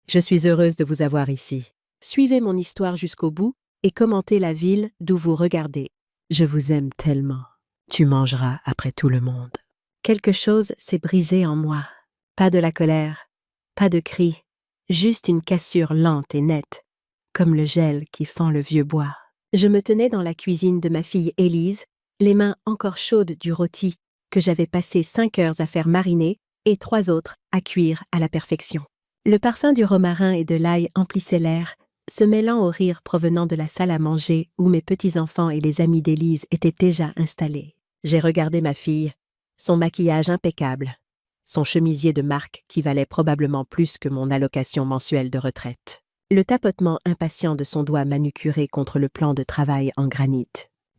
Je suis heureuse de vous avoir ici. Suivez mon histoire jusqu'au bout et commentez la ville d'où vous regardez. Je vous aime tellement. Tu mangeras après tout le monde. Quelque chose s'est brisé en moi. Pas de la colère, pas de cris, juste une cassure lente et nette, comme le gel qui fend le vieux bois. Je me tenais dans la cuisine de ma fille Élise, les mains encore chaudes du rôti que j'avais passé 5 heures à faire mariner et 3 autres à cuire à la perfection. Le parfum du romarin et de l'ail emplissait l'air, se mêlant au rire provenant de la salle à manger où mes petits-enfants et les amis d'Élise étaient déjà installés. J'ai regardé ma fille, son maquillage impeccable, son chemisier de marque qui valait probablement plus que mon allocation mensuelle de retraite. Le tapotement impatient de son doigt manucuré contre le plan de travail en granit.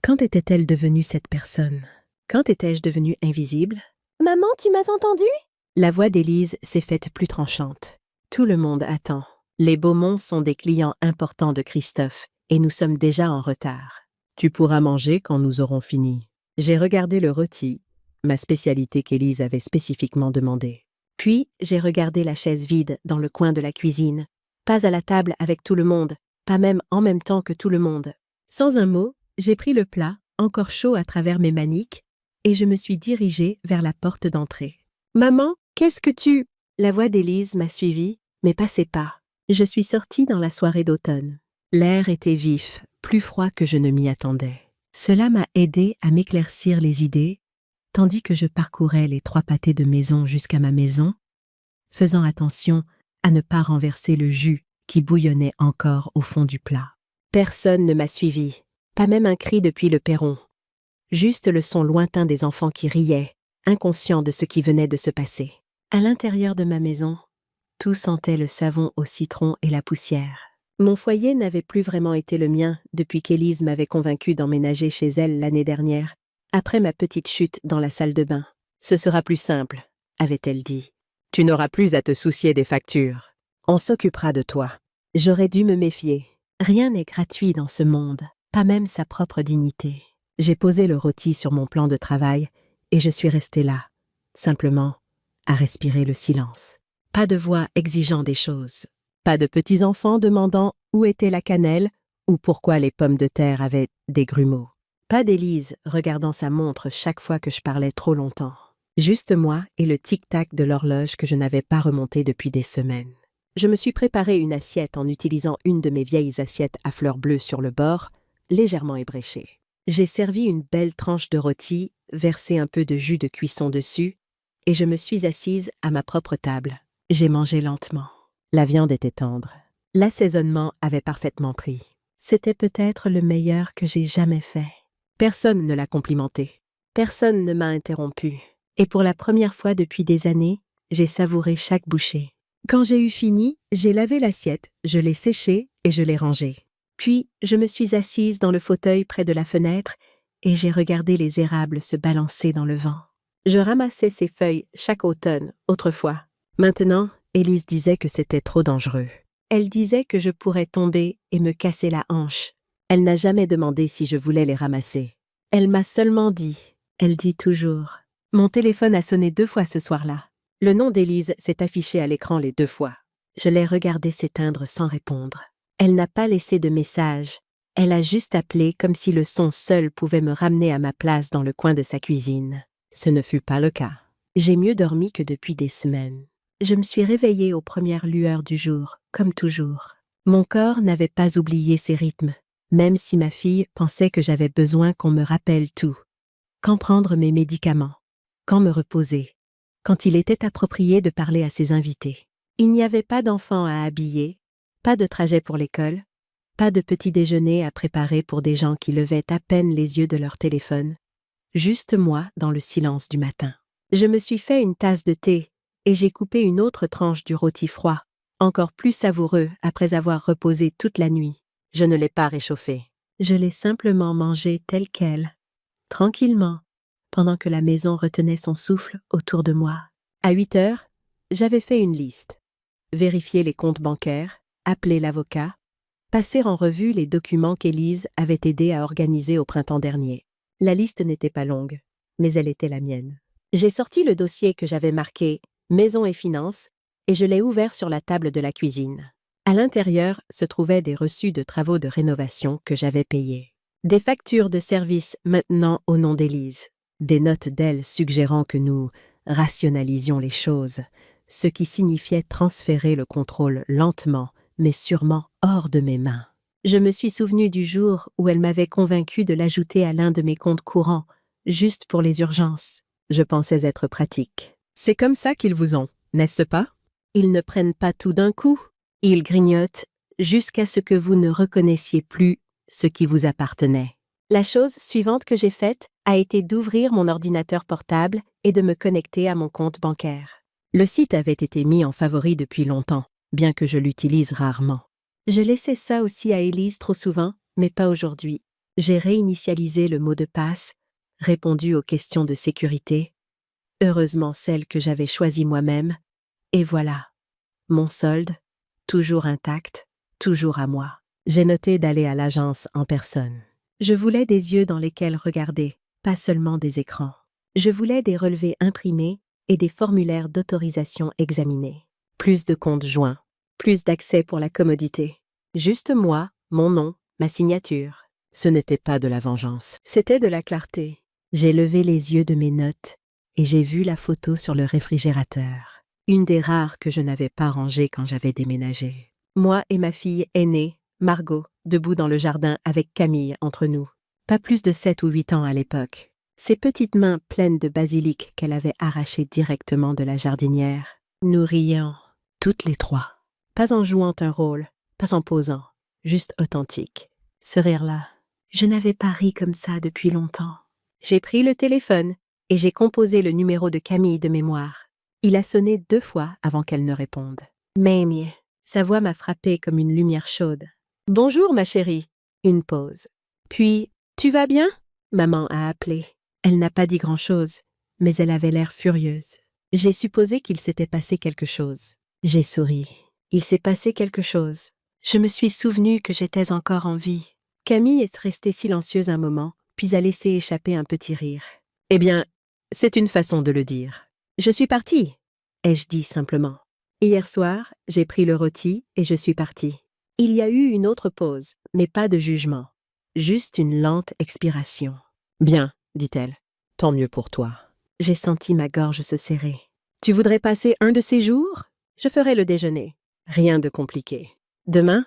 Quand était-elle devenue cette personne? Quand étais-je devenue invisible? Maman, tu m'as entendu? La voix d'Élise s'est faite plus tranchante. Tout le monde attend. Les Beaumont sont des clients importants de Christophe et nous sommes déjà en retard. Tu pourras manger quand nous aurons fini. J'ai regardé le rôti, ma spécialité qu'Élise avait spécifiquement demandée. Puis, j'ai regardé la chaise vide dans le coin de la cuisine. Pas à la table avec tout le monde, pas même en même temps que tout le monde. Sans un mot, j'ai pris le plat, encore chaud à travers mes maniques, et je me suis dirigée vers la porte d'entrée. « Maman, qu'est-ce que tu… » La voix d'Élise m'a suivie, mais passait pas. Je suis sortie dans la soirée d'automne. L'air était vif, plus froid que je ne m'y attendais. Cela m'a aidé à m'éclaircir les idées, tandis que je parcourais les 3 pâtés de maison jusqu'à ma maison, faisant attention à ne pas renverser le jus qui bouillonnait encore au fond du plat. Personne ne m'a suivi, pas même un cri depuis le perron. Juste le son lointain des enfants qui riaient, inconscients de ce qui venait de se passer. À l'intérieur de ma maison, tout sentait le savon au citron et la poussière. Mon foyer n'avait plus vraiment été le mien depuis qu'Élise m'avait convaincue d'emménager chez elle l'année dernière, après ma petite chute dans la salle de bain. « Ce sera plus simple », avait-elle dit. « Tu n'auras plus à te soucier des factures. On s'occupera de toi. » J'aurais dû me méfier. Rien n'est gratuit dans ce monde, pas même sa propre dignité. J'ai posé le rôti sur mon plan de travail et je suis restée là, simplement à respirer le silence. Pas de voix exigeant des choses. Pas de petits-enfants demandant où était la cannelle ou pourquoi les pommes de terre avaient des grumeaux. Pas d'Élise regardant sa montre chaque fois que je parlais trop longtemps. Juste moi et le tic-tac de l'horloge que je n'avais pas remonté depuis des semaines. Je me suis préparé une assiette en utilisant une de mes vieilles assiettes à fleurs bleues sur le bord, légèrement ébréchée. J'ai servi une belle tranche de rôti, versé un peu de jus de cuisson dessus, et je me suis assise à ma propre table. J'ai mangé lentement. La viande était tendre. L'assaisonnement avait parfaitement pris. C'était peut-être le meilleur que j'ai jamais fait. Personne ne l'a complimenté. Personne ne m'a interrompu. Et pour la première fois depuis des années, j'ai savouré chaque bouchée. Quand j'ai eu fini, j'ai lavé l'assiette, je l'ai séchée et je l'ai rangée. Puis, je me suis assise dans le fauteuil près de la fenêtre et j'ai regardé les érables se balancer dans le vent. Je ramassais ces feuilles chaque automne, autrefois. Maintenant, Élise disait que c'était trop dangereux. Elle disait que je pourrais tomber et me casser la hanche. Elle n'a jamais demandé si je voulais les ramasser. Elle m'a seulement dit, elle dit toujours. Mon téléphone a sonné 2 fois ce soir-là. Le nom d'Élise s'est affiché à l'écran les 2 fois. Je l'ai regardé s'éteindre sans répondre. Elle n'a pas laissé de message. Elle a juste appelé comme si le son seul pouvait me ramener à ma place dans le coin de sa cuisine. Ce ne fut pas le cas. J'ai mieux dormi que depuis des semaines. Je me suis réveillée aux premières lueurs du jour, comme toujours. Mon corps n'avait pas oublié ses rythmes, même si ma fille pensait que j'avais besoin qu'on me rappelle tout. Quand prendre mes médicaments, quand me reposer, quand il était approprié de parler à ses invités. Il n'y avait pas d'enfants à habiller, pas de trajet pour l'école, pas de petit déjeuner à préparer pour des gens qui levaient à peine les yeux de leur téléphone. Juste moi dans le silence du matin. Je me suis fait une tasse de thé et j'ai coupé une autre tranche du rôti froid, encore plus savoureux après avoir reposé toute la nuit. Je ne l'ai pas réchauffé. Je l'ai simplement mangé tel quel, tranquillement, pendant que la maison retenait son souffle autour de moi. À 8 heures, j'avais fait une liste. Vérifier les comptes bancaires, appeler l'avocat, passer en revue les documents qu'Élise avait aidé à organiser au printemps dernier. La liste n'était pas longue, mais elle était la mienne. J'ai sorti le dossier que j'avais marqué « Maison et finances » et je l'ai ouvert sur la table de la cuisine. À l'intérieur se trouvaient des reçus de travaux de rénovation que j'avais payés. Des factures de service maintenant au nom d'Élise. Des notes d'elle suggérant que nous rationalisions les choses, ce qui signifiait transférer le contrôle lentement, mais sûrement hors de mes mains. Je me suis souvenu du jour où elle m'avait convaincu de l'ajouter à l'un de mes comptes courants, juste pour les urgences. Je pensais être pratique. C'est comme ça qu'ils vous ont, n'est-ce pas? Ils ne prennent pas tout d'un coup. Ils grignotent jusqu'à ce que vous ne reconnaissiez plus ce qui vous appartenait. La chose suivante que j'ai faite a été d'ouvrir mon ordinateur portable et de me connecter à mon compte bancaire. Le site avait été mis en favori depuis longtemps, bien que je l'utilise rarement. Je laissais ça aussi à Élise trop souvent, mais pas aujourd'hui. J'ai réinitialisé le mot de passe, répondu aux questions de sécurité, heureusement celle que j'avais choisie moi-même, et voilà. Mon solde, toujours intact, toujours à moi. J'ai noté d'aller à l'agence en personne. Je voulais des yeux dans lesquels regarder, pas seulement des écrans. Je voulais des relevés imprimés et des formulaires d'autorisation examinés. Plus de comptes joints, plus d'accès pour la commodité. Juste moi, mon nom, ma signature. Ce n'était pas de la vengeance, c'était de la clarté. J'ai levé les yeux de mes notes et j'ai vu la photo sur le réfrigérateur. Une des rares que je n'avais pas rangée quand j'avais déménagé. Moi et ma fille aînée, Margot, debout dans le jardin avec Camille entre nous. Pas plus de 7 ou 8 ans à l'époque. Ses petites mains pleines de basilic qu'elle avait arrachées directement de la jardinière. Nous rions, toutes les trois. Pas en jouant un rôle, pas en posant, juste authentique. Ce rire-là, je n'avais pas ri comme ça depuis longtemps. J'ai pris le téléphone et j'ai composé le numéro de Camille de mémoire. Il a sonné 2 fois avant qu'elle ne réponde. Mamie, sa voix m'a frappée comme une lumière chaude. « Bonjour, ma chérie. » Une pause. Puis, « Tu vas bien ?» Maman a appelé. Elle n'a pas dit grand-chose, mais elle avait l'air furieuse. J'ai supposé qu'il s'était passé quelque chose. J'ai souri. Il s'est passé quelque chose. Je me suis souvenu que j'étais encore en vie. Camille est restée silencieuse un moment, puis a laissé échapper un petit rire. « Eh bien, c'est une façon de le dire. Je suis partie, ai-je dit simplement. Hier soir, j'ai pris le rôti et je suis partie. Il y a eu une autre pause, mais pas de jugement. Juste une lente expiration. « Bien, dit-elle. Tant mieux pour toi. » J'ai senti ma gorge se serrer. « Tu voudrais passer un de ces jours? Je ferai le déjeuner. Rien de compliqué. Demain? »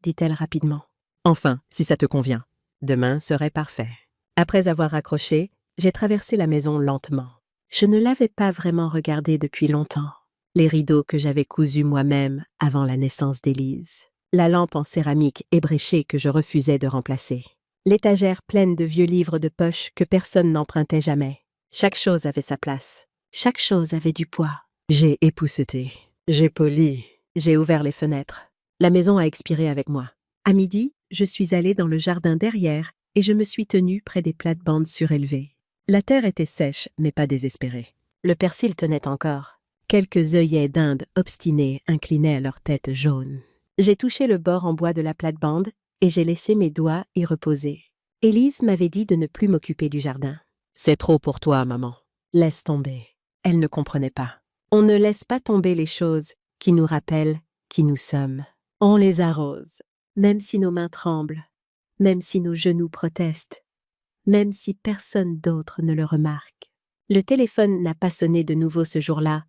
dit-elle rapidement. « Enfin, si ça te convient. Demain serait parfait. » Après avoir raccroché, j'ai traversé la maison lentement. Je ne l'avais pas vraiment regardée depuis longtemps. Les rideaux que j'avais cousus moi-même avant la naissance d'Élise. La lampe en céramique ébréchée que je refusais de remplacer. L'étagère pleine de vieux livres de poche que personne n'empruntait jamais. Chaque chose avait sa place. Chaque chose avait du poids. J'ai épousseté. J'ai poli. J'ai ouvert les fenêtres. La maison a expiré avec moi. À midi, je suis allée dans le jardin derrière et je me suis tenue près des plates-bandes surélevées. La terre était sèche, mais pas désespérée. Le persil tenait encore. Quelques œillets d'Inde obstinés inclinaient leur tête jaune. J'ai touché le bord en bois de la plate-bande et j'ai laissé mes doigts y reposer. Élise m'avait dit de ne plus m'occuper du jardin. « C'est trop pour toi, maman. Laisse tomber. » Elle ne comprenait pas. On ne laisse pas tomber les choses qui nous rappellent qui nous sommes. On les arrose, même si nos mains tremblent, même si nos genoux protestent, même si personne d'autre ne le remarque. Le téléphone n'a pas sonné de nouveau ce jour-là,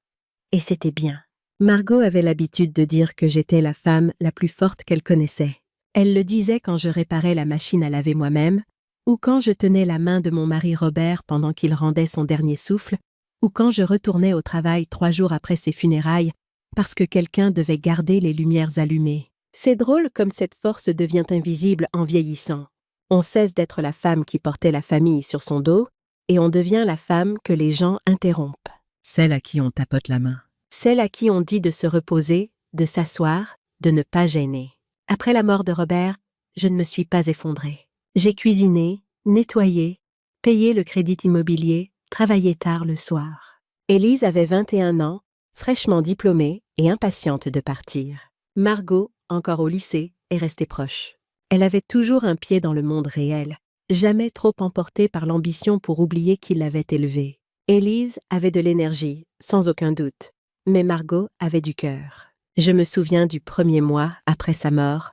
et c'était bien. Margot avait l'habitude de dire que j'étais la femme la plus forte qu'elle connaissait. Elle le disait quand je réparais la machine à laver moi-même, ou quand je tenais la main de mon mari Robert pendant qu'il rendait son dernier souffle, ou quand je retournais au travail 3 jours après ses funérailles, parce que quelqu'un devait garder les lumières allumées. C'est drôle comme cette force devient invisible en vieillissant. On cesse d'être la femme qui portait la famille sur son dos, et on devient la femme que les gens interrompent. Celle à qui on tapote la main. Celle à qui on dit de se reposer, de s'asseoir, de ne pas gêner. Après la mort de Robert, je ne me suis pas effondrée. J'ai cuisiné, nettoyé, payé le crédit immobilier, travaillé tard le soir. Élise avait 21 ans, fraîchement diplômée et impatiente de partir. Margot, encore au lycée, est restée proche. Elle avait toujours un pied dans le monde réel, jamais trop emportée par l'ambition pour oublier qui l'avait élevée. Élise avait de l'énergie, sans aucun doute, Mais Margot avait du cœur. Je me souviens du premier mois après sa mort,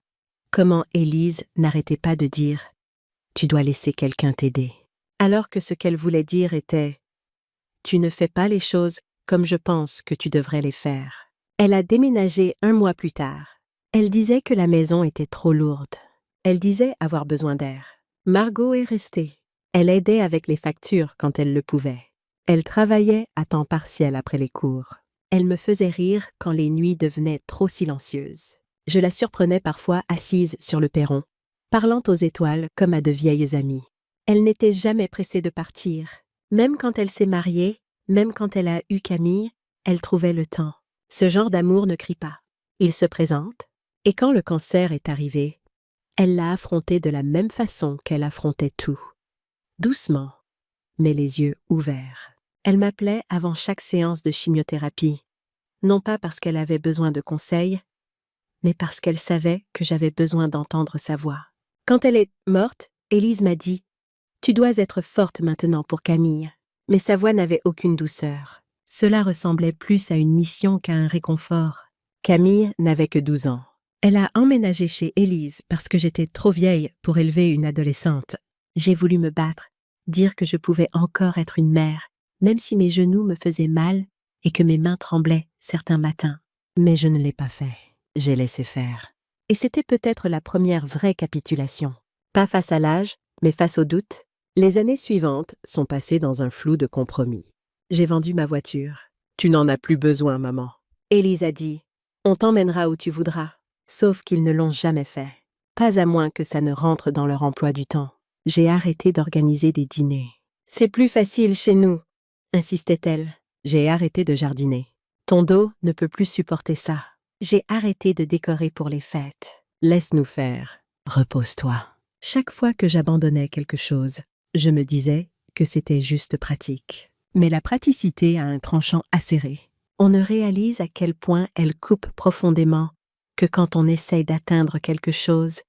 comment Élise n'arrêtait pas de dire « Tu dois laisser quelqu'un t'aider ». Alors que ce qu'elle voulait dire était « Tu ne fais pas les choses comme je pense que tu devrais les faire ». Elle a déménagé 1 mois plus tard. Elle disait que la maison était trop lourde. Elle disait avoir besoin d'air. Margot est restée. Elle aidait avec les factures quand elle le pouvait. Elle travaillait à temps partiel après les cours. Elle me faisait rire quand les nuits devenaient trop silencieuses. Je la surprenais parfois assise sur le perron, parlant aux étoiles comme à de vieilles amies. Elle n'était jamais pressée de partir. Même quand elle s'est mariée, même quand elle a eu Camille, elle trouvait le temps. Ce genre d'amour ne crie pas. Il se présente, et quand le cancer est arrivé, elle l'a affronté de la même façon qu'elle affrontait tout. Doucement, mais les yeux ouverts. Elle m'appelait avant chaque séance de chimiothérapie, non pas parce qu'elle avait besoin de conseils, mais parce qu'elle savait que j'avais besoin d'entendre sa voix. Quand elle est morte, Élise m'a dit « Tu dois être forte maintenant pour Camille ». Mais sa voix n'avait aucune douceur. Cela ressemblait plus à une mission qu'à un réconfort. Camille n'avait que 12 ans. Elle a emménagé chez Élise parce que j'étais trop vieille pour élever une adolescente. J'ai voulu me battre, dire que je pouvais encore être une mère, même si mes genoux me faisaient mal et que mes mains tremblaient certains matins. Mais je ne l'ai pas fait. J'ai laissé faire. Et c'était peut-être la première vraie capitulation. Pas face à l'âge, mais face au doute. Les années suivantes sont passées dans un flou de compromis. J'ai vendu ma voiture. Tu n'en as plus besoin, maman. Élise a dit, on t'emmènera où tu voudras. Sauf qu'ils ne l'ont jamais fait. Pas à moins que ça ne rentre dans leur emploi du temps. J'ai arrêté d'organiser des dîners. C'est plus facile chez nous, insistait-elle. J'ai arrêté de jardiner. Ton dos ne peut plus supporter ça. J'ai arrêté de décorer pour les fêtes. Laisse-nous faire. Repose-toi. Chaque fois que j'abandonnais quelque chose, je me disais que c'était juste pratique. Mais la praticité a un tranchant acéré. On ne réalise à quel point elle coupe profondément que quand on essaye d'atteindre quelque chose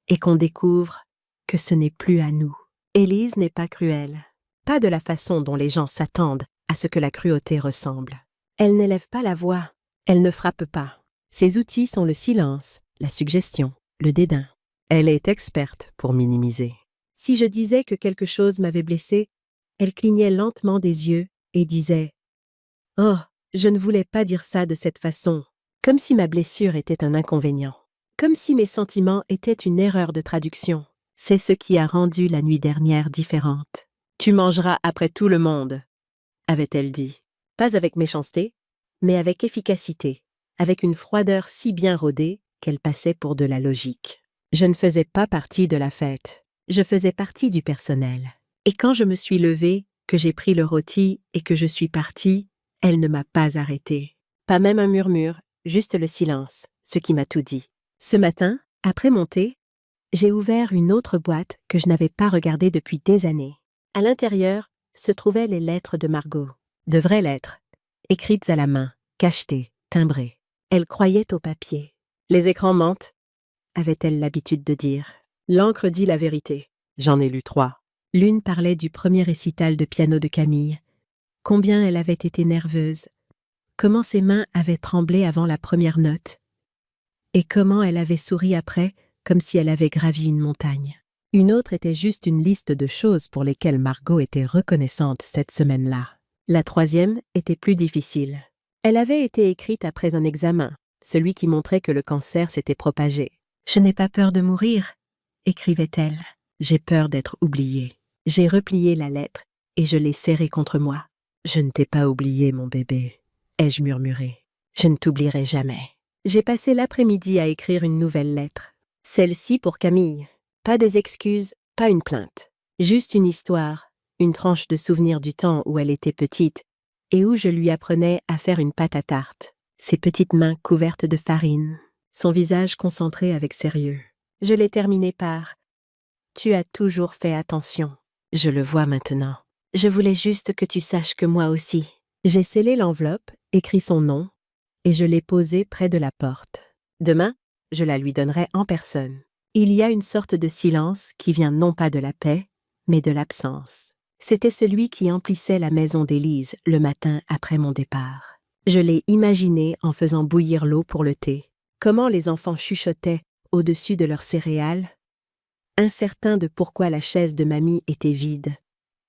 et qu'on découvre que ce n'est plus à nous. Élise n'est pas cruelle. Pas de la façon dont les gens s'attendent à ce que la cruauté ressemble. Elle n'élève pas la voix. Elle ne frappe pas. Ses outils sont le silence, la suggestion, le dédain. Elle est experte pour minimiser. Si je disais que quelque chose m'avait blessée, elle clignait lentement des yeux et disait « Oh, je ne voulais pas dire ça de cette façon », comme si ma blessure était un inconvénient, comme si mes sentiments étaient une erreur de traduction. C'est ce qui a rendu la nuit dernière différente. « Tu mangeras après tout le monde », avait-elle dit. Pas avec méchanceté, mais avec efficacité, avec une froideur si bien rodée qu'elle passait pour de la logique. Je ne faisais pas partie de la fête, je faisais partie du personnel. Et quand je me suis levée, que j'ai pris le rôti et que je suis partie, elle ne m'a pas arrêtée. Pas même un murmure, juste le silence, ce qui m'a tout dit. Ce matin, après mon thé, j'ai ouvert une autre boîte que je n'avais pas regardée depuis des années. À l'intérieur se trouvaient les lettres de Margot. De vraies lettres, écrites à la main, cachetées, timbrées. Elle croyait au papier. Les écrans mentent, avait-elle l'habitude de dire. L'encre dit la vérité. J'en ai lu 3. L'une parlait du premier récital de piano de Camille. Combien elle avait été nerveuse. Comment ses mains avaient tremblé avant la première note. Et comment elle avait souri après, comme si elle avait gravi une montagne. Une autre était juste une liste de choses pour lesquelles Margot était reconnaissante cette semaine-là. La troisième était plus difficile. Elle avait été écrite après un examen, celui qui montrait que le cancer s'était propagé. « Je n'ai pas peur de mourir », écrivait-elle. « J'ai peur d'être oubliée. » J'ai replié la lettre et je l'ai serrée contre moi. « Je ne t'ai pas oublié, mon bébé », ai-je murmuré. « Je ne t'oublierai jamais. » J'ai passé l'après-midi à écrire une nouvelle lettre. Celle-ci pour Camille. Pas des excuses, pas une plainte. Juste une histoire, une tranche de souvenir du temps où elle était petite et où je lui apprenais à faire une pâte à tarte. Ses petites mains couvertes de farine, son visage concentré avec sérieux. Je l'ai terminé par « Tu as toujours fait attention. Je le vois maintenant. Je voulais juste que tu saches que moi aussi. » J'ai scellé l'enveloppe, écrit son nom, et je l'ai posée près de la porte. Demain, je la lui donnerai en personne. Il y a une sorte de silence qui vient non pas de la paix, mais de l'absence. C'était celui qui emplissait la maison d'Élise le matin après mon départ. Je l'ai imaginé en faisant bouillir l'eau pour le thé. Comment les enfants chuchotaient au-dessus de leurs céréales, incertains de pourquoi la chaise de mamie était vide.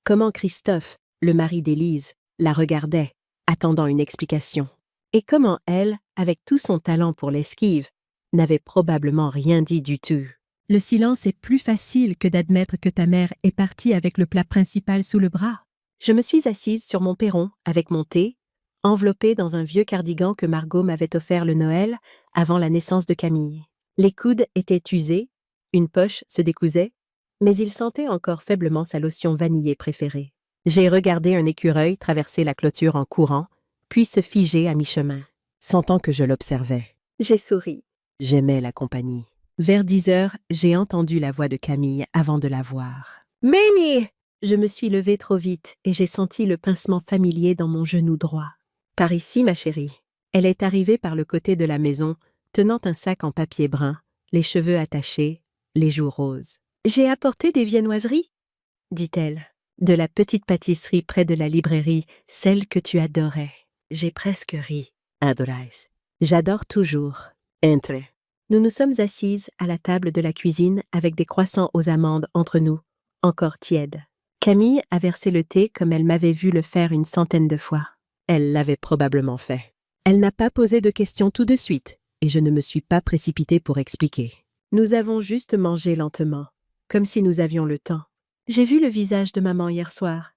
Comment Christophe, le mari d'Élise, la regardait, attendant une explication. Et comment elle, avec tout son talent pour l'esquive, n'avait probablement rien dit du tout. Le silence est plus facile que d'admettre que ta mère est partie avec le plat principal sous le bras. Je me suis assise sur mon perron avec mon thé, enveloppée dans un vieux cardigan que Margot m'avait offert le Noël avant la naissance de Camille. Les coudes étaient usés, une poche se décousait, mais il sentait encore faiblement sa lotion vanillée préférée. J'ai regardé un écureuil traverser la clôture en courant, puis se figer à mi-chemin, sentant que je l'observais. J'ai souri. J'aimais la compagnie. Vers 10 heures, j'ai entendu la voix de Camille avant de la voir. « Mamie !» Je me suis levée trop vite et j'ai senti le pincement familier dans mon genou droit. « Par ici, ma chérie. » Elle est arrivée par le côté de la maison, tenant un sac en papier brun, les cheveux attachés, les joues roses. « J'ai apporté des viennoiseries ?» dit-elle. « De la petite pâtisserie près de la librairie, celle que tu adorais. » J'ai presque ri. « Adorais. J'adore toujours. » Entre. Nous nous sommes assises à la table de la cuisine avec des croissants aux amandes entre nous, encore tièdes. Camille a versé le thé comme elle m'avait vu le faire une centaine de fois. Elle l'avait probablement fait. Elle n'a pas posé de questions tout de suite, et je ne me suis pas précipitée pour expliquer. Nous avons juste mangé lentement, comme si nous avions le temps. « J'ai vu le visage de maman hier soir, »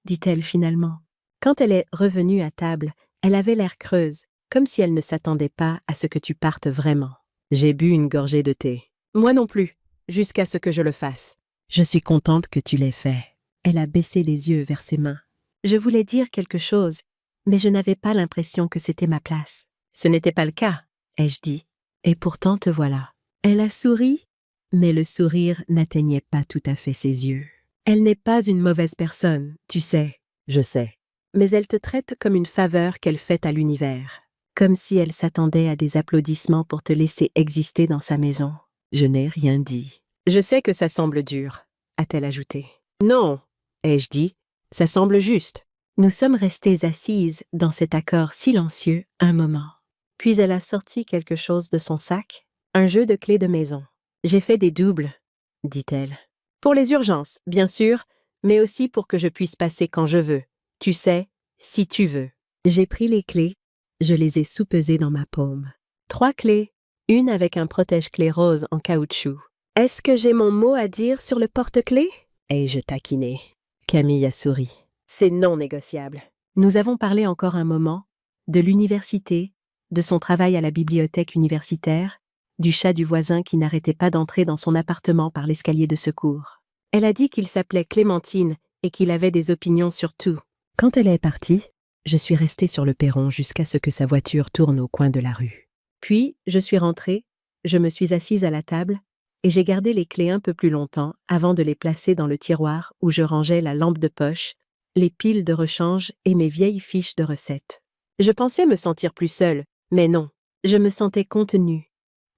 dit-elle finalement. Quand elle est revenue à table, elle avait l'air creuse, comme si elle ne s'attendait pas à ce que tu partes vraiment. J'ai bu une gorgée de thé. Moi non plus, jusqu'à ce que je le fasse. Je suis contente que tu l'aies fait. Elle a baissé les yeux vers ses mains. Je voulais dire quelque chose, mais je n'avais pas l'impression que c'était ma place. Ce n'était pas le cas, ai-je dit. Et pourtant te voilà. Elle a souri, mais le sourire n'atteignait pas tout à fait ses yeux. Elle n'est pas une mauvaise personne, tu sais. Je sais. Mais elle te traite comme une faveur qu'elle fait à l'univers. Comme si elle s'attendait à des applaudissements pour te laisser exister dans sa maison. Je n'ai rien dit. Je sais que ça semble dur, a-t-elle ajouté. Non, ai-je dit, ça semble juste. Nous sommes restées assises dans cet accord silencieux un moment. Puis elle a sorti quelque chose de son sac, un jeu de clés de maison. J'ai fait des doubles, dit-elle. Pour les urgences, bien sûr, mais aussi pour que je puisse passer quand je veux. Tu sais, si tu veux. J'ai pris les clés. Je les ai soupesées dans ma paume. 3 clés, une avec un protège-clés rose en caoutchouc. Est-ce que j'ai mon mot à dire sur le porte-clés? Ai-je taquiné. Camille a souri. C'est non négociable. Nous avons parlé encore un moment, de l'université, de son travail à la bibliothèque universitaire, du chat du voisin qui n'arrêtait pas d'entrer dans son appartement par l'escalier de secours. Elle a dit qu'il s'appelait Clémentine et qu'il avait des opinions sur tout. Quand elle est partie, je suis restée sur le perron jusqu'à ce que sa voiture tourne au coin de la rue. Puis, je suis rentrée, je me suis assise à la table et j'ai gardé les clés un peu plus longtemps avant de les placer dans le tiroir où je rangeais la lampe de poche, les piles de rechange et mes vieilles fiches de recettes. Je pensais me sentir plus seule, mais non, je me sentais contenue,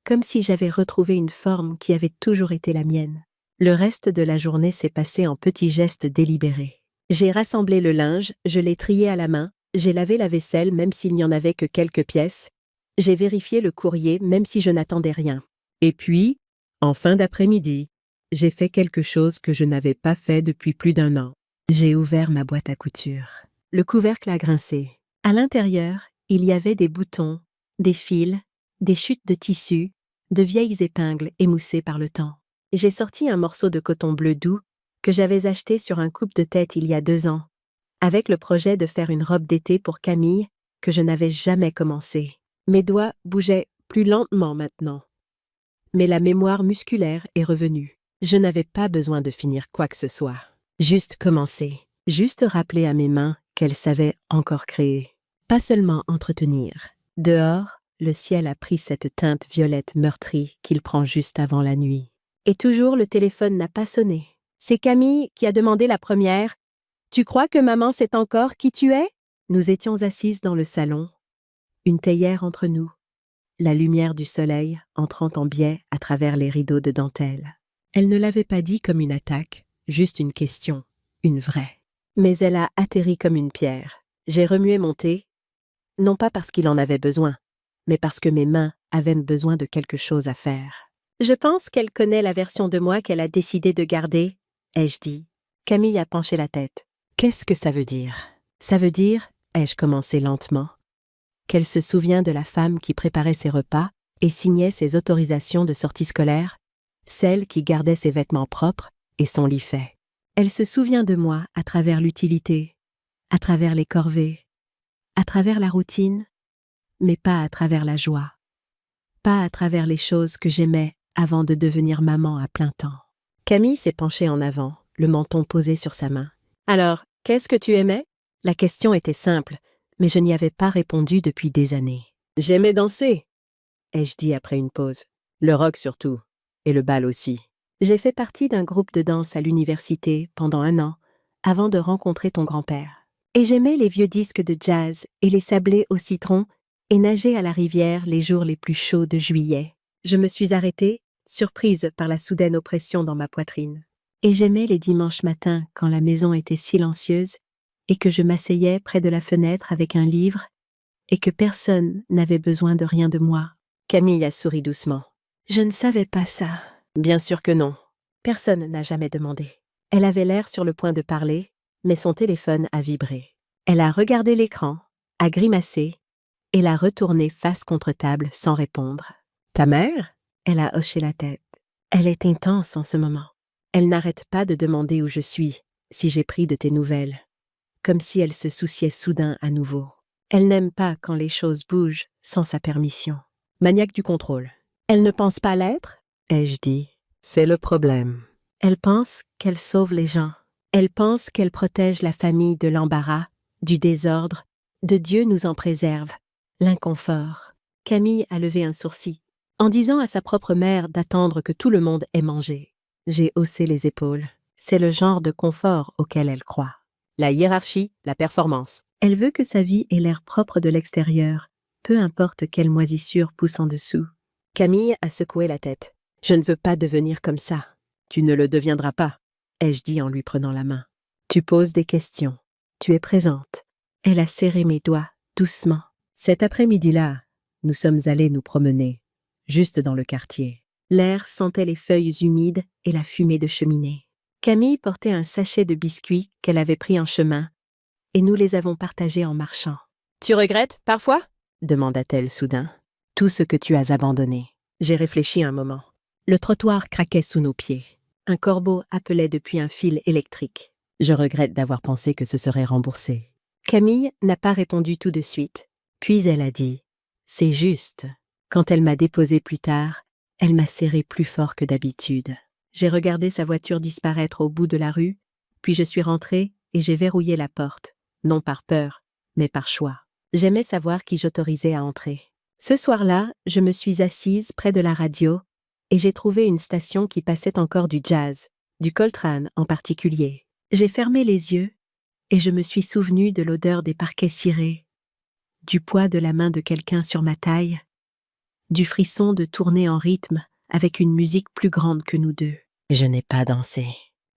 comme si j'avais retrouvé une forme qui avait toujours été la mienne. Le reste de la journée s'est passé en petits gestes délibérés. J'ai rassemblé le linge, je l'ai trié à la main, j'ai lavé la vaisselle même s'il n'y en avait que quelques pièces, j'ai vérifié le courrier même si je n'attendais rien. Et puis, en fin d'après-midi, j'ai fait quelque chose que je n'avais pas fait depuis plus d'1 an. J'ai ouvert ma boîte à couture. Le couvercle a grincé. À l'intérieur, il y avait des boutons, des fils, des chutes de tissu, de vieilles épingles émoussées par le temps. J'ai sorti un morceau de coton bleu doux que j'avais acheté sur un coupe-de-tête il y a 2 ans, avec le projet de faire une robe d'été pour Camille que je n'avais jamais commencé. Mes doigts bougeaient plus lentement maintenant. Mais la mémoire musculaire est revenue. Je n'avais pas besoin de finir quoi que ce soit. Juste commencer. Juste rappeler à mes mains qu'elles savaient encore créer. Pas seulement entretenir. Dehors, le ciel a pris cette teinte violette meurtrie qu'il prend juste avant la nuit. Et toujours le téléphone n'a pas sonné. C'est Camille qui a demandé la première. « Tu crois que maman sait encore qui tu es ?» Nous étions assises dans le salon, une théière entre nous, la lumière du soleil entrant en biais à travers les rideaux de dentelle. Elle ne l'avait pas dit comme une attaque, juste une question, une vraie. Mais elle a atterri comme une pierre. J'ai remué mon thé. non pas parce qu'il en avait besoin, mais parce que mes mains avaient besoin de quelque chose à faire. Je pense qu'elle connaît la version de moi qu'elle a décidé de garder, ai-je dit. Camille a penché la tête. Qu'est-ce que ça veut dire? Ça veut dire, ai-je commencé lentement, qu'elle se souvient de la femme qui préparait ses repas et signait ses autorisations de sortie scolaire, celle qui gardait ses vêtements propres et son lit fait. Elle se souvient de moi à travers l'utilité, à travers les corvées, à travers la routine, mais pas à travers la joie, pas à travers les choses que j'aimais avant de devenir maman à plein temps. Camille s'est penchée en avant, le menton posé sur sa main. « Alors, qu'est-ce que tu aimais ?» La question était simple, mais je n'y avais pas répondu depuis des années. « J'aimais danser », ai-je dit après une pause. « Le rock surtout, et le bal aussi. J'ai fait partie d'un groupe de danse à l'université pendant 1 an, avant de rencontrer ton grand-père. Et j'aimais les vieux disques de jazz et les sablés au citron et nager à la rivière les jours les plus chauds de juillet. Je me suis arrêtée, surprise par la soudaine oppression dans ma poitrine. Et j'aimais les dimanches matins quand la maison était silencieuse et que je m'asseyais près de la fenêtre avec un livre et que personne n'avait besoin de rien de moi. » Camille a souri doucement. « Je ne savais pas ça. » « Bien sûr que non. Personne n'a jamais demandé. » Elle avait l'air sur le point de parler, mais son téléphone a vibré. Elle a regardé l'écran, a grimacé et l'a retourné face contre table sans répondre. « Ta mère ?» Elle a hoché la tête. Elle est intense en ce moment. Elle n'arrête pas de demander où je suis, si j'ai pris de tes nouvelles, comme si elle se souciait soudain à nouveau. Elle n'aime pas quand les choses bougent sans sa permission. Maniaque du contrôle. Elle ne pense pas l'être, ai-je dit. C'est le problème. Elle pense qu'elle sauve les gens. Elle pense qu'elle protège la famille de l'embarras, du désordre, de Dieu nous en préserve, l'inconfort. Camille a levé un sourcil. En disant à sa propre mère d'attendre que tout le monde ait mangé. J'ai haussé les épaules. C'est le genre de confort auquel elle croit. La hiérarchie, la performance. Elle veut que sa vie ait l'air propre de l'extérieur, peu importe quelle moisissure pousse en dessous. Camille a secoué la tête. Je ne veux pas devenir comme ça. Tu ne le deviendras pas, ai-je dit en lui prenant la main. Tu poses des questions. Tu es présente. Elle a serré mes doigts, doucement. Cet après-midi-là, nous sommes allés nous promener, juste dans le quartier. L'air sentait les feuilles humides et la fumée de cheminée. Camille portait un sachet de biscuits qu'elle avait pris en chemin, et nous les avons partagés en marchant. « Tu regrettes, parfois ?» demanda-t-elle soudain. « Tout ce que tu as abandonné. » J'ai réfléchi un moment. Le trottoir craquait sous nos pieds. Un corbeau appelait depuis un fil électrique. Je regrette d'avoir pensé que ce serait remboursé. Camille n'a pas répondu tout de suite. Puis elle a dit « C'est juste. » Quand elle m'a déposée plus tard, elle m'a serré plus fort que d'habitude. J'ai regardé sa voiture disparaître au bout de la rue, puis je suis rentrée et j'ai verrouillé la porte, non par peur, mais par choix. J'aimais savoir qui j'autorisais à entrer. Ce soir-là, je me suis assise près de la radio et j'ai trouvé une station qui passait encore du jazz, du Coltrane en particulier. J'ai fermé les yeux et je me suis souvenue de l'odeur des parquets cirés, du poids de la main de quelqu'un sur ma taille, du frisson de tourner en rythme avec une musique plus grande que nous deux. Je n'ai pas dansé.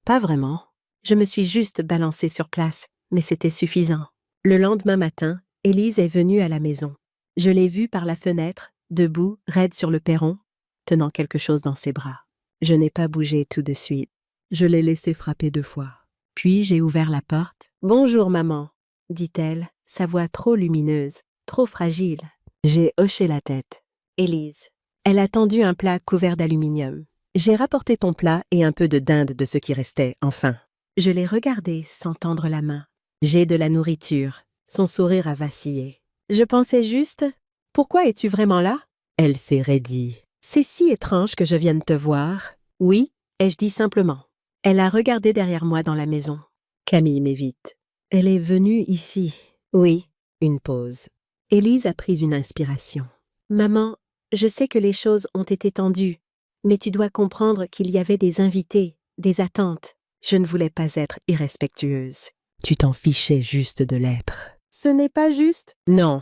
Pas vraiment. Je me suis juste balancée sur place, mais c'était suffisant. Le lendemain matin, Élise est venue à la maison. Je l'ai vue par la fenêtre, debout, raide sur le perron, tenant quelque chose dans ses bras. Je n'ai pas bougé tout de suite. Je l'ai laissé frapper 2 fois. Puis j'ai ouvert la porte. « Bonjour, maman », dit-elle, sa voix trop lumineuse, trop fragile. J'ai hoché la tête. Élise. Elle a tendu un plat couvert d'aluminium. J'ai rapporté ton plat et un peu de dinde de ce qui restait, enfin. Je l'ai regardée sans tendre la main. J'ai de la nourriture. Son sourire a vacillé. Je pensais juste, « Pourquoi es-tu vraiment là ?» Elle s'est raidie. « C'est si étrange que je vienne te voir. »« Oui, » ai-je dit simplement. Elle a regardé derrière moi dans la maison. Camille m'évite. « Elle est venue ici. »« Oui. » Une pause. Élise a pris une inspiration. « Maman, je sais que les choses ont été tendues, mais tu dois comprendre qu'il y avait des invités, des attentes. Je ne voulais pas être irrespectueuse. » Tu t'en fichais juste de l'être. « Ce n'est pas juste ?» Non,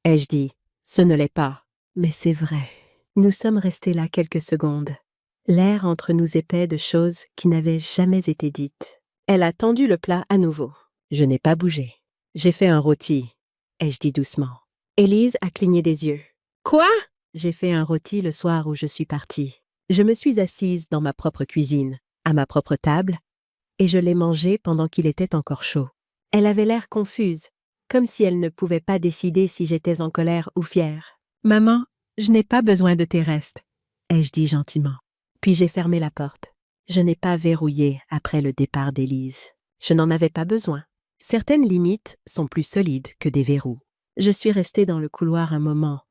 ai-je dit. Ce ne l'est pas. Mais c'est vrai. Nous sommes restés là quelques secondes. L'air entre nous épais de choses qui n'avaient jamais été dites. Elle a tendu le plat à nouveau. Je n'ai pas bougé. J'ai fait un rôti, ai-je dit doucement. Élise a cligné des yeux. Quoi? J'ai fait un rôti le soir où je suis partie. Je me suis assise dans ma propre cuisine, à ma propre table, et je l'ai mangé pendant qu'il était encore chaud. Elle avait l'air confuse, comme si elle ne pouvait pas décider si j'étais en colère ou fière. « Maman, je n'ai pas besoin de tes restes, » ai-je dit gentiment. Puis j'ai fermé la porte. Je n'ai pas verrouillé après le départ d'Élise. Je n'en avais pas besoin. Certaines limites sont plus solides que des verrous. Je suis restée dans le couloir un moment,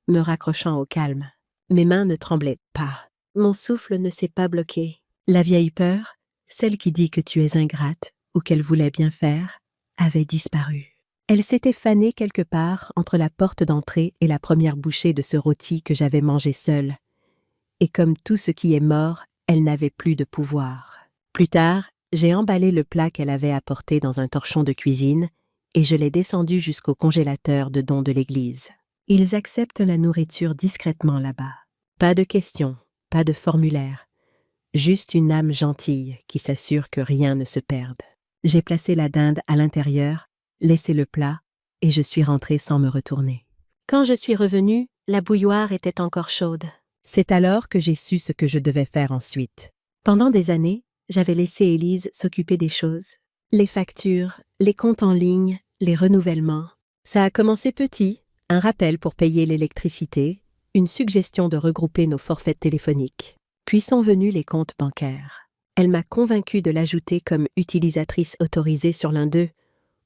me raccrochant au calme. Mes mains ne tremblaient pas. Mon souffle ne s'est pas bloqué. La vieille peur, celle qui dit que tu es ingrate ou qu'elle voulait bien faire, avait disparu. Elle s'était fanée quelque part entre la porte d'entrée et la première bouchée de ce rôti que j'avais mangé seule. Et comme tout ce qui est mort, elle n'avait plus de pouvoir. Plus tard, j'ai emballé le plat qu'elle avait apporté dans un torchon de cuisine et je l'ai descendu jusqu'au congélateur de dons de l'église. Ils acceptent la nourriture discrètement là-bas. Pas de questions, pas de formulaire. Juste une âme gentille qui s'assure que rien ne se perde. J'ai placé la dinde à l'intérieur, laissé le plat, et je suis rentrée sans me retourner. Quand je suis revenue, la bouilloire était encore chaude. C'est alors que j'ai su ce que je devais faire ensuite. Pendant des années, j'avais laissé Élise s'occuper des choses. Les factures, les comptes en ligne, les renouvellements. Ça a commencé petit, un rappel pour payer l'électricité, une suggestion de regrouper nos forfaits téléphoniques. Puis sont venus les comptes bancaires. Elle m'a convaincue de l'ajouter comme utilisatrice autorisée sur l'un d'eux,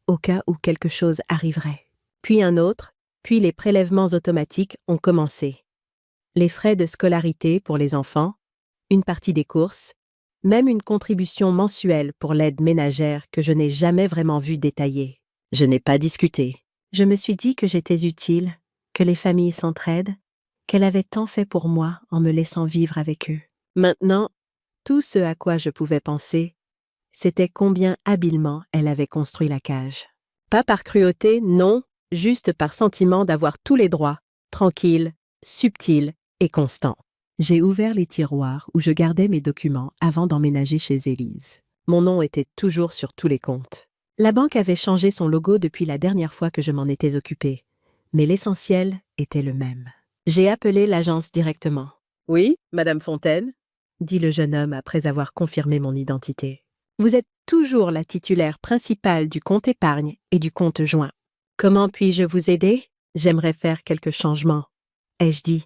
au cas où quelque chose arriverait. Puis un autre, puis les prélèvements automatiques ont commencé. Les frais de scolarité pour les enfants, une partie des courses, même une contribution mensuelle pour l'aide ménagère que je n'ai jamais vraiment vue détaillée. Je n'ai pas discuté. Je me suis dit que j'étais utile, que les familles s'entraident, qu'elle avait tant fait pour moi en me laissant vivre avec eux. Maintenant, tout ce à quoi je pouvais penser, c'était combien habilement elle avait construit la cage. Pas par cruauté, non, juste par sentiment d'avoir tous les droits, tranquille, subtil et constant. J'ai ouvert les tiroirs où je gardais mes documents avant d'emménager chez Élise. Mon nom était toujours sur tous les comptes. La banque avait changé son logo depuis la dernière fois que je m'en étais occupée, mais l'essentiel était le même. J'ai appelé l'agence directement. « Oui, Madame Fontaine ?» dit le jeune homme après avoir confirmé mon identité. « Vous êtes toujours la titulaire principale du compte épargne et du compte joint. Comment puis-je vous aider? J'aimerais faire quelques changements, » ai-je dit,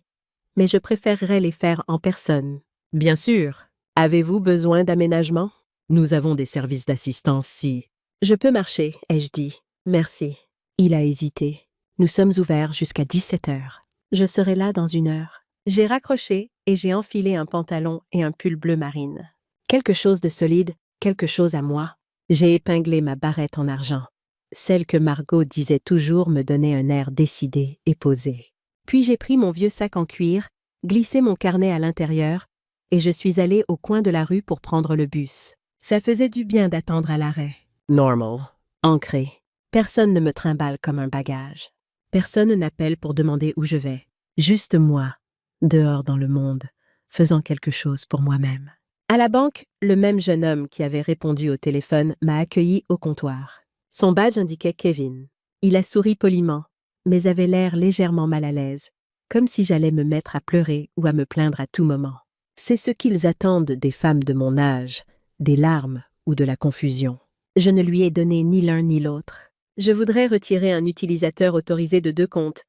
mais je préférerais les faire en personne. « Bien sûr. Avez-vous besoin d'aménagement? Nous avons des services d'assistance si... » « Je peux marcher, ai-je dit. Merci. » Il a hésité. « Nous sommes ouverts jusqu'à 17 heures. Je serai là dans 1 heure. » J'ai raccroché et j'ai enfilé un pantalon et un pull bleu marine. Quelque chose de solide, quelque chose à moi. J'ai épinglé ma barrette en argent. Celle que Margot disait toujours me donnait un air décidé et posé. Puis j'ai pris mon vieux sac en cuir, glissé mon carnet à l'intérieur, et je suis allée au coin de la rue pour prendre le bus. Ça faisait du bien d'attendre à l'arrêt. Normal. Ancré. Personne ne me trimballe comme un bagage. Personne n'appelle pour demander où je vais. Juste moi, dehors dans le monde, faisant quelque chose pour moi-même. À la banque, le même jeune homme qui avait répondu au téléphone m'a accueilli au comptoir. Son badge indiquait Kevin. Il a souri poliment, mais avait l'air légèrement mal à l'aise, comme si j'allais me mettre à pleurer ou à me plaindre à tout moment. C'est ce qu'ils attendent des femmes de mon âge, des larmes ou de la confusion. Je ne lui ai donné ni l'un ni l'autre. Je voudrais retirer un utilisateur autorisé de 2 comptes,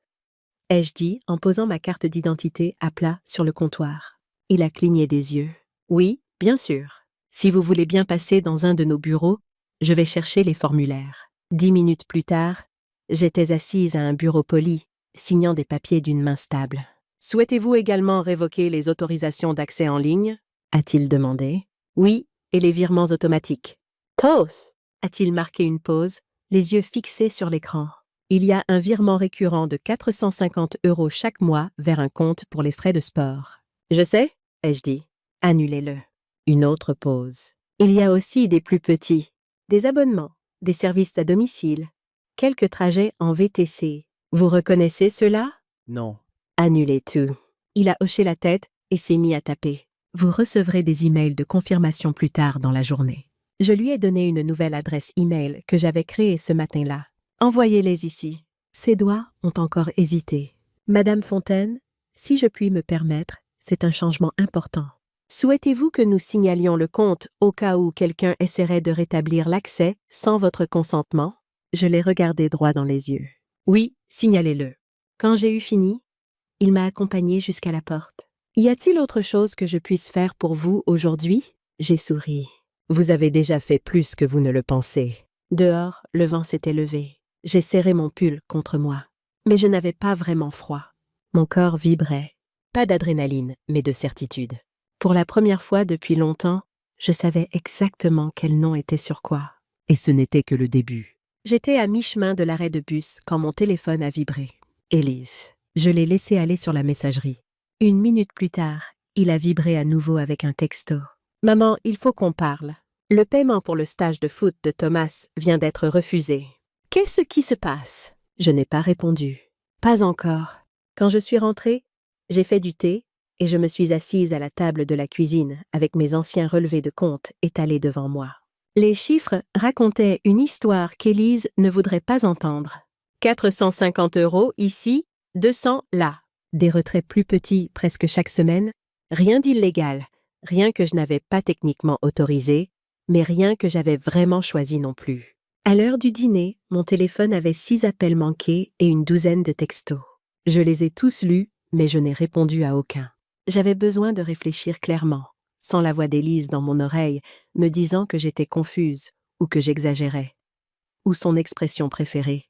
ai-je dit en posant ma carte d'identité à plat sur le comptoir. Il a cligné des yeux. Oui, bien sûr. Si vous voulez bien passer dans un de nos bureaux, je vais chercher les formulaires. 10 minutes plus tard, j'étais assise à un bureau poli, signant des papiers d'une main stable. Souhaitez-vous également révoquer les autorisations d'accès en ligne? A-t-il demandé. Oui, et les virements automatiques. Tos! A-t-il marqué une pause, les yeux fixés sur l'écran. Il y a un virement récurrent de 450 € chaque mois vers un compte pour les frais de sport. Je sais, ai-je dit. Annulez-le. Une autre pause. Il y a aussi des plus petits, des abonnements, des services à domicile, quelques trajets en VTC. Vous reconnaissez cela? Non. Annulez tout. Il a hoché la tête et s'est mis à taper. Vous recevrez des emails de confirmation plus tard dans la journée. Je lui ai donné une nouvelle adresse email que j'avais créée ce matin-là. Envoyez-les ici. Ses doigts ont encore hésité. Madame Fontaine, si je puis me permettre, c'est un changement important. Souhaitez-vous que nous signalions le compte au cas où quelqu'un essaierait de rétablir l'accès sans votre consentement? Je l'ai regardé droit dans les yeux. Oui, signalez-le. Quand j'ai eu fini, il m'a accompagné jusqu'à la porte. Y a-t-il autre chose que je puisse faire pour vous aujourd'hui? J'ai souri. Vous avez déjà fait plus que vous ne le pensez. Dehors, le vent s'était levé. J'ai serré mon pull contre moi. Mais je n'avais pas vraiment froid. Mon corps vibrait. Pas d'adrénaline, mais de certitude. Pour la première fois depuis longtemps, je savais exactement quel nom était sur quoi. Et ce n'était que le début. J'étais à mi-chemin de l'arrêt de bus quand mon téléphone a vibré. Élise. Je l'ai laissé aller sur la messagerie. 1 minute plus tard, il a vibré à nouveau avec un texto. « Maman, il faut qu'on parle. Le paiement pour le stage de foot de Thomas vient d'être refusé. Qu'est-ce qui se passe? » Je n'ai pas répondu. Pas encore. Quand je suis rentrée, j'ai fait du thé et je me suis assise à la table de la cuisine avec mes anciens relevés de compte étalés devant moi. Les chiffres racontaient une histoire qu'Élise ne voudrait pas entendre. 450 € ici, 200 là. Des retraits plus petits presque chaque semaine. Rien d'illégal, rien que je n'avais pas techniquement autorisé, mais rien que j'avais vraiment choisi non plus. À l'heure du dîner, mon téléphone avait 6 appels manqués et une douzaine de textos. Je les ai tous lus, mais je n'ai répondu à aucun. J'avais besoin de réfléchir clairement, sans la voix d'Élise dans mon oreille, me disant que j'étais confuse ou que j'exagérais. Ou son expression préférée.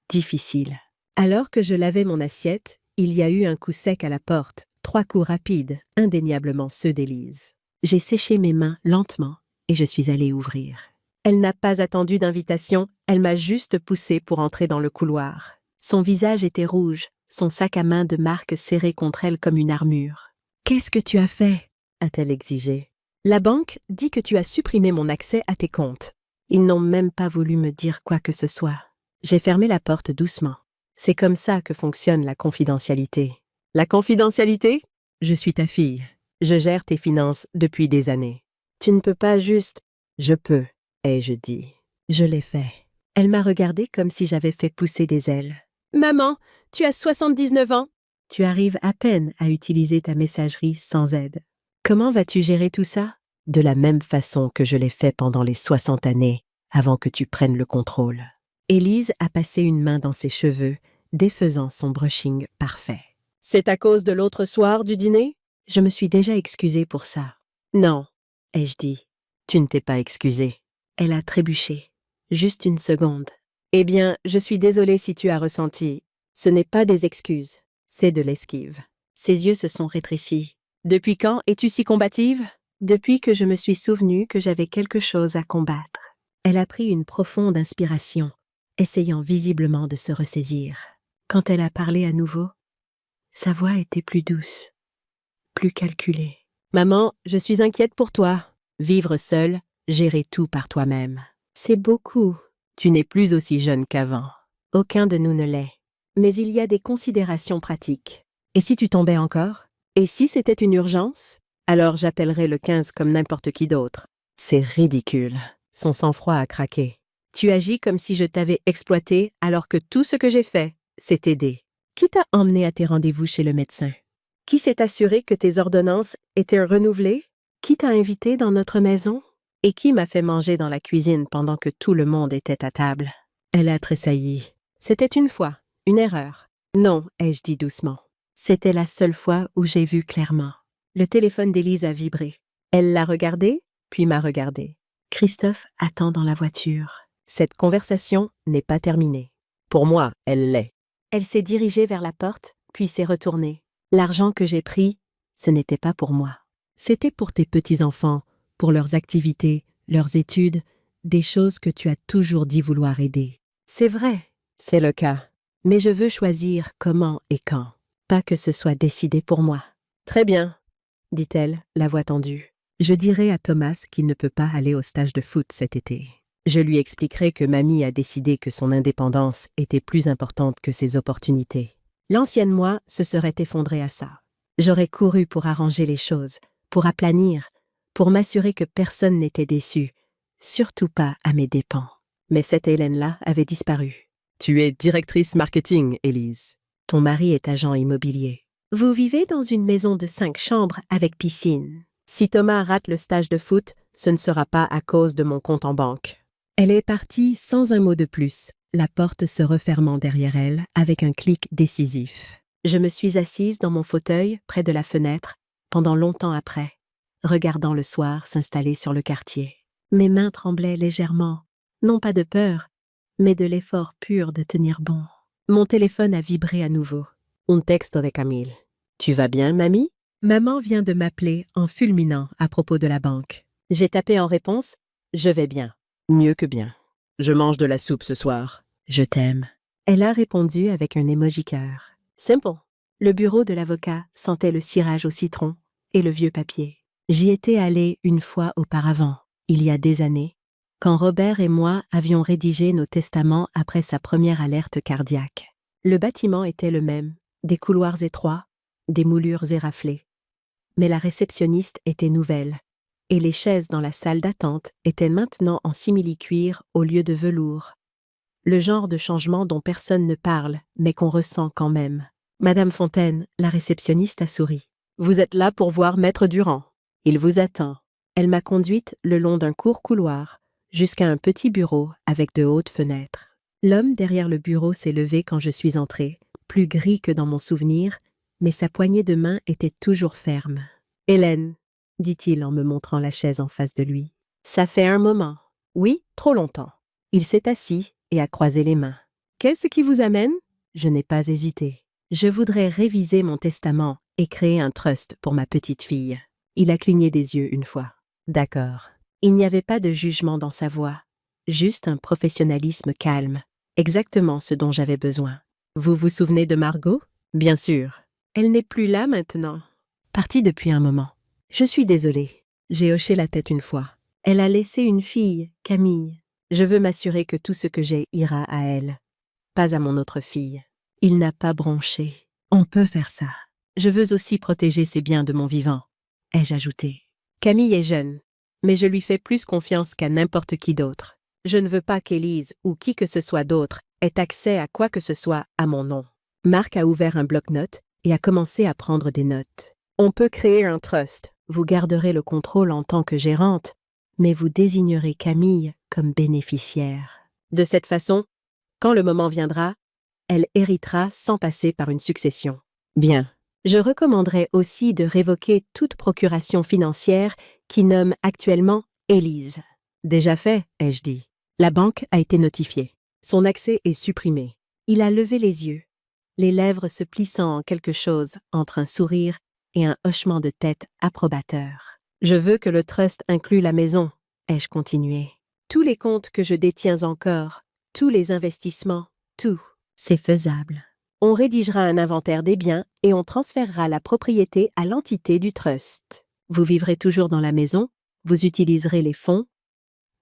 Difficile. Alors que je lavais mon assiette, il y a eu un coup sec à la porte, 3 coups rapides, indéniablement ceux d'Élise. J'ai séché mes mains lentement et je suis allée ouvrir. Elle n'a pas attendu d'invitation, elle m'a juste poussée pour entrer dans le couloir. Son visage était rouge, son sac à main de marque serré contre elle comme une armure. « Qu'est-ce que tu as fait ?» a-t-elle exigé. « La banque dit que tu as supprimé mon accès à tes comptes. » Ils n'ont même pas voulu me dire quoi que ce soit. J'ai fermé la porte doucement. C'est comme ça que fonctionne la confidentialité. La confidentialité? Je suis ta fille. Je gère tes finances depuis des années. Tu ne peux pas juste... Je peux, ai-je dit. Je l'ai fait. Elle m'a regardée comme si j'avais fait pousser des ailes. Maman, tu as 79 ans. Tu arrives à peine à utiliser ta messagerie sans aide. Comment vas-tu gérer tout ça? De la même façon que je l'ai fait pendant les 60 années, avant que tu prennes le contrôle. Élise a passé une main dans ses cheveux, défaisant son brushing parfait. C'est à cause de l'autre soir du dîner? Je me suis déjà excusée pour ça. Non, ai-je dit. Tu ne t'es pas excusée. Elle a trébuché. Juste une seconde. Eh bien, je suis désolée si tu as ressenti. Ce n'est pas des excuses, c'est de l'esquive. Ses yeux se sont rétrécis. Depuis quand es-tu si combative? Depuis que je me suis souvenue que j'avais quelque chose à combattre. Elle a pris une profonde inspiration, essayant visiblement de se ressaisir. Quand elle a parlé à nouveau, sa voix était plus douce, plus calculée. « Maman, je suis inquiète pour toi. Vivre seule, gérer tout par toi-même. C'est beaucoup. Tu n'es plus aussi jeune qu'avant. Aucun de nous ne l'est. Mais il y a des considérations pratiques. Et si tu tombais encore? Et si c'était une urgence? Alors j'appellerais le 15 comme n'importe qui d'autre. C'est ridicule. » Son sang-froid a craqué. Tu agis comme si je t'avais exploité alors que tout ce que j'ai fait, c'est t'aider. Qui t'a emmené à tes rendez-vous chez le médecin? Qui s'est assuré que tes ordonnances étaient renouvelées? Qui t'a invité dans notre maison? Et qui m'a fait manger dans la cuisine pendant que tout le monde était à table? Elle a tressailli. C'était une fois, une erreur. Non, ai-je dit doucement. C'était la seule fois où j'ai vu clairement. Le téléphone d'Élise a vibré. Elle l'a regardé, puis m'a regardé. Christophe attend dans la voiture. Cette conversation n'est pas terminée. Pour moi, elle l'est. Elle s'est dirigée vers la porte, puis s'est retournée. L'argent que j'ai pris, ce n'était pas pour moi. C'était pour tes petits-enfants, pour leurs activités, leurs études, des choses que tu as toujours dit vouloir aider. C'est vrai, c'est le cas. Mais je veux choisir comment et quand. Pas que ce soit décidé pour moi. Très bien, dit-elle, la voix tendue. Je dirai à Thomas qu'il ne peut pas aller au stage de foot cet été. Je lui expliquerai que mamie a décidé que son indépendance était plus importante que ses opportunités. L'ancienne moi se serait effondrée à ça. J'aurais couru pour arranger les choses, pour aplanir, pour m'assurer que personne n'était déçu, surtout pas à mes dépens. Mais cette Hélène-là avait disparu. Tu es directrice marketing, Élise. Ton mari est agent immobilier. Vous vivez dans une maison de 5 chambres avec piscine. Si Thomas rate le stage de foot, ce ne sera pas à cause de mon compte en banque. Elle est partie sans un mot de plus, la porte se refermant derrière elle avec un clic décisif. Je me suis assise dans mon fauteuil près de la fenêtre pendant longtemps après, regardant le soir s'installer sur le quartier. Mes mains tremblaient légèrement, non pas de peur, mais de l'effort pur de tenir bon. Mon téléphone a vibré à nouveau. Un texto de Camille. Tu vas bien, mamie? Maman vient de m'appeler en fulminant à propos de la banque. J'ai tapé en réponse « Je vais bien ». Mieux que bien. Je mange de la soupe ce soir. Je t'aime. Elle a répondu avec un emoji cœur. Simple. Le bureau de l'avocat sentait le cirage au citron et le vieux papier. J'y étais allée une fois auparavant, il y a des années, quand Robert et moi avions rédigé nos testaments après sa première alerte cardiaque. Le bâtiment était le même, des couloirs étroits, des moulures éraflées. Mais la réceptionniste était nouvelle, et les chaises dans la salle d'attente étaient maintenant en simili-cuir au lieu de velours. Le genre de changement dont personne ne parle, mais qu'on ressent quand même. Madame Fontaine, la réceptionniste a souri. Vous êtes là pour voir Maître Durand. Il vous attend. Elle m'a conduite le long d'un court couloir, jusqu'à un petit bureau avec de hautes fenêtres. L'homme derrière le bureau s'est levé quand je suis entrée, plus gris que dans mon souvenir, mais sa poignée de main était toujours ferme. « Hélène », dit-il en me montrant la chaise en face de lui. « Ça fait un moment. Oui, trop longtemps. » Il s'est assis et a croisé les mains. « Qu'est-ce qui vous amène ?» Je n'ai pas hésité. Je voudrais réviser mon testament et créer un trust pour ma petite fille. Il a cligné des yeux une fois. D'accord. Il n'y avait pas de jugement dans sa voix, juste un professionnalisme calme, exactement ce dont j'avais besoin. Vous vous souvenez de Margot? Bien sûr. Elle n'est plus là maintenant. Partie depuis un moment. Je suis désolée. J'ai hoché la tête une fois. Elle a laissé une fille, Camille. Je veux m'assurer que tout ce que j'ai ira à elle, pas à mon autre fille. Il n'a pas bronché. On peut faire ça. Je veux aussi protéger ses biens de mon vivant, ai-je ajouté. Camille est jeune, mais je lui fais plus confiance qu'à n'importe qui d'autre. Je ne veux pas qu'Élise ou qui que ce soit d'autre ait accès à quoi que ce soit à mon nom. Marc a ouvert un bloc-notes et a commencé à prendre des notes. On peut créer un trust. Vous garderez le contrôle en tant que gérante, mais vous désignerez Camille comme bénéficiaire. De cette façon, quand le moment viendra, elle héritera sans passer par une succession. Bien. Je recommanderais aussi de révoquer toute procuration financière qui nomme actuellement Élise. Déjà fait, ai-je dit. La banque a été notifiée. Son accès est supprimé. Il a levé les yeux, les lèvres se plissant en quelque chose entre un sourire et un hochement de tête approbateur. Je veux que le trust inclue la maison, ai-je continué. Tous les comptes que je détiens encore, tous les investissements, tout. C'est faisable. On rédigera un inventaire des biens et on transférera la propriété à l'entité du trust. Vous vivrez toujours dans la maison, vous utiliserez les fonds,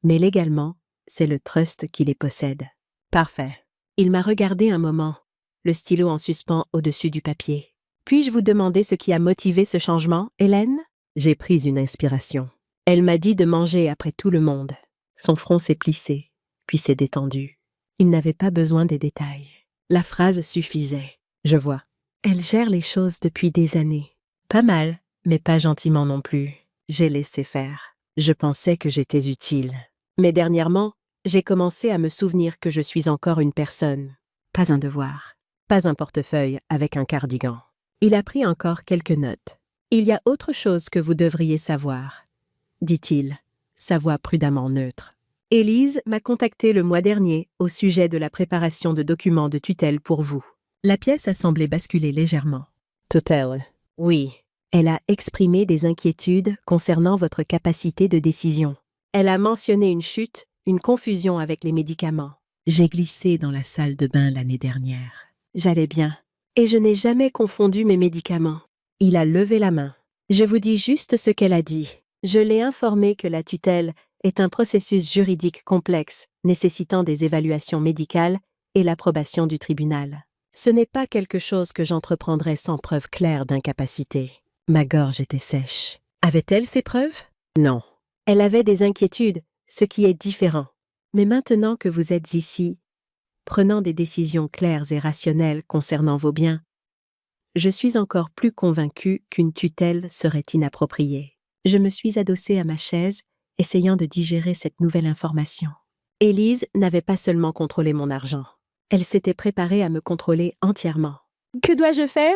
mais légalement, c'est le trust qui les possède. Parfait. Il m'a regardé un moment, le stylo en suspens au-dessus du papier. Puis-je vous demander ce qui a motivé ce changement, Hélène? J'ai pris une inspiration. Elle m'a dit de manger après tout le monde. Son front s'est plissé, puis s'est détendu. Il n'avait pas besoin des détails. La phrase suffisait. Je vois. Elle gère les choses depuis des années. Pas mal, mais pas gentiment non plus. J'ai laissé faire. Je pensais que j'étais utile. Mais dernièrement, j'ai commencé à me souvenir que je suis encore une personne. Pas un devoir. Pas un portefeuille avec un cardigan. Il a pris encore quelques notes. Il y a autre chose que vous devriez savoir, dit-il, sa voix prudemment neutre. Élise m'a contacté le mois dernier au sujet de la préparation de documents de tutelle pour vous. La pièce a semblé basculer légèrement. Tutelle. Oui. Elle a exprimé des inquiétudes concernant votre capacité de décision. Elle a mentionné une chute, une confusion avec les médicaments. J'ai glissé dans la salle de bain l'année dernière. J'allais bien. Et je n'ai jamais confondu mes médicaments. Il a levé la main. Je vous dis juste ce qu'elle a dit. Je l'ai informée que la tutelle est un processus juridique complexe nécessitant des évaluations médicales et l'approbation du tribunal. Ce n'est pas quelque chose que j'entreprendrais sans preuve claire d'incapacité. Ma gorge était sèche. Avait-elle ces preuves? Non. Elle avait des inquiétudes, ce qui est différent. Mais maintenant que vous êtes ici, prenant des décisions claires et rationnelles concernant vos biens, je suis encore plus convaincue qu'une tutelle serait inappropriée. Je me suis adossée à ma chaise, essayant de digérer cette nouvelle information. Élise n'avait pas seulement contrôlé mon argent. Elle s'était préparée à me contrôler entièrement. « Que dois-je faire ?»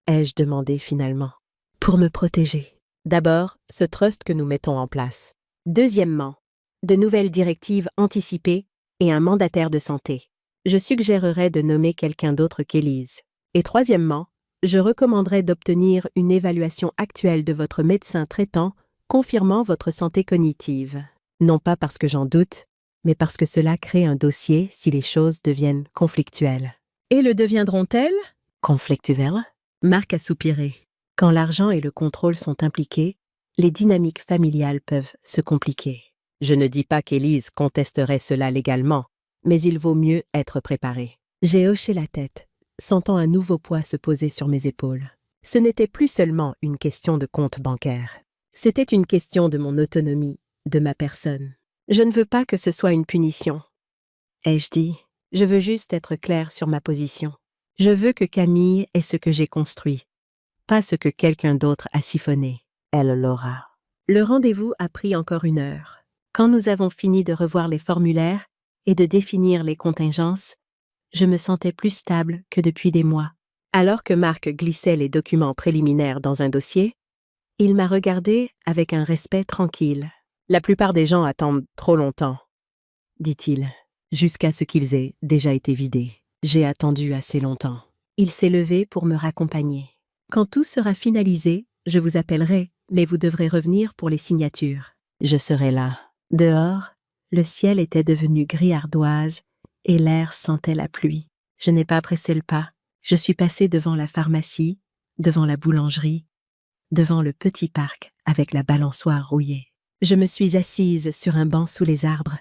ai-je demandé finalement. « Pour me protéger. D'abord, ce trust que nous mettons en place. Deuxièmement, de nouvelles directives anticipées et un mandataire de santé. Je suggérerais de nommer quelqu'un d'autre qu'Élise. Et troisièmement, je recommanderais d'obtenir une évaluation actuelle de votre médecin traitant confirmant votre santé cognitive. Non pas parce que j'en doute, mais parce que cela crée un dossier si les choses deviennent conflictuelles. « Et le deviendront-elles » ? « Conflictuelles » Marc a soupiré. Quand l'argent et le contrôle sont impliqués, les dynamiques familiales peuvent se compliquer. Je ne dis pas qu'Élise contesterait cela légalement, mais il vaut mieux être préparé. J'ai hoché la tête, sentant un nouveau poids se poser sur mes épaules. Ce n'était plus seulement une question de compte bancaire. C'était une question de mon autonomie, de ma personne. Je ne veux pas que ce soit une punition. Ai-je dit, je veux juste être claire sur ma position. Je veux que Camille ait ce que j'ai construit, pas ce que quelqu'un d'autre a siphonné. Elle l'aura. Le rendez-vous a pris encore 1 heure. Quand nous avons fini de revoir les formulaires et de définir les contingences, je me sentais plus stable que depuis des mois. Alors que Marc glissait les documents préliminaires dans un dossier, il m'a regardé avec un respect tranquille. « La plupart des gens attendent trop longtemps, » dit-il, jusqu'à ce qu'ils aient déjà été vidés. J'ai attendu assez longtemps. Il s'est levé pour me raccompagner. Quand tout sera finalisé, je vous appellerai, mais vous devrez revenir pour les signatures. Je serai là. Dehors, le ciel était devenu gris ardoise et l'air sentait la pluie. Je n'ai pas pressé le pas. Je suis passée devant la pharmacie, devant la boulangerie, devant le petit parc avec la balançoire rouillée. Je me suis assise sur un banc sous les arbres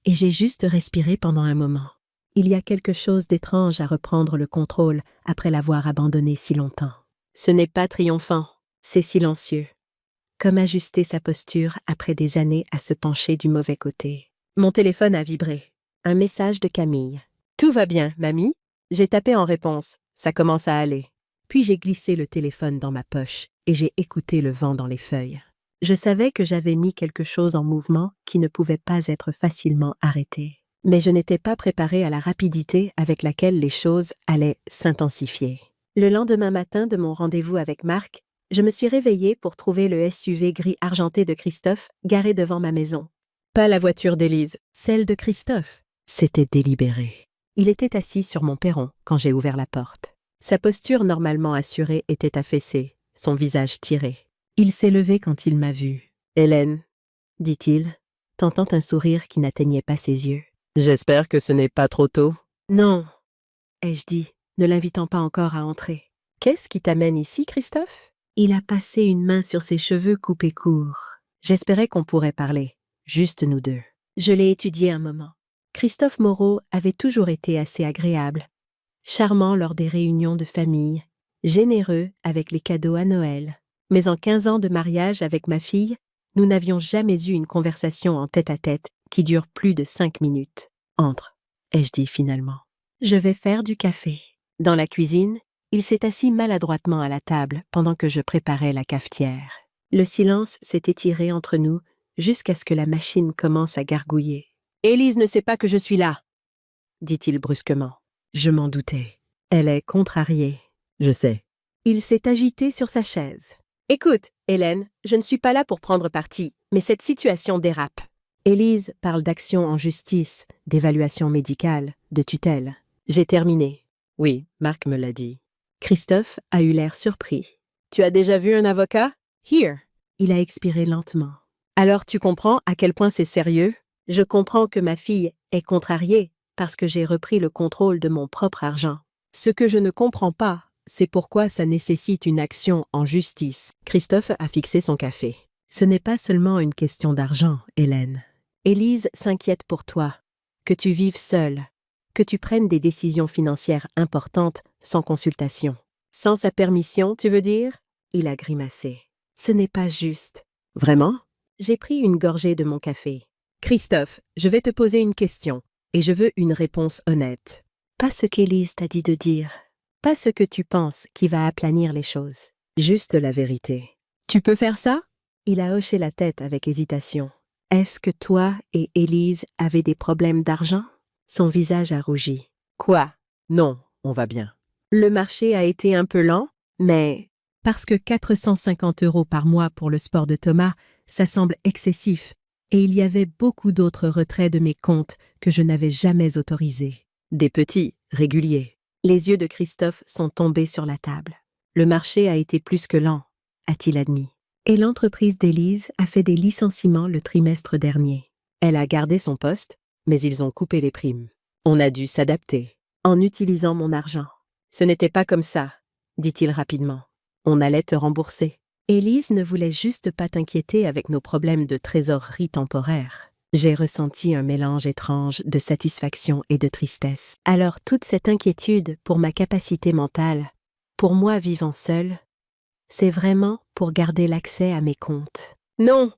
et j'ai juste respiré pendant un moment. Il y a quelque chose d'étrange à reprendre le contrôle après l'avoir abandonné si longtemps. Ce n'est pas triomphant, c'est silencieux. Comme ajuster sa posture après des années à se pencher du mauvais côté. Mon téléphone a vibré. Un message de Camille. « Tout va bien, mamie ?» J'ai tapé en réponse. Ça commence à aller. Puis j'ai glissé le téléphone dans ma poche et j'ai écouté le vent dans les feuilles. Je savais que j'avais mis quelque chose en mouvement qui ne pouvait pas être facilement arrêté. Mais je n'étais pas préparée à la rapidité avec laquelle les choses allaient s'intensifier. Le lendemain matin de mon rendez-vous avec Marc, je me suis réveillée pour trouver le SUV gris argenté de Christophe garé devant ma maison. Pas la voiture d'Élise, celle de Christophe. C'était délibéré. Il était assis sur mon perron quand j'ai ouvert la porte. Sa posture normalement assurée était affaissée, son visage tiré. Il s'est levé quand il m'a vue. « Hélène » dit-il, tentant un sourire qui n'atteignait pas ses yeux. « J'espère que ce n'est pas trop tôt. »« Non, » ai-je dit, ne l'invitant pas encore à entrer. « Qu'est-ce qui t'amène ici, Christophe ?» Il a passé une main sur ses cheveux coupés courts. J'espérais qu'on pourrait parler, juste nous deux. Je l'ai étudié un moment. Christophe Moreau avait toujours été assez agréable, charmant lors des réunions de famille, généreux avec les cadeaux à Noël. Mais en 15 ans de mariage avec ma fille, nous n'avions jamais eu une conversation en tête-à-tête qui dure plus de 5 minutes. « Entre » ai-je dit finalement. « Je vais faire du café. » Dans la cuisine, il s'est assis maladroitement à la table pendant que je préparais la cafetière. Le silence s'est étiré entre nous jusqu'à ce que la machine commence à gargouiller. « Élise ne sait pas que je suis là !» dit-il brusquement. Je m'en doutais. Elle est contrariée. Je sais. Il s'est agité sur sa chaise. « Écoute, Hélène, je ne suis pas là pour prendre parti, mais cette situation dérape. Élise parle d'action en justice, d'évaluation médicale, de tutelle. J'ai terminé. » « Oui, Marc me l'a dit. » Christophe a eu l'air surpris. « Tu as déjà vu un avocat? Here. » Il a expiré lentement. « Alors tu comprends à quel point c'est sérieux? Je comprends que ma fille est contrariée parce que j'ai repris le contrôle de mon propre argent. Ce que je ne comprends pas, c'est pourquoi ça nécessite une action en justice. » Christophe a fixé son café. « Ce n'est pas seulement une question d'argent, Hélène. Élise s'inquiète pour toi, que tu vives seule, que tu prennes des décisions financières importantes sans consultation. Sans sa permission, tu veux dire? » Il a grimacé. « Ce n'est pas juste. »« Vraiment? » J'ai pris une gorgée de mon café. « Christophe, je vais te poser une question, et je veux une réponse honnête. Pas ce qu'Élise t'a dit de dire. Pas ce que tu penses qui va aplanir les choses. Juste la vérité. Tu peux faire ça? Il a hoché la tête avec hésitation. Est-ce que toi et Élise avez des problèmes d'argent? Son visage a rougi. Quoi? Non, on va bien. Le marché a été un peu lent, mais parce que 450 € par mois pour le sport de Thomas, ça semble excessif, et il y avait beaucoup d'autres retraits de mes comptes que je n'avais jamais autorisés. Des petits, réguliers. Les yeux de Christophe sont tombés sur la table. Le marché a été plus que lent, a-t-il admis. Et l'entreprise d'Élise a fait des licenciements le trimestre dernier. Elle a gardé son poste, mais ils ont coupé les primes. On a dû s'adapter. En utilisant mon argent. Ce n'était pas comme ça, dit-il rapidement. On allait te rembourser. Élise ne voulait juste pas t'inquiéter avec nos problèmes de trésorerie temporaire. J'ai ressenti un mélange étrange de satisfaction et de tristesse. Alors toute cette inquiétude pour ma capacité mentale, pour moi vivant seule, c'est vraiment pour garder l'accès à mes comptes. Non,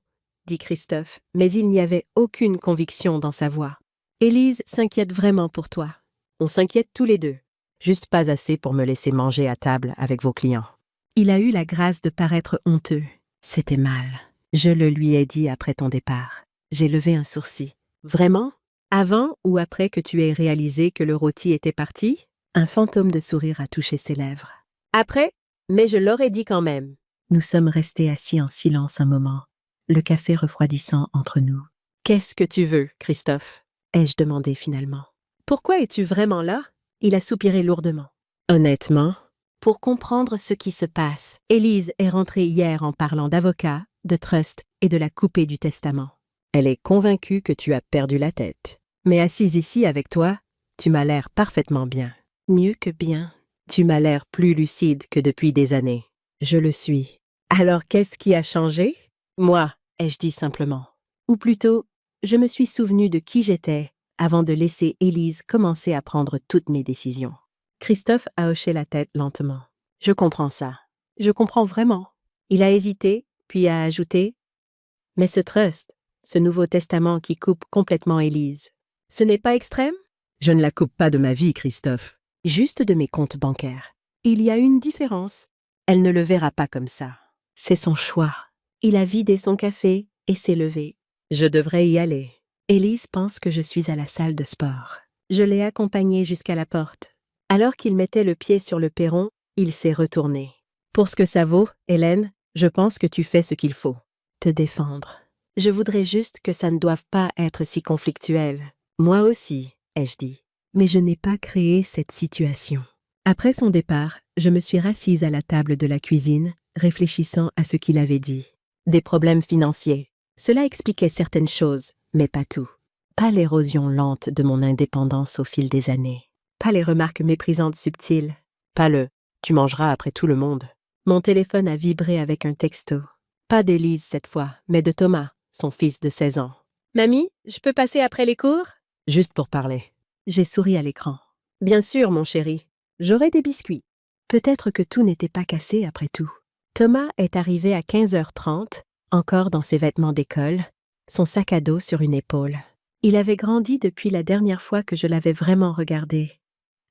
dit Christophe, mais il n'y avait aucune conviction dans sa voix. Élise s'inquiète vraiment pour toi. On s'inquiète tous les deux. Juste pas assez pour me laisser manger à table avec vos clients. Il a eu la grâce de paraître honteux. C'était mal. Je le lui ai dit après ton départ. J'ai levé un sourcil. Vraiment? Avant ou après que tu aies réalisé que le rôti était parti? Un fantôme de sourire a touché ses lèvres. Après? Mais je l'aurais dit quand même. Nous sommes restés assis en silence un moment, le café refroidissant entre nous. Qu'est-ce que tu veux, Christophe? Ai-je demandé finalement. Pourquoi es-tu vraiment là? Il a soupiré lourdement. Honnêtement, pour comprendre ce qui se passe, Élise est rentrée hier en parlant d'avocat, de trust et de la coupée du testament. Elle est convaincue que tu as perdu la tête. Mais assise ici avec toi, tu m'as l'air parfaitement bien. Mieux que bien. Tu m'as l'air plus lucide que depuis des années. Je le suis. Alors qu'est-ce qui a changé? Moi, ai-je dit simplement. Ou plutôt, je me suis souvenu de qui j'étais avant de laisser Élise commencer à prendre toutes mes décisions. Christophe a hoché la tête lentement. Je comprends ça. Je comprends vraiment. Il a hésité, puis a ajouté « Mais ce trust, ce Nouveau Testament qui coupe complètement Élise, ce n'est pas extrême? » Je ne la coupe pas de ma vie, Christophe. Juste de mes comptes bancaires. Il y a une différence. Elle ne le verra pas comme ça. C'est son choix. Il a vidé son café et s'est levé. Je devrais y aller. Élise pense que je suis à la salle de sport. Je l'ai accompagnée jusqu'à la porte. Alors qu'il mettait le pied sur le perron, il s'est retourné. Pour ce que ça vaut, Hélène, je pense que tu fais ce qu'il faut. Te défendre. Je voudrais juste que ça ne doive pas être si conflictuel. Moi aussi, ai-je dit. Mais je n'ai pas créé cette situation. Après son départ, je me suis rassise à la table de la cuisine, réfléchissant à ce qu'il avait dit. Des problèmes financiers. Cela expliquait certaines choses, mais pas tout. Pas l'érosion lente de mon indépendance au fil des années. Pas les remarques méprisantes subtiles. Pas le « tu mangeras après tout le monde ». Mon téléphone a vibré avec un texto. Pas d'Élise cette fois, mais de Thomas, son fils de 16 ans. « Mamie, je peux passer après les cours ?» Juste pour parler. J'ai souri à l'écran. « Bien sûr, mon chéri. J'aurai des biscuits. » Peut-être que tout n'était pas cassé après tout. Thomas est arrivé à 15h30, encore dans ses vêtements d'école, son sac à dos sur une épaule. Il avait grandi depuis la dernière fois que je l'avais vraiment regardé,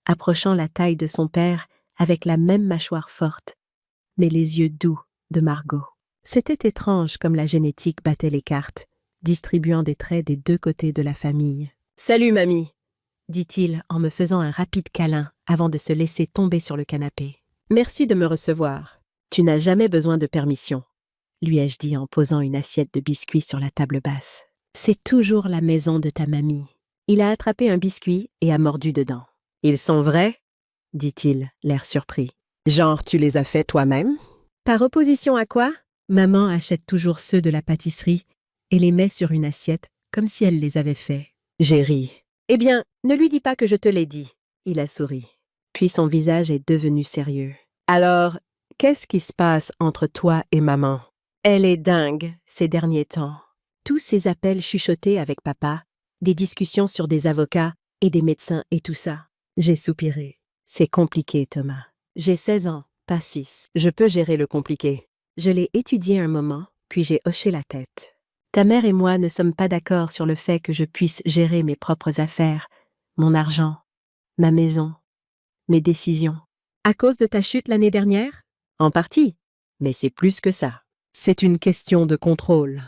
approchant la taille de son père avec la même mâchoire forte, mais les yeux doux de Margot. C'était étrange comme la génétique battait les cartes, distribuant des traits des deux côtés de la famille. « Salut, mamie !» dit-il en me faisant un rapide câlin avant de se laisser tomber sur le canapé. « Merci de me recevoir. Tu n'as jamais besoin de permission, » lui ai-je dit en posant une assiette de biscuits sur la table basse. « C'est toujours la maison de ta mamie. » Il a attrapé un biscuit et a mordu dedans. « Ils sont vrais ?» dit-il, l'air surpris. « Genre, tu les as faits toi-même ?» Par opposition à quoi? Maman achète toujours ceux de la pâtisserie et les met sur une assiette comme si elle les avait faits. J'ai ri. « Eh bien, ne lui dis pas que je te l'ai dit. » Il a souri. Puis son visage est devenu sérieux. « Alors, qu'est-ce qui se passe entre toi et maman? » Elle est dingue ces derniers temps. Tous ces appels chuchotés avec papa, des discussions sur des avocats et des médecins et tout ça. J'ai soupiré. C'est compliqué, Thomas. J'ai 16 ans, pas 6. Je peux gérer le compliqué. Je l'ai étudié un moment, puis j'ai hoché la tête. Ta mère et moi ne sommes pas d'accord sur le fait que je puisse gérer mes propres affaires, mon argent, ma maison, mes décisions. À cause de ta chute l'année dernière? En partie, mais c'est plus que ça. C'est une question de contrôle.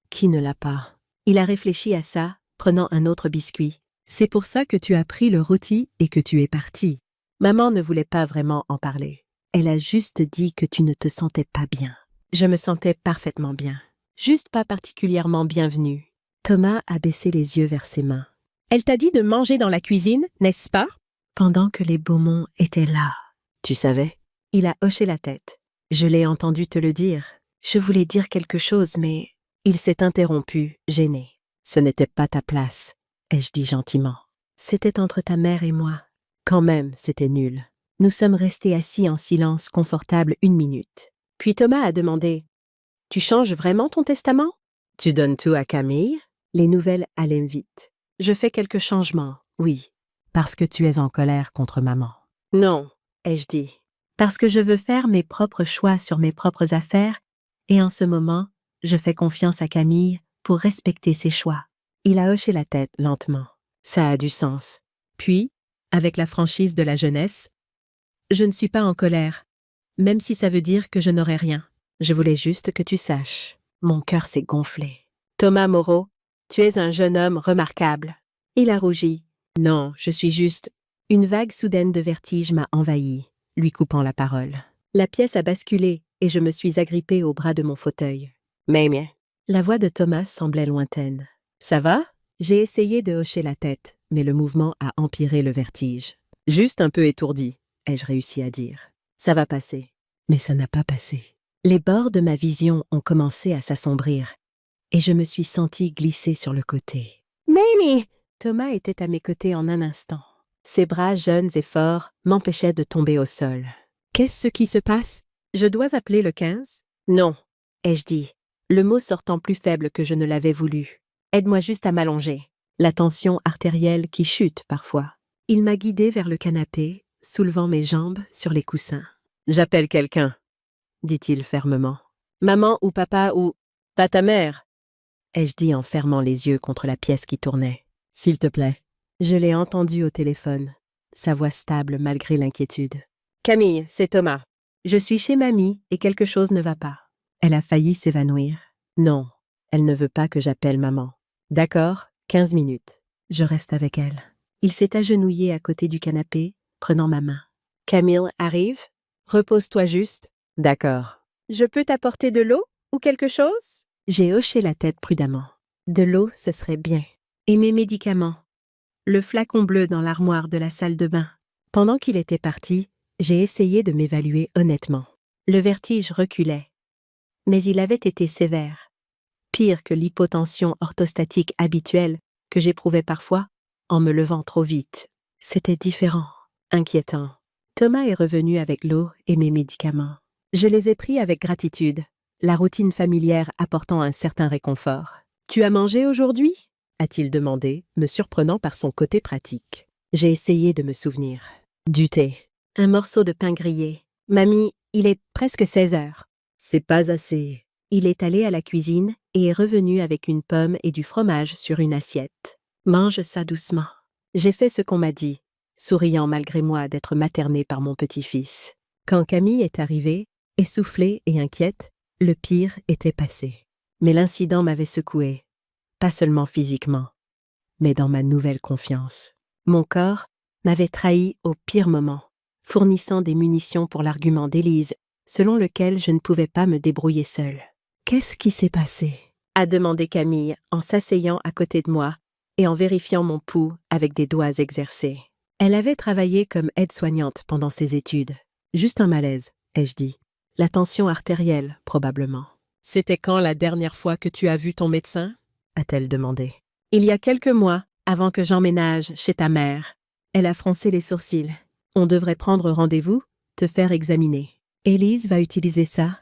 Qui ne l'a pas? Il a réfléchi à ça, prenant un autre biscuit. C'est pour ça que tu as pris le rôti et que tu es parti. Maman ne voulait pas vraiment en parler. Elle a juste dit que tu ne te sentais pas bien. Je me sentais parfaitement bien. Juste pas particulièrement bienvenue. Thomas a baissé les yeux vers ses mains. Elle t'a dit de manger dans la cuisine, n'est-ce pas? Pendant que les Beaumont étaient là. Tu savais? Il a hoché la tête. Je l'ai entendu te le dire. Je voulais dire quelque chose, mais... Il s'est interrompu, gêné. Ce n'était pas ta place, ai-je dit gentiment. C'était entre ta mère et moi. Quand même, c'était nul. Nous sommes restés assis en silence confortable 1 minute. Puis Thomas a demandé « Tu changes vraiment ton testament? Tu donnes tout à Camille? » Les nouvelles allaient vite. Je fais quelques changements, oui. Parce que tu es en colère contre maman. Non, ai-je dit. Parce que je veux faire mes propres choix sur mes propres affaires et en ce moment, je fais confiance à Camille pour respecter ses choix. Il a hoché la tête lentement. Ça a du sens. Puis, avec la franchise de la jeunesse, je ne suis pas en colère, même si ça veut dire que je n'aurai rien. Je voulais juste que tu saches. Mon cœur s'est gonflé. Thomas Moreau, tu es un jeune homme remarquable. Il a rougi. Non, je suis juste... Une vague soudaine de vertige m'a envahi, lui coupant la parole. La pièce a basculé et je me suis agrippée au bras de mon fauteuil. Mais... La voix de Thomas semblait lointaine. Ça va? J'ai essayé de hocher la tête, mais le mouvement a empiré le vertige. Juste un peu étourdi, ai-je réussi à dire. Ça va passer. Mais ça n'a pas passé. Les bords de ma vision ont commencé à s'assombrir, et je me suis sentie glisser sur le côté. Mamie! Thomas était à mes côtés en un instant. Ses bras jeunes et forts m'empêchaient de tomber au sol. Qu'est-ce qui se passe? Je dois appeler le 15? Non, ai-je dit, le mot sortant plus faible que je ne l'avais voulu. Aide-moi juste à m'allonger. La tension artérielle qui chute parfois. Il m'a guidée vers le canapé, soulevant mes jambes sur les coussins. J'appelle quelqu'un, dit-il fermement. Maman ou papa ou... Pas ta mère, ai-je dit en fermant les yeux contre la pièce qui tournait. S'il te plaît. Je l'ai entendu au téléphone, sa voix stable malgré l'inquiétude. Camille, c'est Thomas. Je suis chez mamie et quelque chose ne va pas. Elle a failli s'évanouir. Non, elle ne veut pas que j'appelle maman. D'accord, 15 minutes. Je reste avec elle. Il s'est agenouillé à côté du canapé, prenant ma main. Camille arrive. Repose-toi juste. D'accord. Je peux t'apporter de l'eau ou quelque chose? J'ai hoché la tête prudemment. De l'eau, ce serait bien. Et mes médicaments. Le flacon bleu dans l'armoire de la salle de bain. Pendant qu'il était parti, j'ai essayé de m'évaluer honnêtement. Le vertige reculait. Mais il avait été sévère. Pire que l'hypotension orthostatique habituelle que j'éprouvais parfois en me levant trop vite. C'était différent, inquiétant. Thomas est revenu avec l'eau et mes médicaments. Je les ai pris avec gratitude, la routine familière apportant un certain réconfort. « Tu as mangé aujourd'hui » a-t-il demandé, me surprenant par son côté pratique. J'ai essayé de me souvenir. Du thé. Un morceau de pain grillé. Mamie, il est presque 16 heures. C'est pas assez. Il est allé à la cuisine et est revenu avec une pomme et du fromage sur une assiette. Mange ça doucement. J'ai fait ce qu'on m'a dit, souriant malgré moi d'être maternée par mon petit-fils. Quand Camille est arrivée, essoufflée et inquiète, le pire était passé. Mais l'incident m'avait secouée, pas seulement physiquement, mais dans ma nouvelle confiance. Mon corps m'avait trahi au pire moment, fournissant des munitions pour l'argument d'Élise, selon lequel je ne pouvais pas me débrouiller seule. « Qu'est-ce qui s'est passé ?» a demandé Camille en s'asseyant à côté de moi et en vérifiant mon pouls avec des doigts exercés. Elle avait travaillé comme aide-soignante pendant ses études. Juste un malaise, ai-je dit. La tension artérielle, probablement. « C'était quand la dernière fois que tu as vu ton médecin ?» a-t-elle demandé. Il y a quelques mois, avant que j'emménage chez ta mère. Elle a froncé les sourcils. On devrait prendre rendez-vous, te faire examiner. Élise va utiliser ça,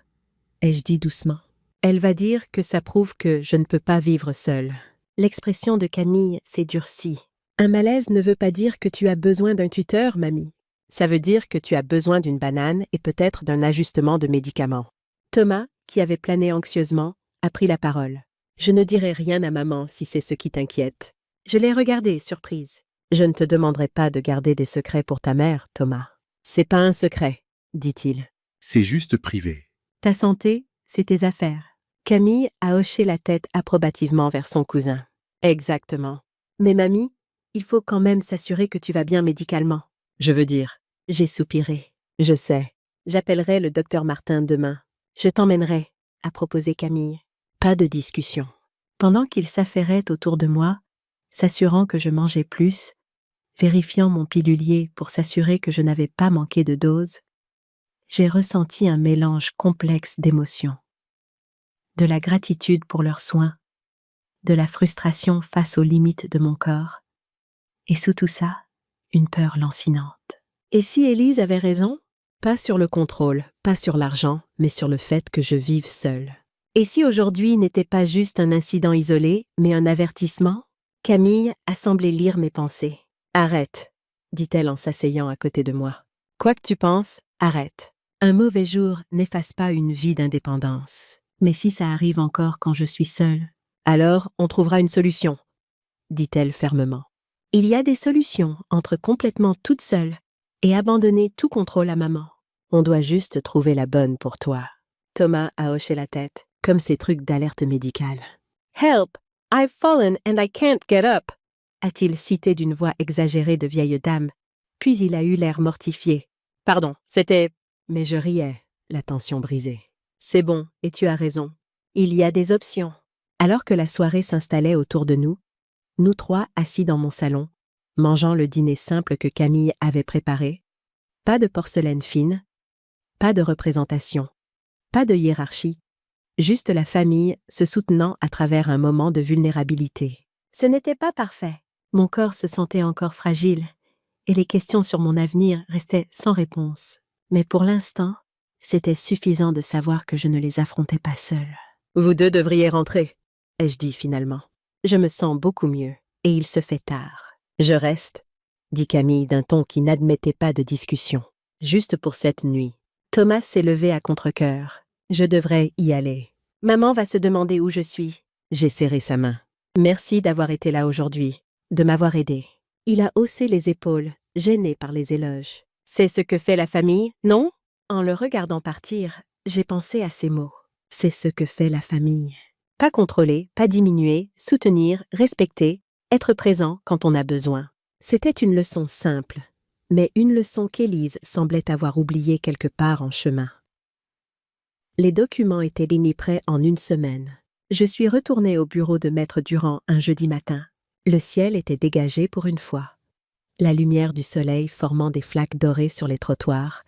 ai-je dit doucement. Elle va dire que ça prouve que je ne peux pas vivre seule. L'expression de Camille s'est durcie. Un malaise ne veut pas dire que tu as besoin d'un tuteur, mamie. Ça veut dire que tu as besoin d'une banane et peut-être d'un ajustement de médicaments. Thomas, qui avait plané anxieusement, a pris la parole. Je ne dirai rien à maman si c'est ce qui t'inquiète. Je l'ai regardée, surprise. Je ne te demanderai pas de garder des secrets pour ta mère, Thomas. C'est pas un secret, dit-il. C'est juste privé. Ta santé, c'est tes affaires. Camille a hoché la tête approbativement vers son cousin. Exactement. Mais mamie, il faut quand même s'assurer que tu vas bien médicalement. Je veux dire, J'ai soupiré. je sais. J'appellerai le docteur Martin demain. Je t'emmènerai, a proposé Camille. Pas de discussion. Pendant qu'il s'affairait autour de moi, s'assurant que je mangeais plus, vérifiant mon pilulier pour s'assurer que je n'avais pas manqué de dose, j'ai ressenti un mélange complexe d'émotions. De la gratitude pour leurs soins, de la frustration face aux limites de mon corps, et sous tout ça, une peur lancinante. Et si Élise avait raison? Pas sur le contrôle, pas sur l'argent, mais sur le fait que je vive seule. Et si aujourd'hui n'était pas juste un incident isolé, mais un avertissement? Camille a semblé lire mes pensées. Arrête, dit-elle en s'asseyant à côté de moi. Quoi que tu penses, arrête. Un mauvais jour n'efface pas une vie d'indépendance. Mais si ça arrive encore quand je suis seule? Alors, on trouvera une solution, dit-elle fermement. Il y a des solutions entre complètement toute seule et abandonner tout contrôle à maman. On doit juste trouver la bonne pour toi. Thomas a hoché la tête, comme ces trucs d'alerte médicale. Help! I've fallen and I can't get up! A-t-il cité d'une voix exagérée de vieille dame, puis il a eu l'air mortifié. Pardon, c'était... Mais je riais, la tension brisée. C'est bon, et tu as raison. Il y a des options. Alors que la soirée s'installait autour de nous trois assis dans mon salon, mangeant le dîner simple que Camille avait préparé, pas de porcelaine fine, pas de représentation, pas de hiérarchie, juste la famille se soutenant à travers un moment de vulnérabilité. Ce n'était pas parfait. Mon corps se sentait encore fragile, et les questions sur mon avenir restaient sans réponse. Mais pour l'instant, c'était suffisant de savoir que je ne les affrontais pas seule. Vous deux devriez rentrer, ai-je dit finalement. Je me sens beaucoup mieux, et il se fait tard. Je reste, dit Camille d'un ton qui n'admettait pas de discussion. Juste pour cette nuit. Thomas s'est levé à contre-cœur. Je devrais y aller. Maman va se demander où je suis. J'ai serré sa main. Merci d'avoir été là aujourd'hui, de m'avoir aidé. Il a haussé les épaules, gêné par les éloges. C'est ce que fait la famille, non? En le regardant partir, j'ai pensé à ces mots. C'est ce que fait la famille. Pas contrôler, pas diminuer, soutenir, respecter, être présent quand on a besoin. C'était une leçon simple, mais une leçon qu'Élise semblait avoir oubliée quelque part en chemin. Les documents étaient lignés prêts en une semaine. Je suis retournée au bureau de Maître Durand un jeudi matin. Le ciel était dégagé pour une fois. La lumière du soleil formant des flaques dorées sur les trottoirs,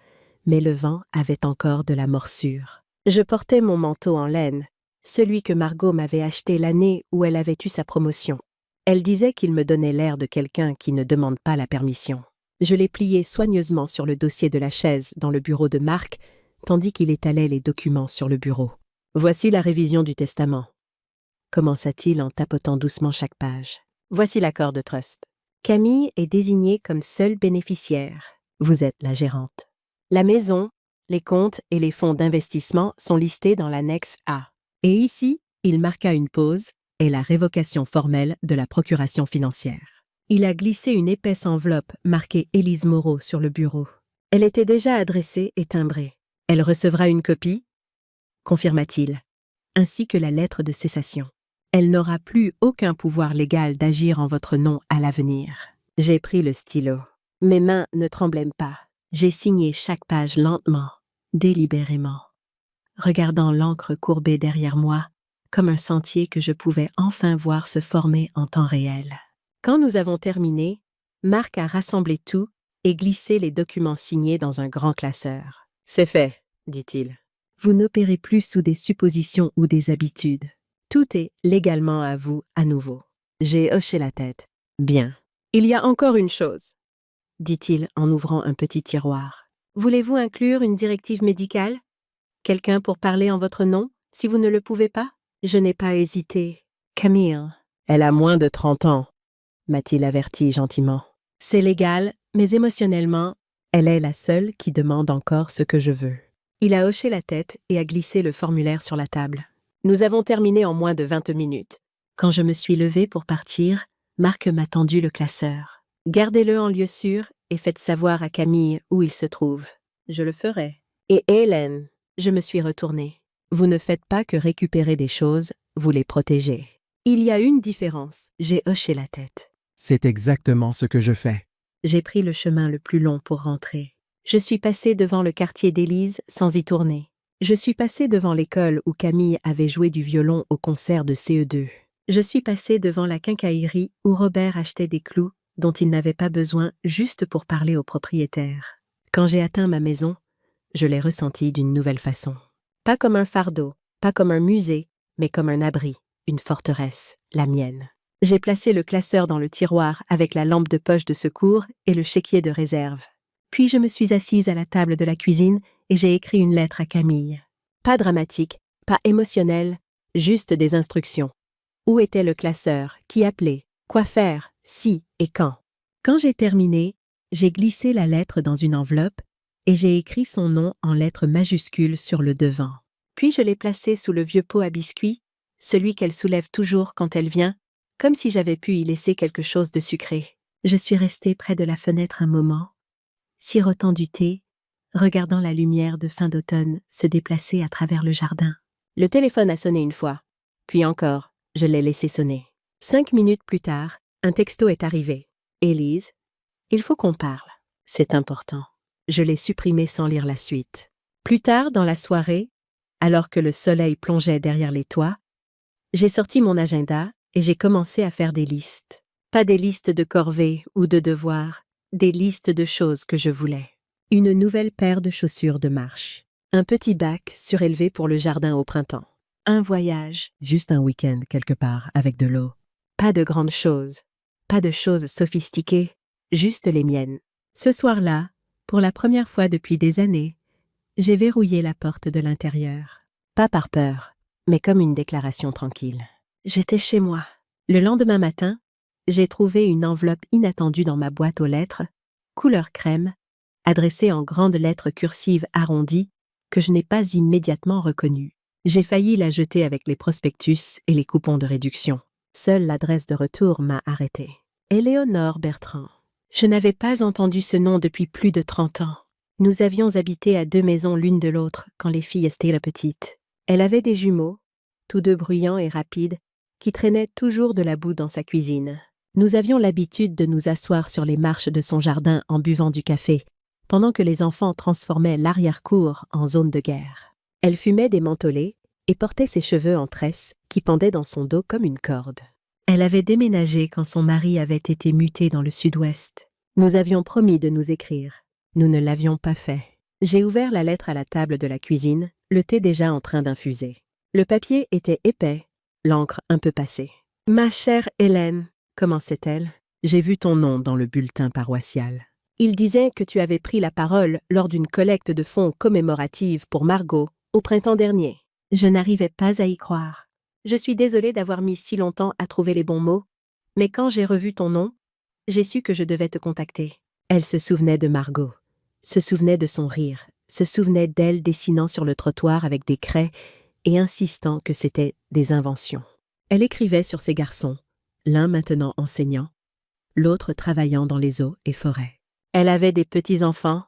mais le vent avait encore de la morsure. Je portais mon manteau en laine, celui que Margot m'avait acheté l'année où elle avait eu sa promotion. Elle disait qu'il me donnait l'air de quelqu'un qui ne demande pas la permission. Je l'ai plié soigneusement sur le dossier de la chaise dans le bureau de Marc, tandis qu'il étalait les documents sur le bureau. « Voici la révision du testament », commença-t-il en tapotant doucement chaque page. « Voici l'accord de trust. Camille est désignée comme seule bénéficiaire. Vous êtes la gérante. La maison, les comptes et les fonds d'investissement sont listés dans l'annexe A. Et ici, il marqua une pause et la révocation formelle de la procuration financière. Il a glissé une épaisse enveloppe marquée Élise Moreau sur le bureau. Elle était déjà adressée et timbrée. Elle recevra une copie, confirma-t-il, ainsi que la lettre de cessation. Elle n'aura plus aucun pouvoir légal d'agir en votre nom à l'avenir. J'ai pris le stylo. Mes mains ne tremblaient pas. J'ai signé chaque page lentement, délibérément, regardant l'encre courbée derrière moi, comme un sentier que je pouvais enfin voir se former en temps réel. Quand nous avons terminé, Marc a rassemblé tout et glissé les documents signés dans un grand classeur. « C'est fait, dit-il. Vous n'opérez plus sous des suppositions ou des habitudes. Tout est légalement à vous à nouveau. » J'ai hoché la tête. « Bien. » « Il y a encore une chose, » dit-il en ouvrant un petit tiroir. « Voulez-vous inclure une directive médicale? Quelqu'un pour parler en votre nom, si vous ne le pouvez pas? » Je n'ai pas hésité. « Camille. » « Elle a moins de 30 ans, » m'a-t-il averti gentiment. « C'est légal, mais émotionnellement, elle est la seule qui demande encore ce que je veux. » Il a hoché la tête et a glissé le formulaire sur la table. Nous avons terminé en moins de 20 minutes. Quand je me suis levée pour partir, Marc m'a tendu le classeur. Gardez-le en lieu sûr et faites savoir à Camille où il se trouve. Je le ferai. Et Hélène, Je me suis retournée. vous ne faites pas que récupérer des choses, vous les protégez. Il y a une différence. J'ai hoché la tête. C'est exactement ce que je fais. J'ai pris le chemin le plus long pour rentrer. Je suis passée devant le quartier d'Élise sans y tourner. Je suis passée devant l'école où Camille avait joué du violon au concert de CE2. Je suis passée devant la quincaillerie où Robert achetait des clous dont il n'avait pas besoin juste pour parler au propriétaire. Quand j'ai atteint ma maison, je l'ai ressentie d'une nouvelle façon. Pas comme un fardeau, pas comme un musée, mais comme un abri, une forteresse, la mienne. J'ai placé le classeur dans le tiroir avec la lampe de poche de secours et le chéquier de réserve. Puis je me suis assise à la table de la cuisine et j'ai écrit une lettre à Camille. Pas dramatique, pas émotionnelle, juste des instructions. Où était le classeur? Qui appeler? Quoi faire? Si et quand? Quand j'ai terminé, j'ai glissé la lettre dans une enveloppe et j'ai écrit son nom en lettres majuscules sur le devant. Puis je l'ai placé sous le vieux pot à biscuits, celui qu'elle soulève toujours quand elle vient, comme si j'avais pu y laisser quelque chose de sucré. Je suis restée près de la fenêtre un moment, sirotant du thé, regardant la lumière de fin d'automne se déplacer à travers le jardin. Le téléphone a sonné une fois, puis encore, je l'ai laissé sonner. 5 minutes plus tard, un texto est arrivé. « Élise, il faut qu'on parle. C'est important. » Je l'ai supprimé sans lire la suite. Plus tard dans la soirée, alors que le soleil plongeait derrière les toits, j'ai sorti mon agenda et j'ai commencé à faire des listes. Pas des listes de corvées ou de devoirs, des listes de choses que je voulais. Une nouvelle paire de chaussures de marche. Un petit bac surélevé pour le jardin au printemps. Un voyage. Juste un week-end quelque part avec de l'eau. Pas de grandes choses. Pas de choses sophistiquées, juste les miennes. Ce soir-là, pour la première fois depuis des années, j'ai verrouillé la porte de l'intérieur. Pas par peur, mais comme une déclaration tranquille. J'étais chez moi. Le lendemain matin, j'ai trouvé une enveloppe inattendue dans ma boîte aux lettres, couleur crème, adressée en grandes lettres cursives arrondies, que je n'ai pas immédiatement reconnue. J'ai failli la jeter avec les prospectus et les coupons de réduction. Seule l'adresse de retour m'a arrêtée. Éléonore Bertrand. Je n'avais pas entendu ce nom depuis plus de 30 ans. Nous avions habité à 2 maisons l'une de l'autre quand les filles étaient petites. Elle avait des jumeaux, tous deux bruyants et rapides, qui traînaient toujours de la boue dans sa cuisine. Nous avions l'habitude de nous asseoir sur les marches de son jardin en buvant du café, pendant que les enfants transformaient l'arrière-cour en zone de guerre. Elle fumait des mentholés et portait ses cheveux en tresse qui pendaient dans son dos comme une corde. Elle avait déménagé quand son mari avait été muté dans le sud-ouest. Nous avions promis de nous écrire. Nous ne l'avions pas fait. J'ai ouvert la lettre à la table de la cuisine, le thé déjà en train d'infuser. Le papier était épais, l'encre un peu passée. « Ma chère Hélène », commençait-elle, « j'ai vu ton nom dans le bulletin paroissial. Il disait que tu avais pris la parole lors d'une collecte de fonds commémorative pour Margot au printemps dernier. Je n'arrivais pas à y croire. Je suis désolée d'avoir mis si longtemps à trouver les bons mots, mais quand j'ai revu ton nom, j'ai su que je devais te contacter. » Elle se souvenait de Margot, se souvenait de son rire, se souvenait d'elle dessinant sur le trottoir avec des craies et insistant que c'était des inventions. Elle écrivait sur ses garçons, l'un maintenant enseignant, l'autre travaillant dans les eaux et forêts. Elle avait des petits-enfants,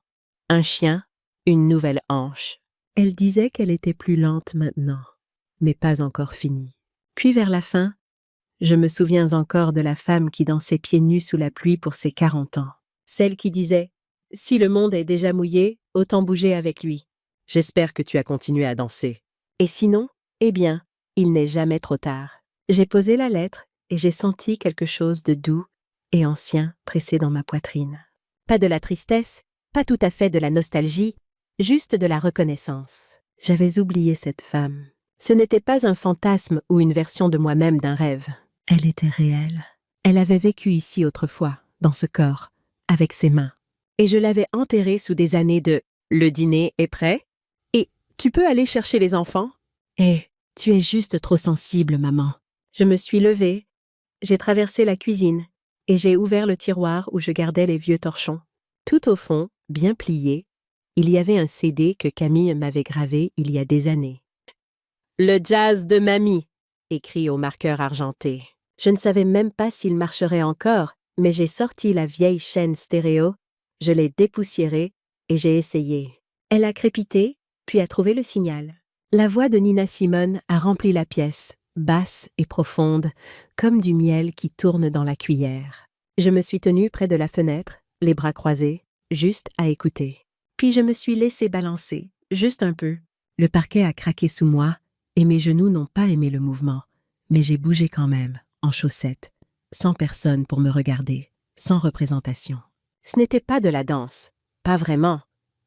un chien, une nouvelle hanche. Elle disait qu'elle était plus lente maintenant, mais pas encore finie. Puis vers la fin, je me souviens encore de la femme qui dansait pieds nus sous la pluie pour ses 40 ans. Celle qui disait « Si le monde est déjà mouillé, autant bouger avec lui. J'espère que tu as continué à danser. Et sinon, eh bien, il n'est jamais trop tard. » J'ai posé la lettre et j'ai senti quelque chose de doux et ancien pressé dans ma poitrine. Pas de la tristesse, pas tout à fait de la nostalgie, juste de la reconnaissance. J'avais oublié cette femme. Ce n'était pas un fantasme ou une version de moi-même d'un rêve. Elle était réelle. Elle avait vécu ici autrefois, dans ce corps, avec ses mains. Et je l'avais enterrée sous des années de « le dîner est prêt ?» et « tu peux aller chercher les enfants ?» et « tu es juste trop sensible, maman. » Je me suis levée, j'ai traversé la cuisine et j'ai ouvert le tiroir où je gardais les vieux torchons. Tout au fond, bien plié, il y avait un CD que Camille m'avait gravé il y a des années. « Le jazz de mamie », écrit au marqueur argenté. Je ne savais même pas s'il marcherait encore, mais j'ai sorti la vieille chaîne stéréo, je l'ai dépoussiérée et j'ai essayé. Elle a crépité, puis a trouvé le signal. La voix de Nina Simone a rempli la pièce, basse et profonde, comme du miel qui tourne dans la cuillère. Je me suis tenue près de la fenêtre, les bras croisés, juste à écouter. Puis je me suis laissée balancer, juste un peu. Le parquet a craqué sous moi, et mes genoux n'ont pas aimé le mouvement, mais j'ai bougé quand même, en chaussettes, sans personne pour me regarder, sans représentation. Ce n'était pas de la danse, pas vraiment,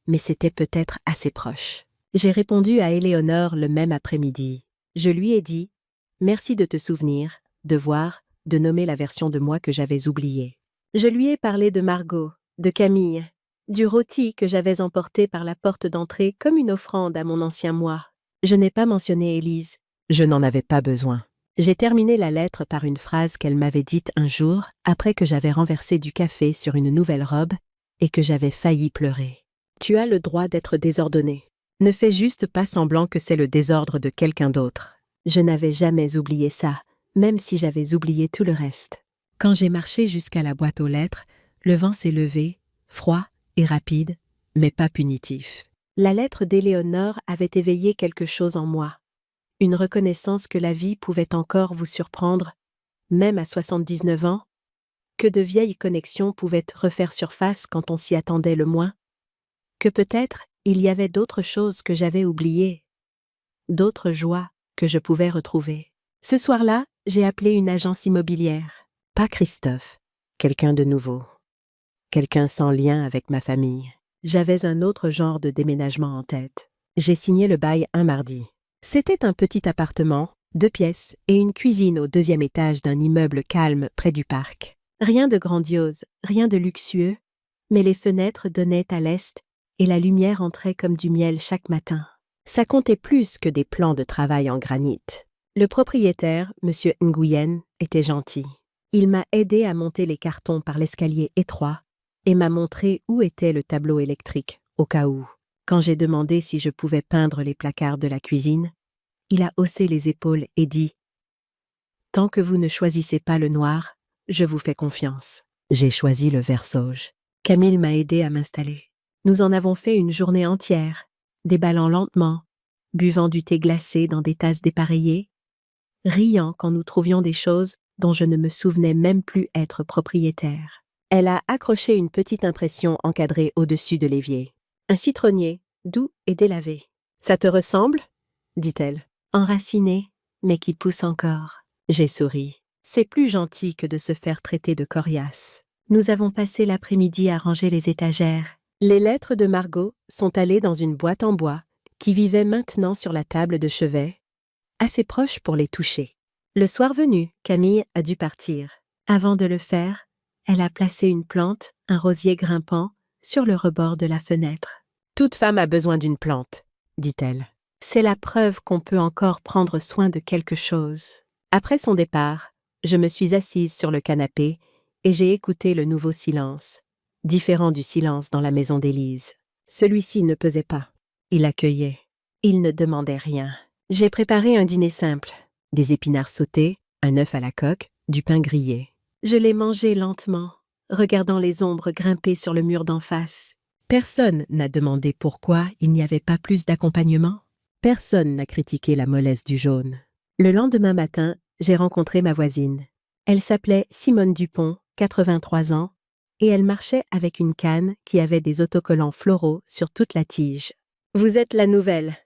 mais c'était peut-être assez proche. J'ai répondu à Éléonore le même après-midi. Je lui ai dit « Merci de te souvenir, de voir, de nommer la version de moi que j'avais oubliée. » Je lui ai parlé de Margot, de Camille, du rôti que j'avais emporté par la porte d'entrée comme une offrande à mon ancien moi. Je n'ai pas mentionné Élise. Je n'en avais pas besoin. J'ai terminé la lettre par une phrase qu'elle m'avait dite un jour après que j'avais renversé du café sur une nouvelle robe et que j'avais failli pleurer. « Tu as le droit d'être désordonné. Ne fais juste pas semblant que c'est le désordre de quelqu'un d'autre. » Je n'avais jamais oublié ça, même si j'avais oublié tout le reste. Quand j'ai marché jusqu'à la boîte aux lettres, le vent s'est levé, froid et rapide, mais pas punitif. La lettre d'Éléonore avait éveillé quelque chose en moi. Une reconnaissance que la vie pouvait encore vous surprendre, même à 79 ans, que de vieilles connexions pouvaient refaire surface quand on s'y attendait le moins, que peut-être il y avait d'autres choses que j'avais oubliées, d'autres joies que je pouvais retrouver. Ce soir-là, j'ai appelé une agence immobilière. Pas Christophe, quelqu'un de nouveau. Quelqu'un sans lien avec ma famille. J'avais un autre genre de déménagement en tête. J'ai signé le bail un mardi. C'était un petit appartement, 2 pièces et une cuisine au 2e étage d'un immeuble calme près du parc. Rien de grandiose, rien de luxueux, mais les fenêtres donnaient à l'est et la lumière entrait comme du miel chaque matin. Ça comptait plus que des plans de travail en granit. Le propriétaire, M. Nguyen, était gentil. Il m'a aidé à monter les cartons par l'escalier étroit et m'a montré où était le tableau électrique, au cas où. Quand j'ai demandé si je pouvais peindre les placards de la cuisine, il a haussé les épaules et dit « Tant que vous ne choisissez pas le noir, je vous fais confiance. » J'ai choisi le vert sauge. Camille m'a aidé à m'installer. Nous en avons fait une journée entière, déballant lentement, buvant du thé glacé dans des tasses dépareillées, riant quand nous trouvions des choses dont je ne me souvenais même plus être propriétaire. Elle a accroché une petite impression encadrée au-dessus de l'évier. Un citronnier, doux et délavé. « Ça te ressemble ?» dit-elle. « Enraciné, mais qui pousse encore. » J'ai souri. C'est plus gentil que de se faire traiter de coriace. Nous avons passé l'après-midi à ranger les étagères. Les lettres de Margot sont allées dans une boîte en bois qui vivait maintenant sur la table de chevet, assez proche pour les toucher. Le soir venu, Camille a dû partir. Avant de le faire, elle a placé une plante, un rosier grimpant, sur le rebord de la fenêtre. « Toute femme a besoin d'une plante, » dit-elle. « C'est la preuve qu'on peut encore prendre soin de quelque chose. » Après son départ, je me suis assise sur le canapé et j'ai écouté le nouveau silence, différent du silence dans la maison d'Élise. Celui-ci ne pesait pas. Il accueillait. Il ne demandait rien. J'ai préparé un dîner simple. Des épinards sautés, un œuf à la coque, du pain grillé. Je l'ai mangé lentement, regardant les ombres grimper sur le mur d'en face. Personne n'a demandé pourquoi il n'y avait pas plus d'accompagnement. Personne n'a critiqué la mollesse du jaune. Le lendemain matin, j'ai rencontré ma voisine. Elle s'appelait Simone Dupont, 83 ans, et elle marchait avec une canne qui avait des autocollants floraux sur toute la tige. « Vous êtes la nouvelle »,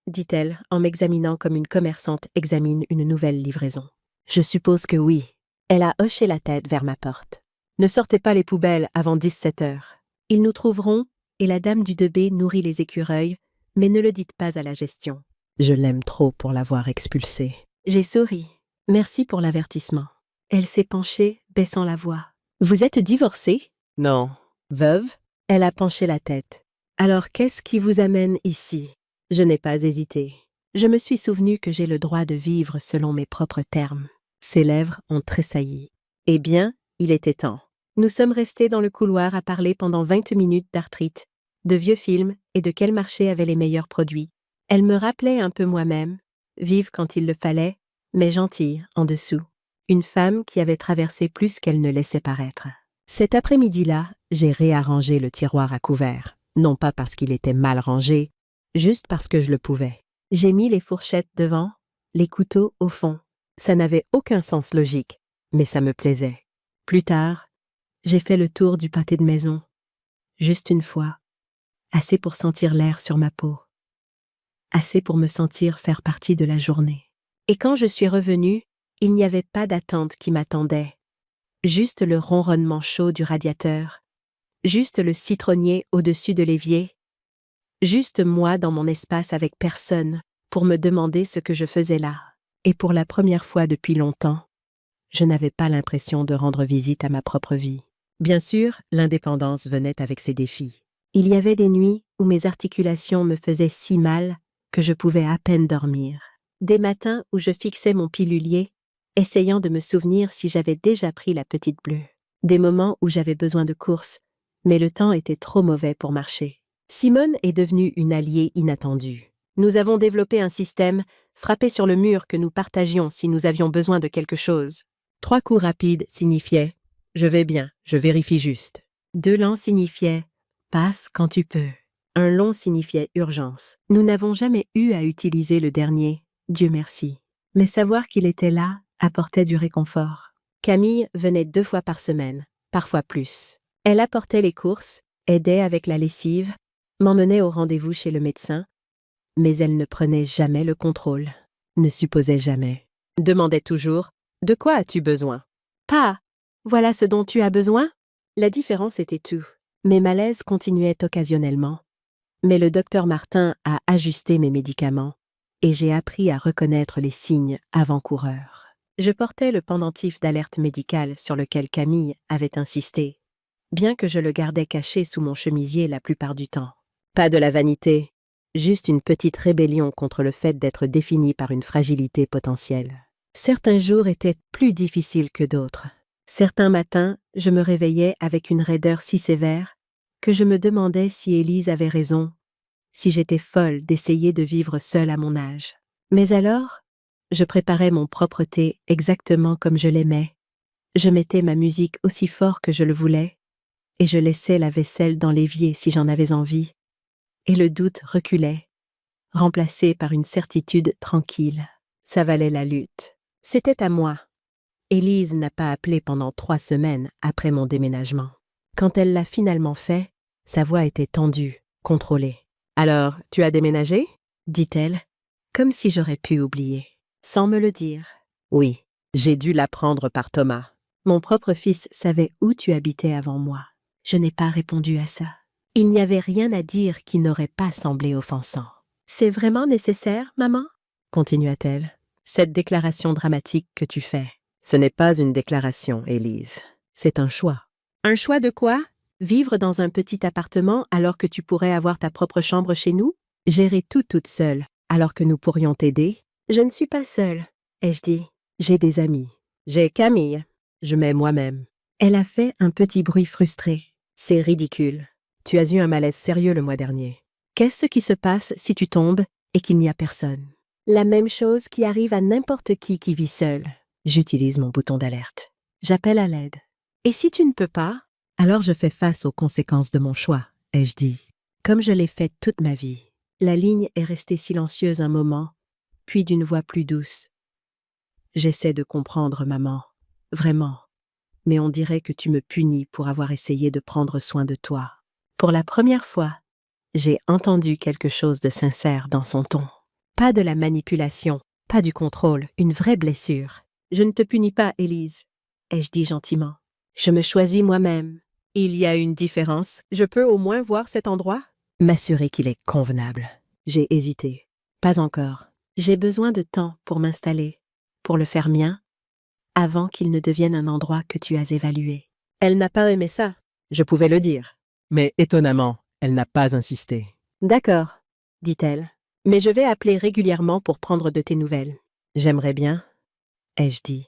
dit-elle en m'examinant comme une commerçante examine une nouvelle livraison. « Je suppose que oui. » Elle a hoché la tête vers ma porte. « Ne sortez pas les poubelles avant 17 heures. Ils nous trouveront, et la dame du 2B nourrit les écureuils, mais ne le dites pas à la gestion. » Je l'aime trop pour l'avoir expulsée. J'ai souri. « Merci pour l'avertissement. » Elle s'est penchée, baissant la voix. « Vous êtes divorcée ? » ?»« Non. »« Veuve ?» Elle a penché la tête. « Alors qu'est-ce qui vous amène ici ?» Je n'ai pas hésité. Je me suis souvenu que j'ai le droit de vivre selon mes propres termes. Ses lèvres ont tressailli. Eh bien, il était temps. Nous sommes restés dans le couloir à parler pendant 20 minutes d'arthrite, de vieux films et de quel marché avait les meilleurs produits. Elle me rappelait un peu moi-même, vive quand il le fallait, mais gentille en dessous. Une femme qui avait traversé plus qu'elle ne laissait paraître. Cet après-midi-là, j'ai réarrangé le tiroir à couverts, non pas parce qu'il était mal rangé, juste parce que je le pouvais. J'ai mis les fourchettes devant, les couteaux au fond. Ça n'avait aucun sens logique, mais ça me plaisait. Plus tard, j'ai fait le tour du pâté de maison. Juste une fois. Assez pour sentir l'air sur ma peau. Assez pour me sentir faire partie de la journée. Et quand je suis revenue, il n'y avait pas d'attente qui m'attendait. Juste le ronronnement chaud du radiateur. Juste le citronnier au-dessus de l'évier. Juste moi dans mon espace avec personne pour me demander ce que je faisais là. Et pour la première fois depuis longtemps, je n'avais pas l'impression de rendre visite à ma propre vie. Bien sûr, l'indépendance venait avec ses défis. Il y avait des nuits où mes articulations me faisaient si mal que je pouvais à peine dormir. Des matins où je fixais mon pilulier, essayant de me souvenir si j'avais déjà pris la petite bleue. Des moments où j'avais besoin de course, mais le temps était trop mauvais pour marcher. Simone est devenue une alliée inattendue. Nous avons développé un système frappé sur le mur que nous partagions si nous avions besoin de quelque chose. 3 coups rapides signifiaient « Je vais bien, je vérifie juste ». 2 lents signifiaient « Passe quand tu peux ». Un long signifiait « Urgence ». Nous n'avons jamais eu à utiliser le dernier, Dieu merci. Mais savoir qu'il était là apportait du réconfort. Camille venait 2 fois par semaine, parfois plus. Elle apportait les courses, aidait avec la lessive, m'emmenait au rendez-vous chez le médecin, mais elle ne prenait jamais le contrôle, ne supposait jamais. Demandait toujours « De quoi as-tu besoin ?»« Pas. Voilà ce dont tu as besoin ?» La différence était tout. Mes malaises continuaient occasionnellement, mais le docteur Martin a ajusté mes médicaments et j'ai appris à reconnaître les signes avant-coureurs. Je portais le pendentif d'alerte médicale sur lequel Camille avait insisté, bien que je le gardais caché sous mon chemisier la plupart du temps. Pas de la vanité, juste une petite rébellion contre le fait d'être défini par une fragilité potentielle. Certains jours étaient plus difficiles que d'autres. Certains matins, je me réveillais avec une raideur si sévère que je me demandais si Élise avait raison, si j'étais folle d'essayer de vivre seule à mon âge. Mais alors, je préparais mon propre thé exactement comme je l'aimais. Je mettais ma musique aussi fort que je le voulais, et je laissais la vaisselle dans l'évier si j'en avais envie. Et le doute reculait, remplacé par une certitude tranquille. Ça valait la lutte. C'était à moi. Élise n'a pas appelé pendant 3 semaines après mon déménagement. Quand elle l'a finalement fait, sa voix était tendue, contrôlée. « Alors, tu as déménagé ?» dit-elle, comme si j'aurais pu oublier. Sans me le dire. « Oui, j'ai dû l'apprendre par Thomas. » Mon propre fils savait où tu habitais avant moi. Je n'ai pas répondu à ça. Il n'y avait rien à dire qui n'aurait pas semblé offensant. « C'est vraiment nécessaire, maman ?» continua-t-elle. « Cette déclaration dramatique que tu fais, ce n'est pas une déclaration, Élise. C'est un choix. » « Un choix de quoi ? Vivre dans un petit appartement alors que tu pourrais avoir ta propre chambre chez nous ? Gérer tout toute seule alors que nous pourrions t'aider ? Je ne suis pas seule, ai-je dit. J'ai des amis. J'ai Camille. Je m'aime moi-même. Elle a fait un petit bruit frustré. C'est ridicule. Tu as eu un malaise sérieux le mois dernier. Qu'est-ce qui se passe si tu tombes et qu'il n'y a personne ? La même chose qui arrive à n'importe qui vit seul. J'utilise mon bouton d'alerte. J'appelle à l'aide. Et si tu ne peux pas ? Alors je fais face aux conséquences de mon choix, ai-je dit. Comme je l'ai fait toute ma vie. La ligne est restée silencieuse un moment, puis d'une voix plus douce. J'essaie de comprendre, maman. Vraiment. Mais on dirait que tu me punis pour avoir essayé de prendre soin de toi. Pour la première fois, j'ai entendu quelque chose de sincère dans son ton. Pas de la manipulation, pas du contrôle, une vraie blessure. Je ne te punis pas, Élise, ai-je dit gentiment. Je me choisis moi-même. Il y a une différence. Je peux au moins voir cet endroit ? M'assurer qu'il est convenable. J'ai hésité. Pas encore. J'ai besoin de temps pour m'installer, pour le faire mien, avant qu'il ne devienne un endroit que tu as évalué. Elle n'a pas aimé ça. Je pouvais le dire. Mais étonnamment, elle n'a pas insisté. D'accord, dit-elle. Mais je vais appeler régulièrement pour prendre de tes nouvelles. J'aimerais bien, ai-je dit,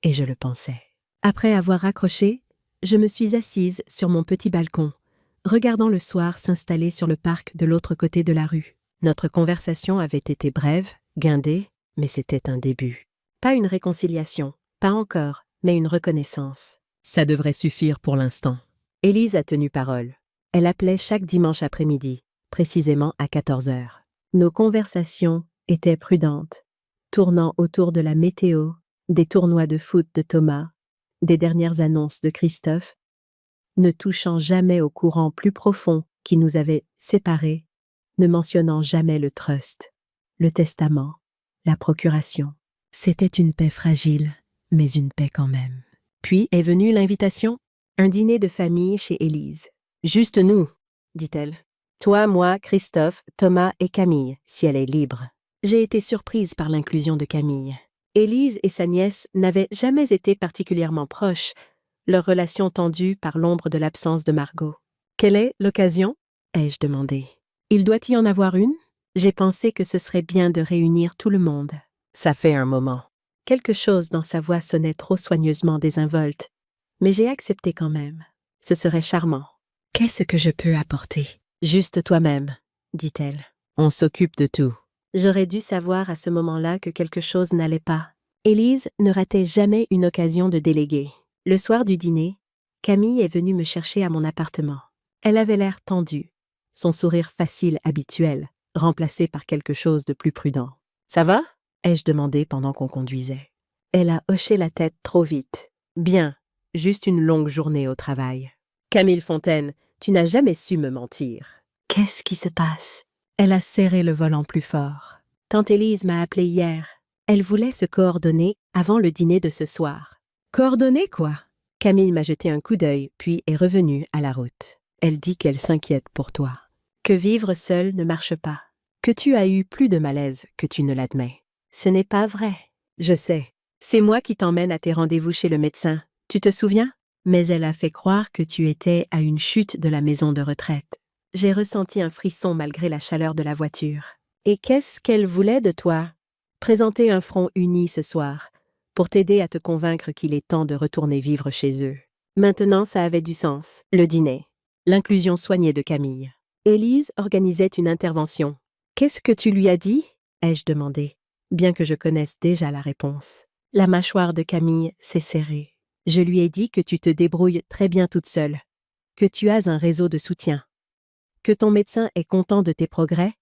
et je le pensais. Après avoir raccroché, je me suis assise sur mon petit balcon, regardant le soir s'installer sur le parc de l'autre côté de la rue. Notre conversation avait été brève, guindée, mais c'était un début. Pas une réconciliation, Pas encore, mais une reconnaissance. Ça devrait suffire pour l'instant. Élise a tenu parole. Elle appelait chaque dimanche après-midi, précisément à 14 heures. Nos conversations étaient prudentes, tournant autour de la météo, des tournois de foot de Thomas, des dernières annonces de Christophe, ne touchant jamais au courant plus profond qui nous avait séparés, ne mentionnant jamais le trust, le testament, la procuration. C'était une paix fragile, mais une paix quand même. Puis est venue l'invitation, un dîner de famille chez Élise. « Juste nous, dit-elle. Toi, moi, Christophe, Thomas et Camille, si elle est libre. » J'ai été surprise par l'inclusion de Camille. Élise et sa nièce n'avaient jamais été particulièrement proches, leur relation tendue par l'ombre de l'absence de Margot. « Quelle est l'occasion ?» ai-je demandé. « Il doit y en avoir une ?» J'ai pensé que ce serait bien de réunir tout le monde. Ça fait un moment. Quelque chose dans sa voix sonnait trop soigneusement désinvolte, mais j'ai accepté quand même. Ce serait charmant. « Qu'est-ce que je peux apporter ?» « Juste toi-même, » dit-elle. On s'occupe de tout. J'aurais dû savoir à ce moment-là que quelque chose n'allait pas. Élise ne ratait jamais une occasion de déléguer. Le soir du dîner, Camille est venue me chercher à mon appartement. Elle avait l'air tendue, son sourire facile habituel, remplacé par quelque chose de plus prudent. « Ça va ?» ai-je demandé pendant qu'on conduisait. Elle a hoché la tête trop vite. « Bien, juste une longue journée au travail. »« Camille Fontaine, tu n'as jamais su me mentir. »« Qu'est-ce qui se passe ?» Elle a serré le volant plus fort. « Tante Élise m'a appelé hier. Elle voulait se coordonner avant le dîner de ce soir. »« Coordonner quoi ?» Camille m'a jeté un coup d'œil, puis est revenue à la route. Elle dit qu'elle s'inquiète pour toi. Que vivre seul ne marche pas. Que tu as eu plus de malaise que tu ne l'admets. Ce n'est pas vrai. Je sais. C'est moi qui t'emmène à tes rendez-vous chez le médecin. Tu te souviens? Mais elle a fait croire que tu étais à une chute de la maison de retraite. J'ai ressenti un frisson malgré la chaleur de la voiture. Et qu'est-ce qu'elle voulait de toi? Présenter un front uni ce soir, pour t'aider à te convaincre qu'il est temps de retourner vivre chez eux. Maintenant, ça avait du sens. Le dîner. L'inclusion soignée de Camille. Élise organisait une intervention. « Qu'est-ce que tu lui as dit ?» ai-je demandé, bien que je connaisse déjà la réponse. La mâchoire de Camille s'est serrée. Je lui ai dit que tu te débrouilles très bien toute seule, que tu as un réseau de soutien, que ton médecin est content de tes progrès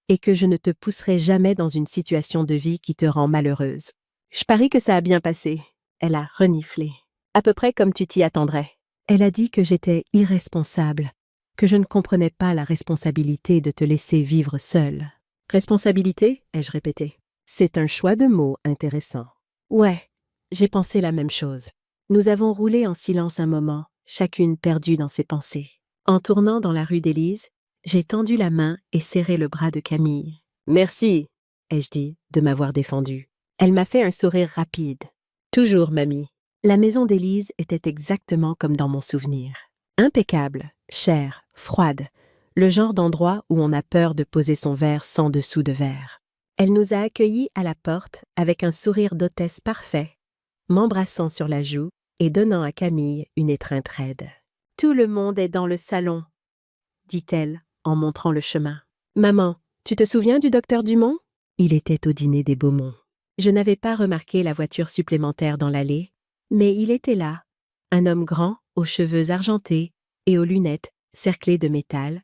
et que je ne te pousserai jamais dans une situation de vie qui te rend malheureuse. Je parie que ça a bien passé. Elle a reniflé. À peu près comme tu t'y attendrais. Elle a dit que j'étais irresponsable, que je ne comprenais pas la responsabilité de te laisser vivre seule. Responsabilité, ai-je répété. C'est un choix de mots intéressant. Ouais, j'ai pensé la même chose. Nous avons roulé en silence un moment, chacune perdue dans ses pensées. En tournant dans la rue d'Élise, j'ai tendu la main et serré le bras de Camille. « Merci, » ai-je dit, de m'avoir défendue. Elle m'a fait un sourire rapide. « Toujours, mamie. » La maison d'Élise était exactement comme dans mon souvenir. Impeccable, chère, froide, le genre d'endroit où on a peur de poser son verre sans dessous de verre. Elle nous a accueillis à la porte avec un sourire d'hôtesse parfait, m'embrassant sur la joue et donnant à Camille une étreinte raide. « Tout le monde est dans le salon, » dit-elle en montrant le chemin. « Maman, tu te souviens du docteur Dumont ?» Il était au dîner des Beaumont. Je n'avais pas remarqué la voiture supplémentaire dans l'allée, mais il était là, un homme grand, aux cheveux argentés et aux lunettes cerclées de métal,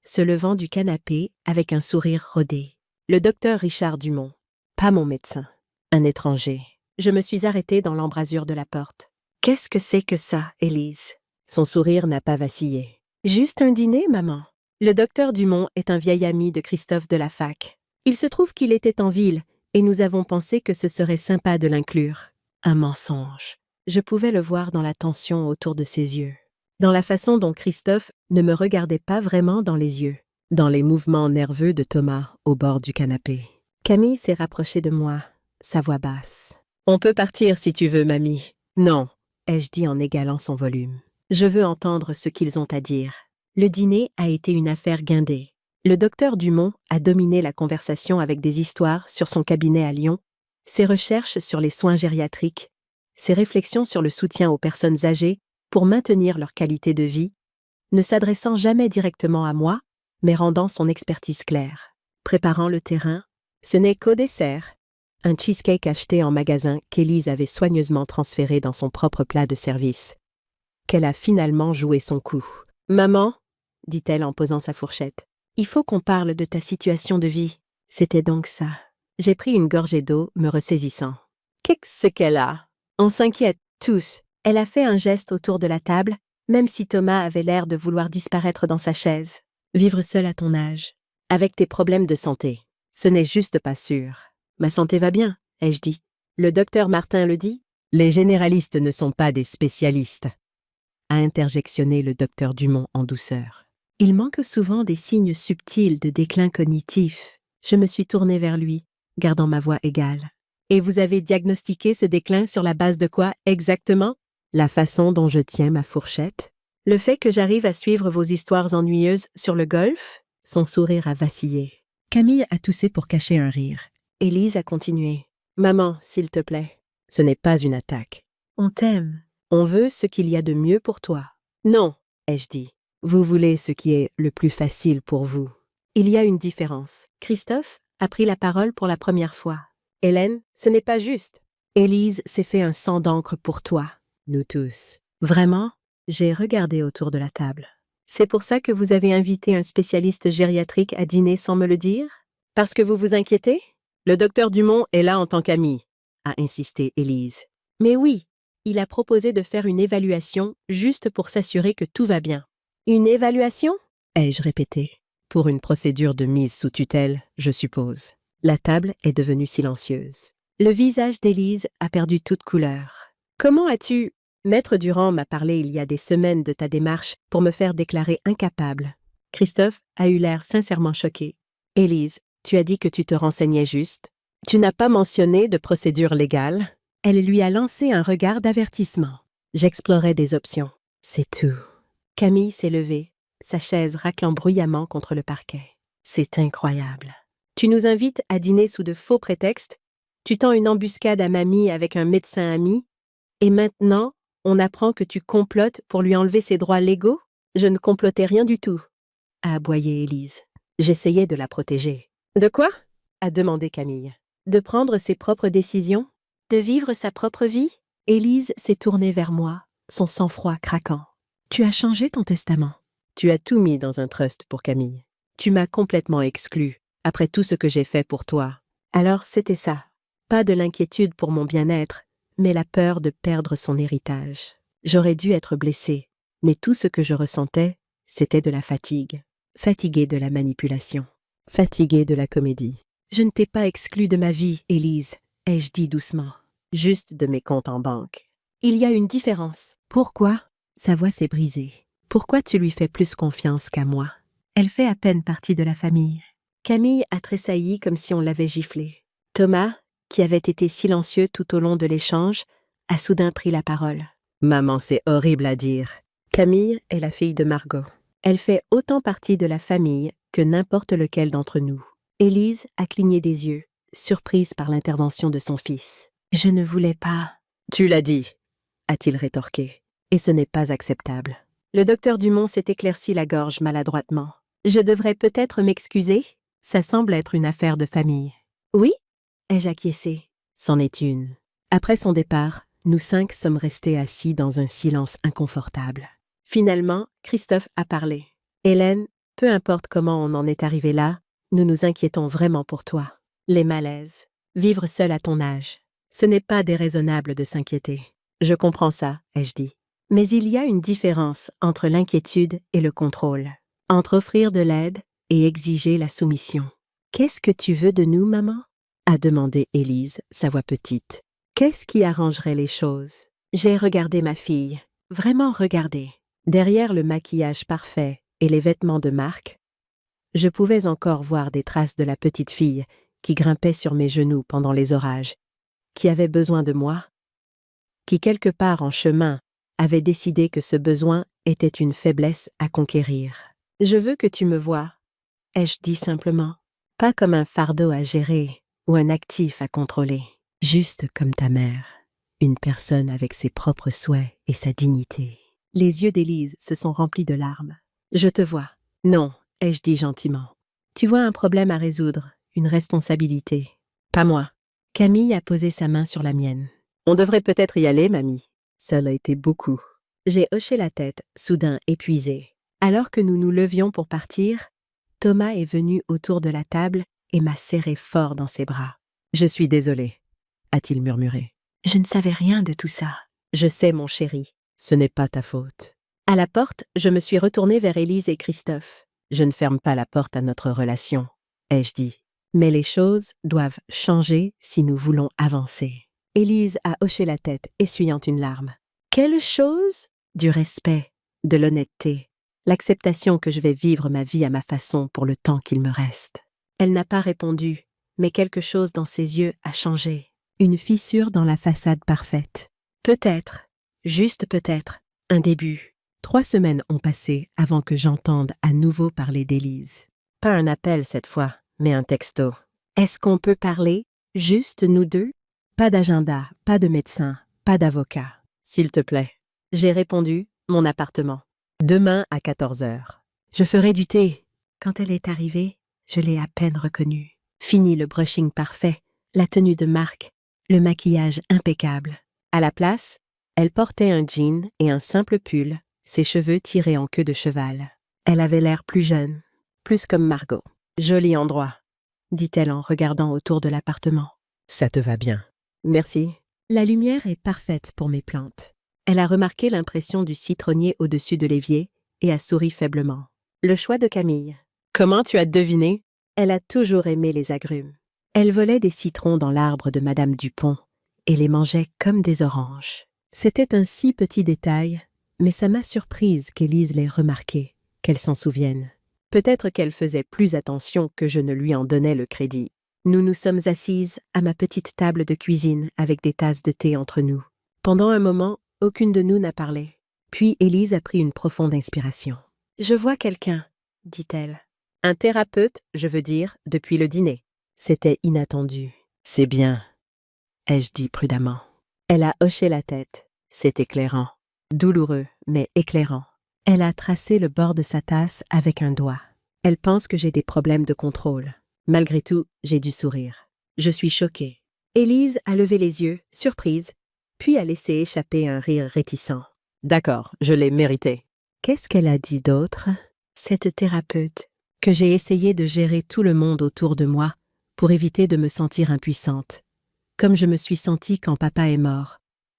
se levant du canapé avec un sourire rodé. Le docteur Richard Dumont, pas mon médecin, un étranger. Je me suis arrêtée dans l'embrasure de la porte. « Qu'est-ce que c'est que ça, Élise ?» Son sourire n'a pas vacillé. « Juste un dîner, maman. » Le docteur Dumont est un vieil ami de Christophe de la fac. Il se trouve qu'il était en ville et nous avons pensé que ce serait sympa de l'inclure. Un mensonge. Je pouvais le voir dans la tension autour de ses yeux, dans la façon dont Christophe ne me regardait pas vraiment dans les yeux, dans les mouvements nerveux de Thomas au bord du canapé. Camille s'est rapprochée de moi, sa voix basse. « On peut partir si tu veux, mamie. »« Non, » ai-je dit en égalant son volume. « Je veux entendre ce qu'ils ont à dire. » Le dîner a été une affaire guindée. Le docteur Dumont a dominé la conversation avec des histoires sur son cabinet à Lyon, ses recherches sur les soins gériatriques, ses réflexions sur le soutien aux personnes âgées pour maintenir leur qualité de vie, ne s'adressant jamais directement à moi, mais rendant son expertise claire. Préparant le terrain, ce n'est qu'au dessert, Un cheesecake acheté en magasin qu'Élise avait soigneusement transféré dans son propre plat de service. Qu'elle a finalement joué son coup. « Maman, dit-elle en posant sa fourchette, il faut qu'on parle de ta situation de vie. » C'était donc ça. J'ai pris une gorgée d'eau, me ressaisissant. Qu'est-ce qu'elle a? On s'inquiète tous. Elle a fait un geste autour de la table, même si Thomas avait l'air de vouloir disparaître dans sa chaise. Vivre seul à ton âge, avec tes problèmes de santé, ce n'est juste pas sûr. Ma santé va bien, ai-je dit. Le docteur Martin le dit. Les généralistes ne sont pas des spécialistes, a interjectionné le docteur Dumont en douceur. Il manque souvent des signes subtils de déclin cognitif. Je me suis tournée vers lui, gardant ma voix égale. Et vous avez diagnostiqué ce déclin sur la base de quoi exactement? La façon dont je tiens ma fourchette? Le fait que j'arrive à suivre vos histoires ennuyeuses sur le golf? Son sourire a vacillé. Camille a toussé pour cacher un rire. Élise a continué. Maman, s'il te plaît. Ce n'est pas une attaque. On t'aime. On veut ce qu'il y a de mieux pour toi. Non, ai-je dit. Vous voulez ce qui est le plus facile pour vous. Il y a une différence. Christophe a pris la parole pour la première fois. Hélène, ce n'est pas juste. Élise s'est fait un sang d'encre pour toi. Nous tous. Vraiment? J'ai regardé autour de la table. C'est pour ça que vous avez invité un spécialiste gériatrique à dîner sans me le dire? Parce que vous vous inquiétez? Le docteur Dumont est là en tant qu'ami, a insisté Élise. Mais oui, il a proposé de faire une évaluation juste pour s'assurer que tout va bien. Une évaluation? Ai-je répété. Pour une procédure de mise sous tutelle, je suppose. La table est devenue silencieuse. Le visage d'Élise a perdu toute couleur. Comment as-tu... Maître Durand m'a parlé il y a des semaines de ta démarche pour me faire déclarer incapable. Christophe a eu l'air sincèrement choqué. Élise, tu as dit que tu te renseignais juste. Tu n'as pas mentionné de procédure légale. Elle lui a lancé un regard d'avertissement. J'explorais des options. C'est tout. Camille s'est levée, sa chaise raclant bruyamment contre le parquet. C'est incroyable. Tu nous invites à dîner sous de faux prétextes, tu tends une embuscade à mamie avec un médecin ami, et maintenant, on apprend que tu complotes pour lui enlever ses droits légaux? Je ne complotais rien du tout, a aboyé Élise. J'essayais de la protéger. De quoi? A demandé Camille. De prendre ses propres décisions? De vivre sa propre vie? Élise s'est tournée vers moi, son sang-froid craquant. Tu as changé ton testament. Tu as tout mis dans un trust pour Camille. Tu m'as complètement exclue, après tout ce que j'ai fait pour toi. Alors c'était ça. Pas de l'inquiétude pour mon bien-être, mais la peur de perdre son héritage. J'aurais dû être blessée, mais tout ce que je ressentais, c'était de la fatigue. Fatiguée de la manipulation. Fatiguée de la comédie. Je ne t'ai pas exclue de ma vie, Élise, ai-je dit doucement. Juste de mes comptes en banque. Il y a une différence. Pourquoi? Sa voix s'est brisée. Pourquoi tu lui fais plus confiance qu'à moi? Elle fait à peine partie de la famille. Camille a tressailli comme si on l'avait giflée. Thomas, qui avait été silencieux tout au long de l'échange, a soudain pris la parole. Maman, c'est horrible à dire. Camille est la fille de Margot. Elle fait autant partie de la famille que n'importe lequel d'entre nous. Élise a cligné des yeux, surprise par l'intervention de son fils. Je ne voulais pas. Tu l'as dit, a-t-il rétorqué. Et ce n'est pas acceptable. Le docteur Dumont s'est éclairci la gorge maladroitement. Je devrais peut-être m'excuser? Ça semble être une affaire de famille. Oui? Ai-je acquiescé? C'en est une. Après son départ, nous 5 sommes restés assis dans un silence inconfortable. Finalement, Christophe a parlé. Hélène, peu importe comment on en est arrivé là, nous nous inquiétons vraiment pour toi. Les malaises. Vivre seul à ton âge. Ce n'est pas déraisonnable de s'inquiéter. Je comprends ça, ai-je dit. Mais il y a une différence entre l'inquiétude et le contrôle. Entre offrir de l'aide et exiger la soumission. Qu'est-ce que tu veux de nous, maman? A demandé Élise, sa voix petite. Qu'est-ce qui arrangerait les choses? J'ai regardé ma fille, vraiment regardé. Derrière le maquillage parfait et les vêtements de marque, je pouvais encore voir des traces de la petite fille qui grimpait sur mes genoux pendant les orages, qui avait besoin de moi, qui quelque part en chemin avait décidé que ce besoin était une faiblesse à conquérir. Je veux que tu me vois, ai-je dit simplement, pas comme un fardeau à gérer ou un actif à contrôler, juste comme ta mère, une personne avec ses propres souhaits et sa dignité. Les yeux d'Élise se sont remplis de larmes. Je te vois. Non, ai-je dit gentiment. Tu vois un problème à résoudre, une responsabilité. Pas moi. Camille a posé sa main sur la mienne. On devrait peut-être y aller, mamie. Ça l'a été beaucoup. J'ai hoché la tête, soudain épuisée. Alors que nous nous levions pour partir, Thomas est venu autour de la table et m'a serré fort dans ses bras. Je suis désolé, a-t-il murmuré. Je ne savais rien de tout ça. Je sais, mon chéri. Ce n'est pas ta faute. À la porte, je me suis retournée vers Élise et Christophe. Je ne ferme pas la porte à notre relation, ai-je dit. Mais les choses doivent changer si nous voulons avancer. Élise a hoché la tête, essuyant une larme. Quelle chose? Du respect, de l'honnêteté, l'acceptation que je vais vivre ma vie à ma façon pour le temps qu'il me reste. Elle n'a pas répondu, mais quelque chose dans ses yeux a changé. Une fissure dans la façade parfaite. Peut-être, juste peut-être, un début. 3 semaines ont passé avant que j'entende à nouveau parler d'Élise. Pas un appel cette fois, mais un texto. Est-ce qu'on peut parler, juste nous deux? Pas d'agenda, pas de médecin, pas d'avocat. S'il te plaît. J'ai répondu, mon appartement. Demain à 14h. Je ferai du thé. Quand elle est arrivée, je l'ai à peine reconnue. Fini le brushing parfait, la tenue de marque, le maquillage impeccable. À la place, elle portait un jean et un simple pull, ses cheveux tirés en queue de cheval. Elle avait l'air plus jeune, plus comme Margot. Joli endroit, dit-elle en regardant autour de l'appartement. Ça te va bien. Merci. La lumière est parfaite pour mes plantes. Elle a remarqué l'impression du citronnier au-dessus de l'évier et a souri faiblement. Le choix de Camille. Comment tu as deviné? Elle a toujours aimé les agrumes. Elle volait des citrons dans l'arbre de Madame Dupont et les mangeait comme des oranges. C'était un si petit détail, mais ça m'a surprise qu'Élise l'ait remarqué, qu'elle s'en souvienne. Peut-être qu'elle faisait plus attention que je ne lui en donnais le crédit. Nous nous sommes assises à ma petite table de cuisine avec des tasses de thé entre nous. Pendant un moment, aucune de nous n'a parlé. Puis Élise a pris une profonde inspiration. « Je vois quelqu'un, » dit-elle. « Un thérapeute, je veux dire, depuis le dîner. » C'était inattendu. « C'est bien, » ai-je dit prudemment. Elle a hoché la tête. C'est éclairant. Douloureux, mais éclairant. Elle a tracé le bord de sa tasse avec un doigt. Elle pense que j'ai des problèmes de contrôle. Malgré tout, j'ai dû sourire. Je suis choquée. Élise a levé les yeux, surprise, puis a laissé échapper un rire réticent. D'accord, je l'ai mérité. Qu'est-ce qu'elle a dit d'autre? Cette thérapeute. Que j'ai essayé de gérer tout le monde autour de moi pour éviter de me sentir impuissante. Comme je me suis sentie quand papa est mort,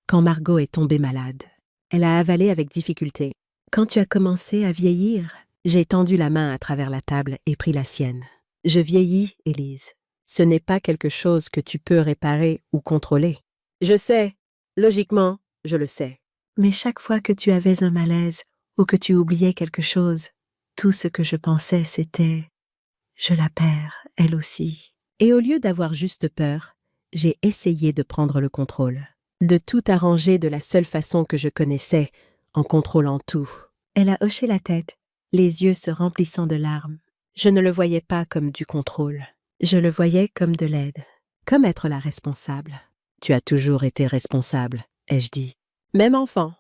quand Margot est tombée malade. Elle a avalé avec difficulté. Quand tu as commencé à vieillir, j'ai tendu la main à travers la table et pris la sienne. Je vieillis, Élise. Ce n'est pas quelque chose que tu peux réparer ou contrôler. Je sais. Logiquement, je le sais. Mais chaque fois que tu avais un malaise ou que tu oubliais quelque chose, tout ce que je pensais, c'était « je la perds, elle aussi ». Et au lieu d'avoir juste peur, j'ai essayé de prendre le contrôle. De tout arranger de la seule façon que je connaissais, en contrôlant tout. Elle a hoché la tête, les yeux se remplissant de larmes. Je ne le voyais pas comme du contrôle. Je le voyais comme de l'aide, comme être la responsable. Tu as toujours été responsable, ai-je dit. Même enfant.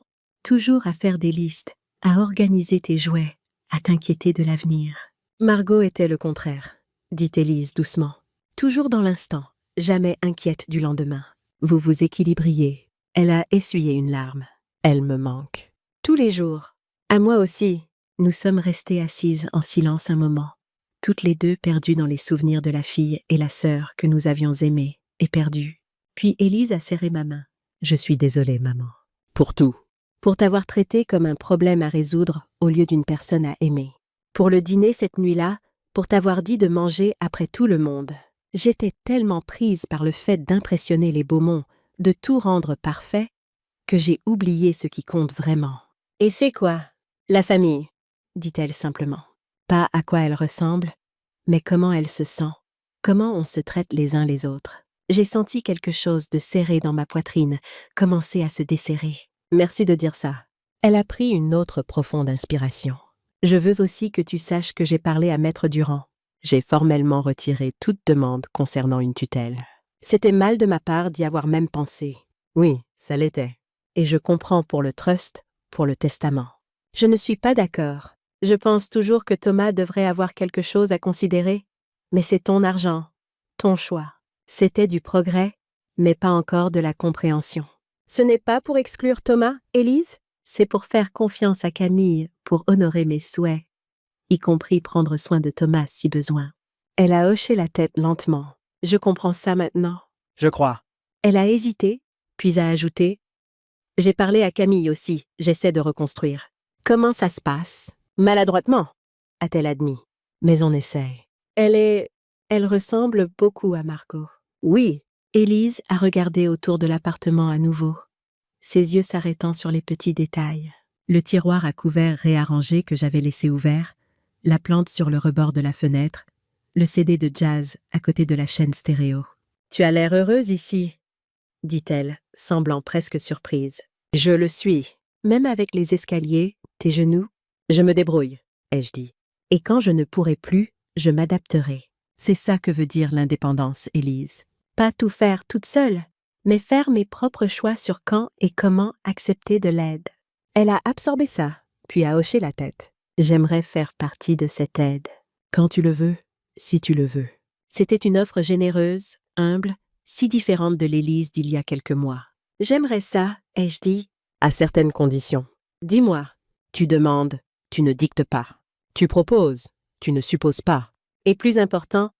Toujours à faire des listes, à organiser tes jouets, à t'inquiéter de l'avenir. Margot était le contraire, dit Élise doucement. Toujours dans l'instant, jamais inquiète du lendemain. Vous vous équilibriez. Elle a essuyé une larme. Elle me manque. Tous les jours. À moi aussi. Nous sommes restées assises en silence un moment, toutes les deux perdues dans les souvenirs de la fille et la sœur que nous avions aimées et perdues. Puis Élise a serré ma main. Je suis désolée, maman. Pour tout. Pour t'avoir traité comme un problème à résoudre au lieu d'une personne à aimer. Pour le dîner cette nuit-là, pour t'avoir dit de manger après tout le monde. J'étais tellement prise par le fait d'impressionner les Beaumont, de tout rendre parfait, que j'ai oublié ce qui compte vraiment. Et c'est quoi? La famille, dit-elle simplement. Pas à quoi elle ressemble, mais comment elle se sent, comment on se traite les uns les autres. J'ai senti quelque chose de serré dans ma poitrine, commencer à se desserrer. Merci de dire ça. Elle a pris une autre profonde inspiration. Je veux aussi que tu saches que j'ai parlé à Maître Durand. J'ai formellement retiré toute demande concernant une tutelle. C'était mal de ma part d'y avoir même pensé. Oui, ça l'était. Et je comprends pour le trust, pour le testament. Je ne suis pas d'accord. Je pense toujours que Thomas devrait avoir quelque chose à considérer. Mais c'est ton argent, ton choix. C'était du progrès mais pas encore de la compréhension. Ce n'est pas pour exclure Thomas, Élise? C'est pour faire confiance à Camille, pour honorer mes souhaits, y compris prendre soin de Thomas si besoin. Elle a hoché la tête lentement. Je comprends ça maintenant. Je crois. Elle a hésité, puis a ajouté « J'ai parlé à Camille aussi, j'essaie de reconstruire. » Comment ça se passe? Maladroitement, a-t-elle admis. Mais on essaie. Elle ressemble beaucoup à Margot. Oui. Élise a regardé autour de l'appartement à nouveau, ses yeux s'arrêtant sur les petits détails. Le tiroir à couverts réarrangé que j'avais laissé ouvert, la plante sur le rebord de la fenêtre, le CD de jazz à côté de la chaîne stéréo. « Tu as l'air heureuse ici, » dit-elle, semblant presque surprise. « Je le suis. Même avec les escaliers, tes genoux, je me débrouille, ai-je dit. Et quand je ne pourrai plus, je m'adapterai. C'est ça que veut dire l'indépendance, Élise. Pas tout faire toute seule, mais faire mes propres choix sur quand et comment accepter de l'aide. » Elle a absorbé ça, puis a hoché la tête. J'aimerais faire partie de cette aide. Quand tu le veux, si tu le veux. C'était une offre généreuse, humble, si différente de l'Élise d'il y a quelques mois. J'aimerais ça, ai-je dit. À certaines conditions. Dis-moi, tu demandes, tu ne dictes pas. Tu proposes, tu ne supposes pas. Et plus important,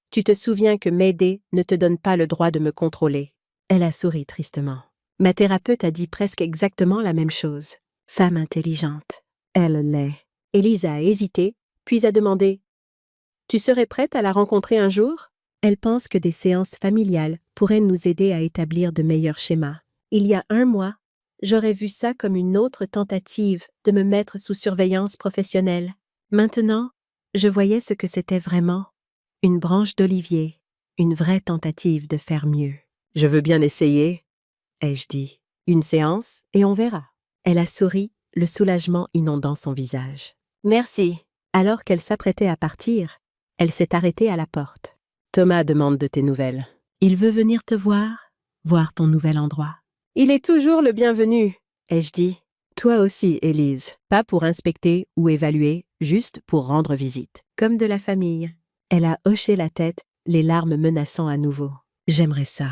tu te souviens que m'aider ne te donne pas le droit de me contrôler. Elle a souri tristement. Ma thérapeute a dit presque exactement la même chose. Femme intelligente. Elle l'est. Élise a hésité, puis a demandé « Tu serais prête à la rencontrer un jour ?» Elle pense que des séances familiales pourraient nous aider à établir de meilleurs schémas. Il y a 1 mois, j'aurais vu ça comme une autre tentative de me mettre sous surveillance professionnelle. Maintenant, je voyais ce que c'était vraiment. Une branche d'olivier, une vraie tentative de faire mieux. « Je veux bien essayer, » ai-je dit. « Une séance et on verra. » Elle a souri, le soulagement inondant son visage. « Merci. » Alors qu'elle s'apprêtait à partir, elle s'est arrêtée à la porte. « Thomas demande de tes nouvelles. » Il veut venir te voir ton nouvel endroit. « Il est toujours le bienvenu, » ai-je dit. « Toi aussi, Élise, pas pour inspecter ou évaluer, juste pour rendre visite. » Comme de la famille. Elle a hoché la tête, les larmes menaçant à nouveau. J'aimerais ça.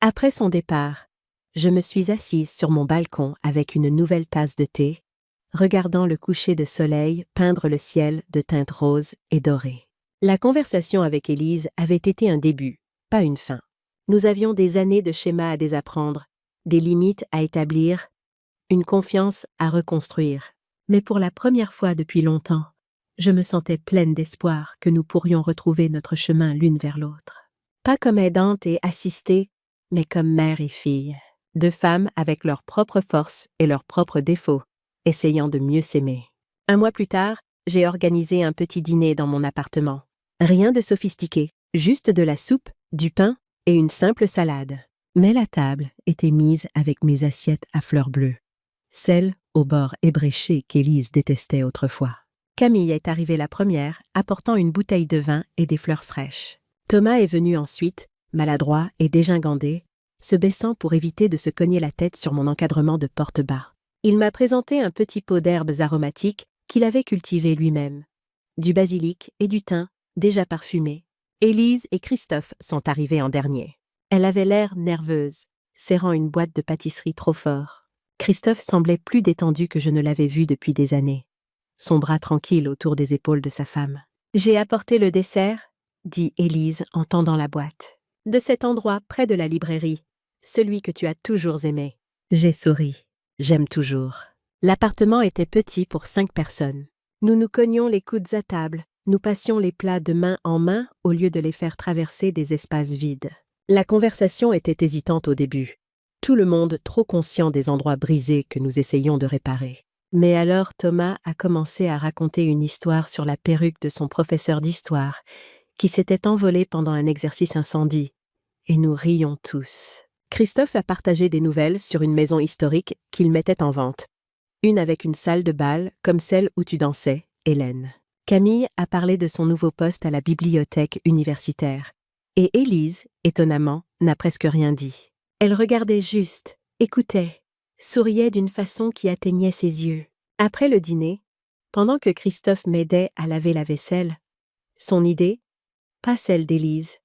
Après son départ, je me suis assise sur mon balcon avec une nouvelle tasse de thé, regardant le coucher de soleil peindre le ciel de teintes roses et dorées. La conversation avec Élise avait été un début, pas une fin. Nous avions des années de schémas à désapprendre, des limites à établir, une confiance à reconstruire. Mais pour la première fois depuis longtemps, je me sentais pleine d'espoir que nous pourrions retrouver notre chemin l'une vers l'autre. Pas comme aidante et assistée, mais comme mère et fille. 2 femmes avec leurs propres forces et leurs propres défauts, essayant de mieux s'aimer. 1 mois plus tard, j'ai organisé un petit dîner dans mon appartement. Rien de sophistiqué, juste de la soupe, du pain et une simple salade. Mais la table était mise avec mes assiettes à fleurs bleues, celles au bord ébréché qu'Élise détestait autrefois. Camille est arrivée la première, apportant une bouteille de vin et des fleurs fraîches. Thomas est venu ensuite, maladroit et dégingandé, se baissant pour éviter de se cogner la tête sur mon encadrement de porte-bas. Il m'a présenté un petit pot d'herbes aromatiques qu'il avait cultivé lui-même. Du basilic et du thym, déjà parfumés. Élise et Christophe sont arrivés en dernier. Elle avait l'air nerveuse, serrant une boîte de pâtisserie trop fort. Christophe semblait plus détendu que je ne l'avais vu depuis des années, son bras tranquille autour des épaules de sa femme. « J'ai apporté le dessert, » dit Élise en tendant la boîte. « De cet endroit près de la librairie, celui que tu as toujours aimé. » J'ai souri. J'aime toujours. L'appartement était petit pour 5 personnes. Nous nous cognions les coudes à table, nous passions les plats de main en main au lieu de les faire traverser des espaces vides. La conversation était hésitante au début, tout le monde trop conscient des endroits brisés que nous essayions de réparer. Mais alors Thomas a commencé à raconter une histoire sur la perruque de son professeur d'histoire, qui s'était envolée pendant un exercice incendie, et nous rions tous. Christophe a partagé des nouvelles sur une maison historique qu'il mettait en vente. Une avec une salle de bal comme celle où tu dansais, Hélène. Camille a parlé de son nouveau poste à la bibliothèque universitaire. Et Élise, étonnamment, n'a presque rien dit. Elle regardait juste, écoutait, souriait d'une façon qui atteignait ses yeux. Après le dîner, pendant que Christophe m'aidait à laver la vaisselle, son idée, pas celle d'Élise,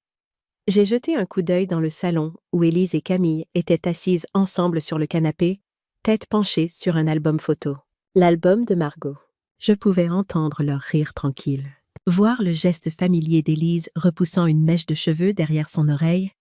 J'ai jeté un coup d'œil dans le salon où Élise et Camille étaient assises ensemble sur le canapé, tête penchée sur un album photo. L'album de Margot. Je pouvais entendre leur rire tranquille. Voir le geste familier d'Élise repoussant une mèche de cheveux derrière son oreille,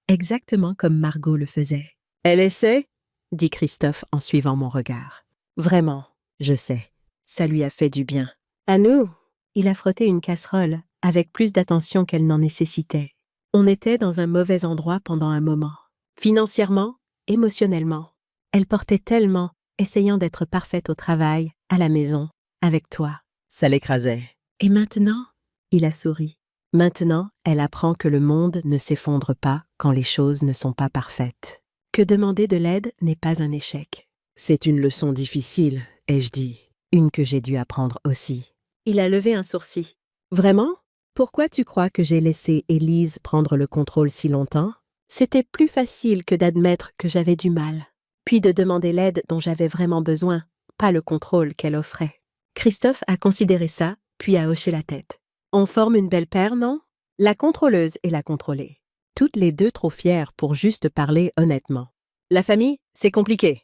exactement comme Margot le faisait. « Elle essaie ?» dit Christophe en suivant mon regard. « Vraiment, je sais. Ça lui a fait du bien. »« À nous !» Il a frotté une casserole avec plus d'attention qu'elle n'en nécessitait. On était dans un mauvais endroit pendant un moment. Financièrement, émotionnellement. Elle portait tellement, essayant d'être parfaite au travail, à la maison, avec toi. Ça l'écrasait. Et maintenant, il a souri. Maintenant, elle apprend que le monde ne s'effondre pas quand les choses ne sont pas parfaites. Que demander de l'aide n'est pas un échec. C'est une leçon difficile, ai-je dit. Une que j'ai dû apprendre aussi. Il a levé un sourcil. Vraiment ? Pourquoi tu crois que j'ai laissé Élise prendre le contrôle si longtemps? C'était plus facile que d'admettre que j'avais du mal, puis de demander l'aide dont j'avais vraiment besoin, pas le contrôle qu'elle offrait. Christophe a considéré ça, puis a hoché la tête. On forme une belle paire, non? La contrôleuse et la contrôlée. Toutes les deux trop fières pour juste parler honnêtement. La famille, c'est compliqué,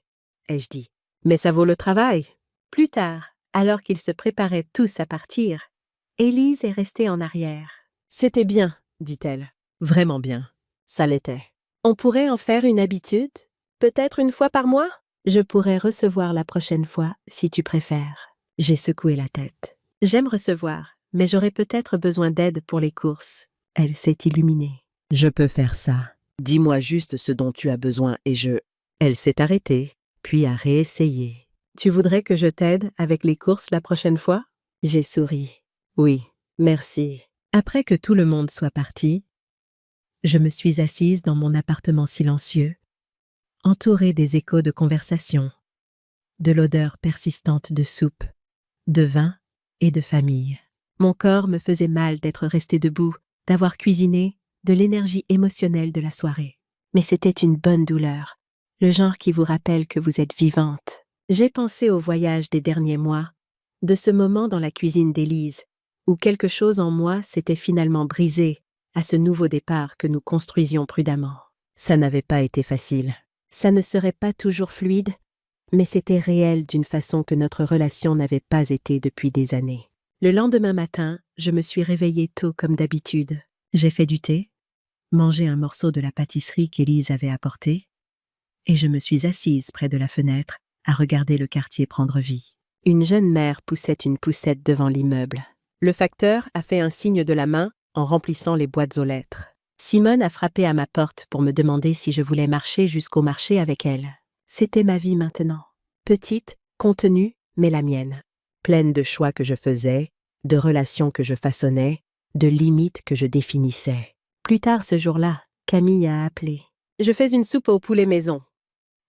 ai-je dit. Mais ça vaut le travail. Plus tard, alors qu'ils se préparaient tous à partir, Élise est restée en arrière. C'était bien, dit-elle. Vraiment bien. Ça l'était. On pourrait en faire une habitude? Peut-être une fois par mois? Je pourrais recevoir la prochaine fois, si tu préfères. J'ai secoué la tête. J'aime recevoir, mais j'aurais peut-être besoin d'aide pour les courses. Elle s'est illuminée. Je peux faire ça. Dis-moi juste ce dont tu as besoin et je... Elle s'est arrêtée, puis a réessayé. Tu voudrais que je t'aide avec les courses la prochaine fois? J'ai souri. Oui, merci. Après que tout le monde soit parti, je me suis assise dans mon appartement silencieux, entourée des échos de conversation, de l'odeur persistante de soupe, de vin et de famille. Mon corps me faisait mal d'être restée debout, d'avoir cuisiné, de l'énergie émotionnelle de la soirée. Mais c'était une bonne douleur, le genre qui vous rappelle que vous êtes vivante. J'ai pensé au voyage des derniers mois, de ce moment dans la cuisine d'Élise, où quelque chose en moi s'était finalement brisé à ce nouveau départ que nous construisions prudemment. Ça n'avait pas été facile. Ça ne serait pas toujours fluide, mais c'était réel d'une façon que notre relation n'avait pas été depuis des années. Le lendemain matin, je me suis réveillée tôt comme d'habitude. J'ai fait du thé, mangé un morceau de la pâtisserie qu'Élise avait apportée, et je me suis assise près de la fenêtre à regarder le quartier prendre vie. Une jeune mère poussait une poussette devant l'immeuble. Le facteur a fait un signe de la main en remplissant les boîtes aux lettres. Simone a frappé à ma porte pour me demander si je voulais marcher jusqu'au marché avec elle. C'était ma vie maintenant. Petite, contenue, mais la mienne. Pleine de choix que je faisais, de relations que je façonnais, de limites que je définissais. Plus tard ce jour-là, Camille a appelé. « Je fais une soupe au poulet maison, »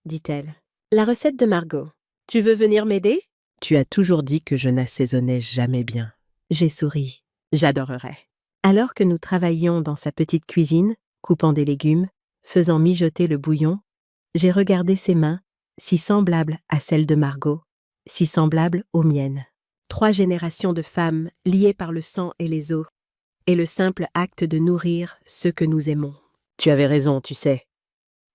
dit-elle. « La recette de Margot. Tu veux venir m'aider? » Tu as toujours dit que je n'assaisonnais jamais bien. J'ai souri. J'adorerais. Alors que nous travaillions dans sa petite cuisine, coupant des légumes, faisant mijoter le bouillon, j'ai regardé ses mains, si semblables à celles de Margot, si semblables aux miennes. 3 générations de femmes liées par le sang et les os, et le simple acte de nourrir ceux que nous aimons. Tu avais raison, tu sais,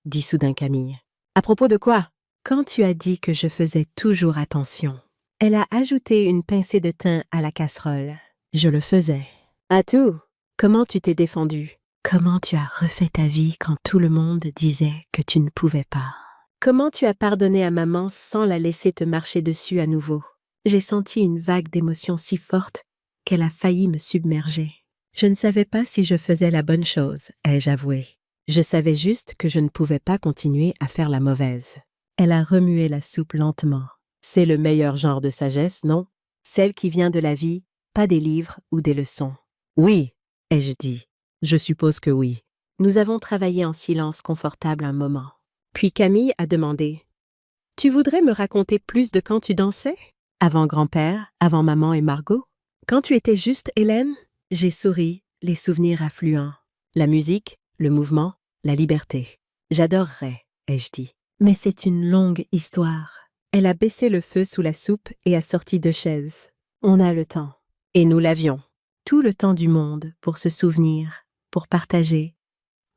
dit soudain Camille. À propos de quoi? Quand tu as dit que je faisais toujours attention. Elle a ajouté une pincée de thym à la casserole. Je le faisais. À tout. Comment tu t'es défendue? Comment tu as refait ta vie quand tout le monde disait que tu ne pouvais pas? Comment tu as pardonné à maman sans la laisser te marcher dessus à nouveau? J'ai senti une vague d'émotions si forte qu'elle a failli me submerger. Je ne savais pas si je faisais la bonne chose, ai-je avoué. Je savais juste que je ne pouvais pas continuer à faire la mauvaise. Elle a remué la soupe lentement. C'est le meilleur genre de sagesse, non? Celle qui vient de la vie, pas des livres ou des leçons. Oui, ai-je dit. Je suppose que oui. Nous avons travaillé en silence confortable un moment. Puis Camille a demandé « Tu voudrais me raconter plus de quand tu dansais? Avant grand-père, avant maman et Margot? Quand tu étais juste Hélène? » J'ai souri, les souvenirs affluents. La musique, le mouvement, la liberté. J'adorerais, ai-je dit. Mais c'est une longue histoire. Elle a baissé le feu sous la soupe et a sorti 2 chaises. On a le temps. Et nous l'avions. Tout le temps du monde pour se souvenir, pour partager,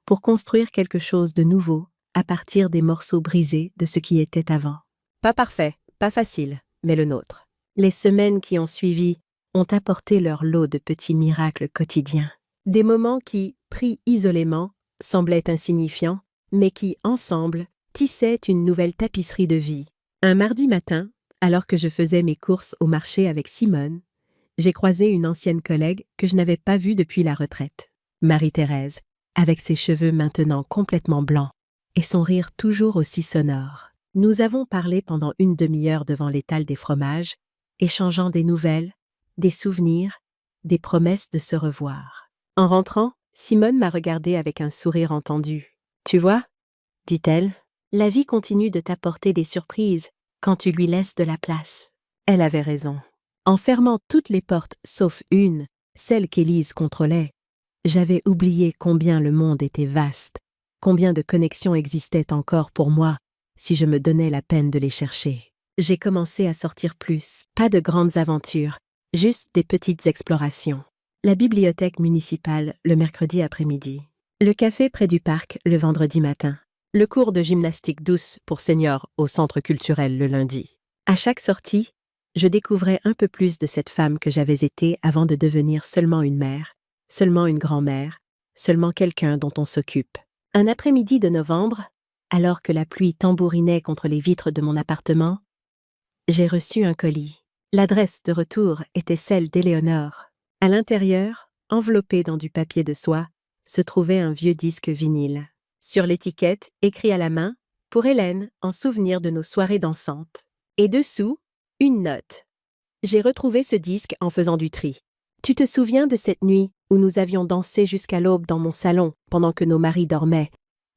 pour construire quelque chose de nouveau à partir des morceaux brisés de ce qui était avant. Pas parfait, pas facile, mais le nôtre. Les semaines qui ont suivi ont apporté leur lot de petits miracles quotidiens. Des moments qui, pris isolément, semblaient insignifiants, mais qui, ensemble, tissaient une nouvelle tapisserie de vie. Un mardi matin, alors que je faisais mes courses au marché avec Simone, j'ai croisé une ancienne collègue que je n'avais pas vue depuis la retraite, Marie-Thérèse, avec ses cheveux maintenant complètement blancs et son rire toujours aussi sonore. Nous avons parlé pendant une demi-heure devant l'étal des fromages, échangeant des nouvelles, des souvenirs, des promesses de se revoir. En rentrant, Simone m'a regardée avec un sourire entendu. « Tu vois, » dit-elle, « la vie continue de t'apporter des surprises quand tu lui laisses de la place. » Elle avait raison. En fermant toutes les portes sauf une, celle qu'Élise contrôlait, j'avais oublié combien le monde était vaste, combien de connexions existaient encore pour moi si je me donnais la peine de les chercher. J'ai commencé à sortir plus, pas de grandes aventures, juste des petites explorations. La bibliothèque municipale le mercredi après-midi. Le café près du parc le vendredi matin. Le cours de gymnastique douce pour seniors au centre culturel le lundi. À chaque sortie, je découvrais un peu plus de cette femme que j'avais été avant de devenir seulement une mère, seulement une grand-mère, seulement quelqu'un dont on s'occupe. Un après-midi de novembre, alors que la pluie tambourinait contre les vitres de mon appartement, j'ai reçu un colis. L'adresse de retour était celle d'Éléonore. À l'intérieur, enveloppé dans du papier de soie, se trouvait un vieux disque vinyle. Sur l'étiquette, écrit à la main, « Pour Hélène, en souvenir de nos soirées dansantes ». Et dessous, une note. J'ai retrouvé ce disque en faisant du tri. « Tu te souviens de cette nuit où nous avions dansé jusqu'à l'aube dans mon salon pendant que nos maris dormaient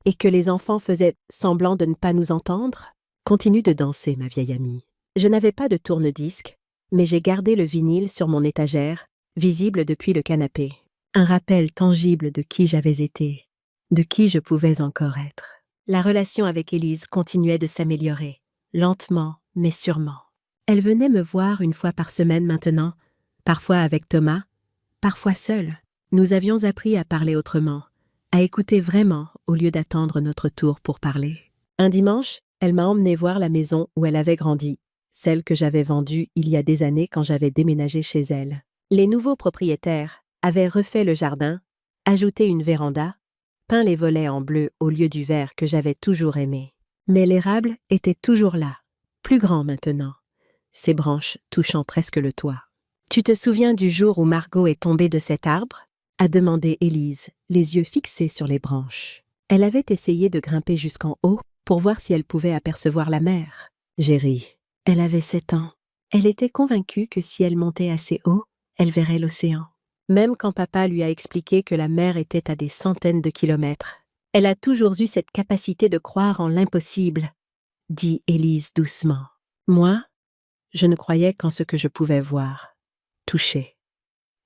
et que les enfants faisaient semblant de ne pas nous entendre ? Continue de danser, ma vieille amie. » Je n'avais pas de tourne-disque, mais j'ai gardé le vinyle sur mon étagère, visible depuis le canapé. Un rappel tangible de qui j'avais été, de qui je pouvais encore être. La relation avec Élise continuait de s'améliorer, lentement mais sûrement. Elle venait me voir une fois par semaine maintenant, parfois avec Thomas, parfois seule. Nous avions appris à parler autrement, à écouter vraiment au lieu d'attendre notre tour pour parler. Un dimanche, elle m'a emmené voir la maison où elle avait grandi, celle que j'avais vendue il y a des années quand j'avais déménagé chez elle. Les nouveaux propriétaires avaient refait le jardin, ajouté une véranda, peint les volets en bleu au lieu du vert que j'avais toujours aimé. Mais l'érable était toujours là, plus grand maintenant, ses branches touchant presque le toit. « Tu te souviens du jour où Margot est tombée de cet arbre ?» a demandé Élise, les yeux fixés sur les branches. Elle avait essayé de grimper jusqu'en haut pour voir si elle pouvait apercevoir la mer. J'ai ri. Elle avait 7 ans. Elle était convaincue que si elle montait assez haut, elle verrait l'océan. Même quand papa lui a expliqué que la mer était à des centaines de kilomètres. Elle a toujours eu cette capacité de croire en l'impossible, dit Élise doucement. Moi, je ne croyais qu'en ce que je pouvais voir, toucher,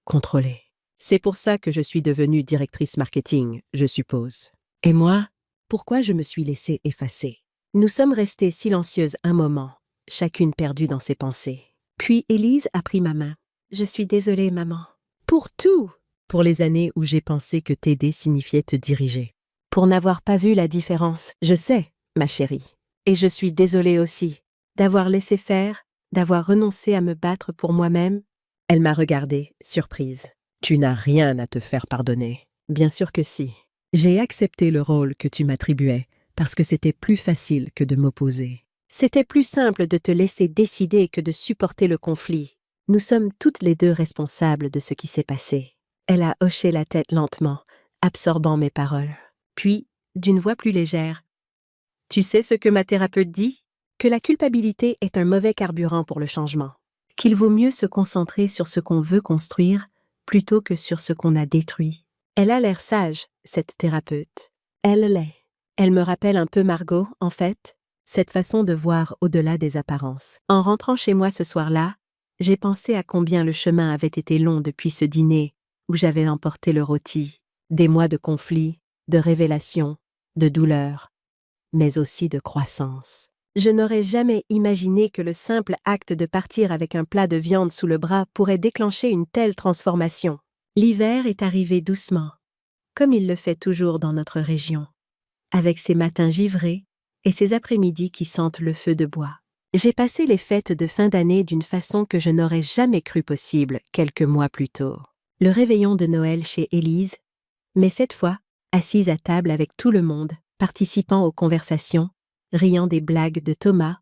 contrôler. C'est pour ça que je suis devenue directrice marketing, je suppose. Et moi, pourquoi je me suis laissée effacer? Nous sommes restées silencieuses un moment, chacune perdue dans ses pensées. Puis Élise a pris ma main. « Je suis désolée, maman. »« Pour tout !» Pour les années où j'ai pensé que t'aider signifiait te diriger. Pour n'avoir pas vu la différence. Je sais, ma chérie. Et je suis désolée aussi, d'avoir laissé faire, d'avoir renoncé à me battre pour moi-même. Elle m'a regardée, surprise. Tu n'as rien à te faire pardonner. Bien sûr que si. J'ai accepté le rôle que tu m'attribuais parce que c'était plus facile que de m'opposer. C'était plus simple de te laisser décider que de supporter le conflit. Nous sommes toutes les deux responsables de ce qui s'est passé. Elle a hoché la tête lentement, absorbant mes paroles. Puis, d'une voix plus légère, « Tu sais ce que ma thérapeute dit ? Que la culpabilité est un mauvais carburant pour le changement. Qu'il vaut mieux se concentrer sur ce qu'on veut construire plutôt que sur ce qu'on a détruit. » Elle a l'air sage, cette thérapeute. Elle l'est. Elle me rappelle un peu Margot, en fait, cette façon de voir au-delà des apparences. En rentrant chez moi ce soir-là, j'ai pensé à combien le chemin avait été long depuis ce dîner où j'avais emporté le rôti. Des mois de conflits, de révélations, de douleurs, mais aussi de croissance. Je n'aurais jamais imaginé que le simple acte de partir avec un plat de viande sous le bras pourrait déclencher une telle transformation. L'hiver est arrivé doucement. comme il le fait toujours dans notre région, avec ses matins givrés et ses après-midi qui sentent le feu de bois. J'ai passé les fêtes de fin d'année d'une façon que je n'aurais jamais cru possible quelques mois plus tôt. Le réveillon de Noël chez Élise, mais cette fois, assise à table avec tout le monde, participant aux conversations, riant des blagues de Thomas,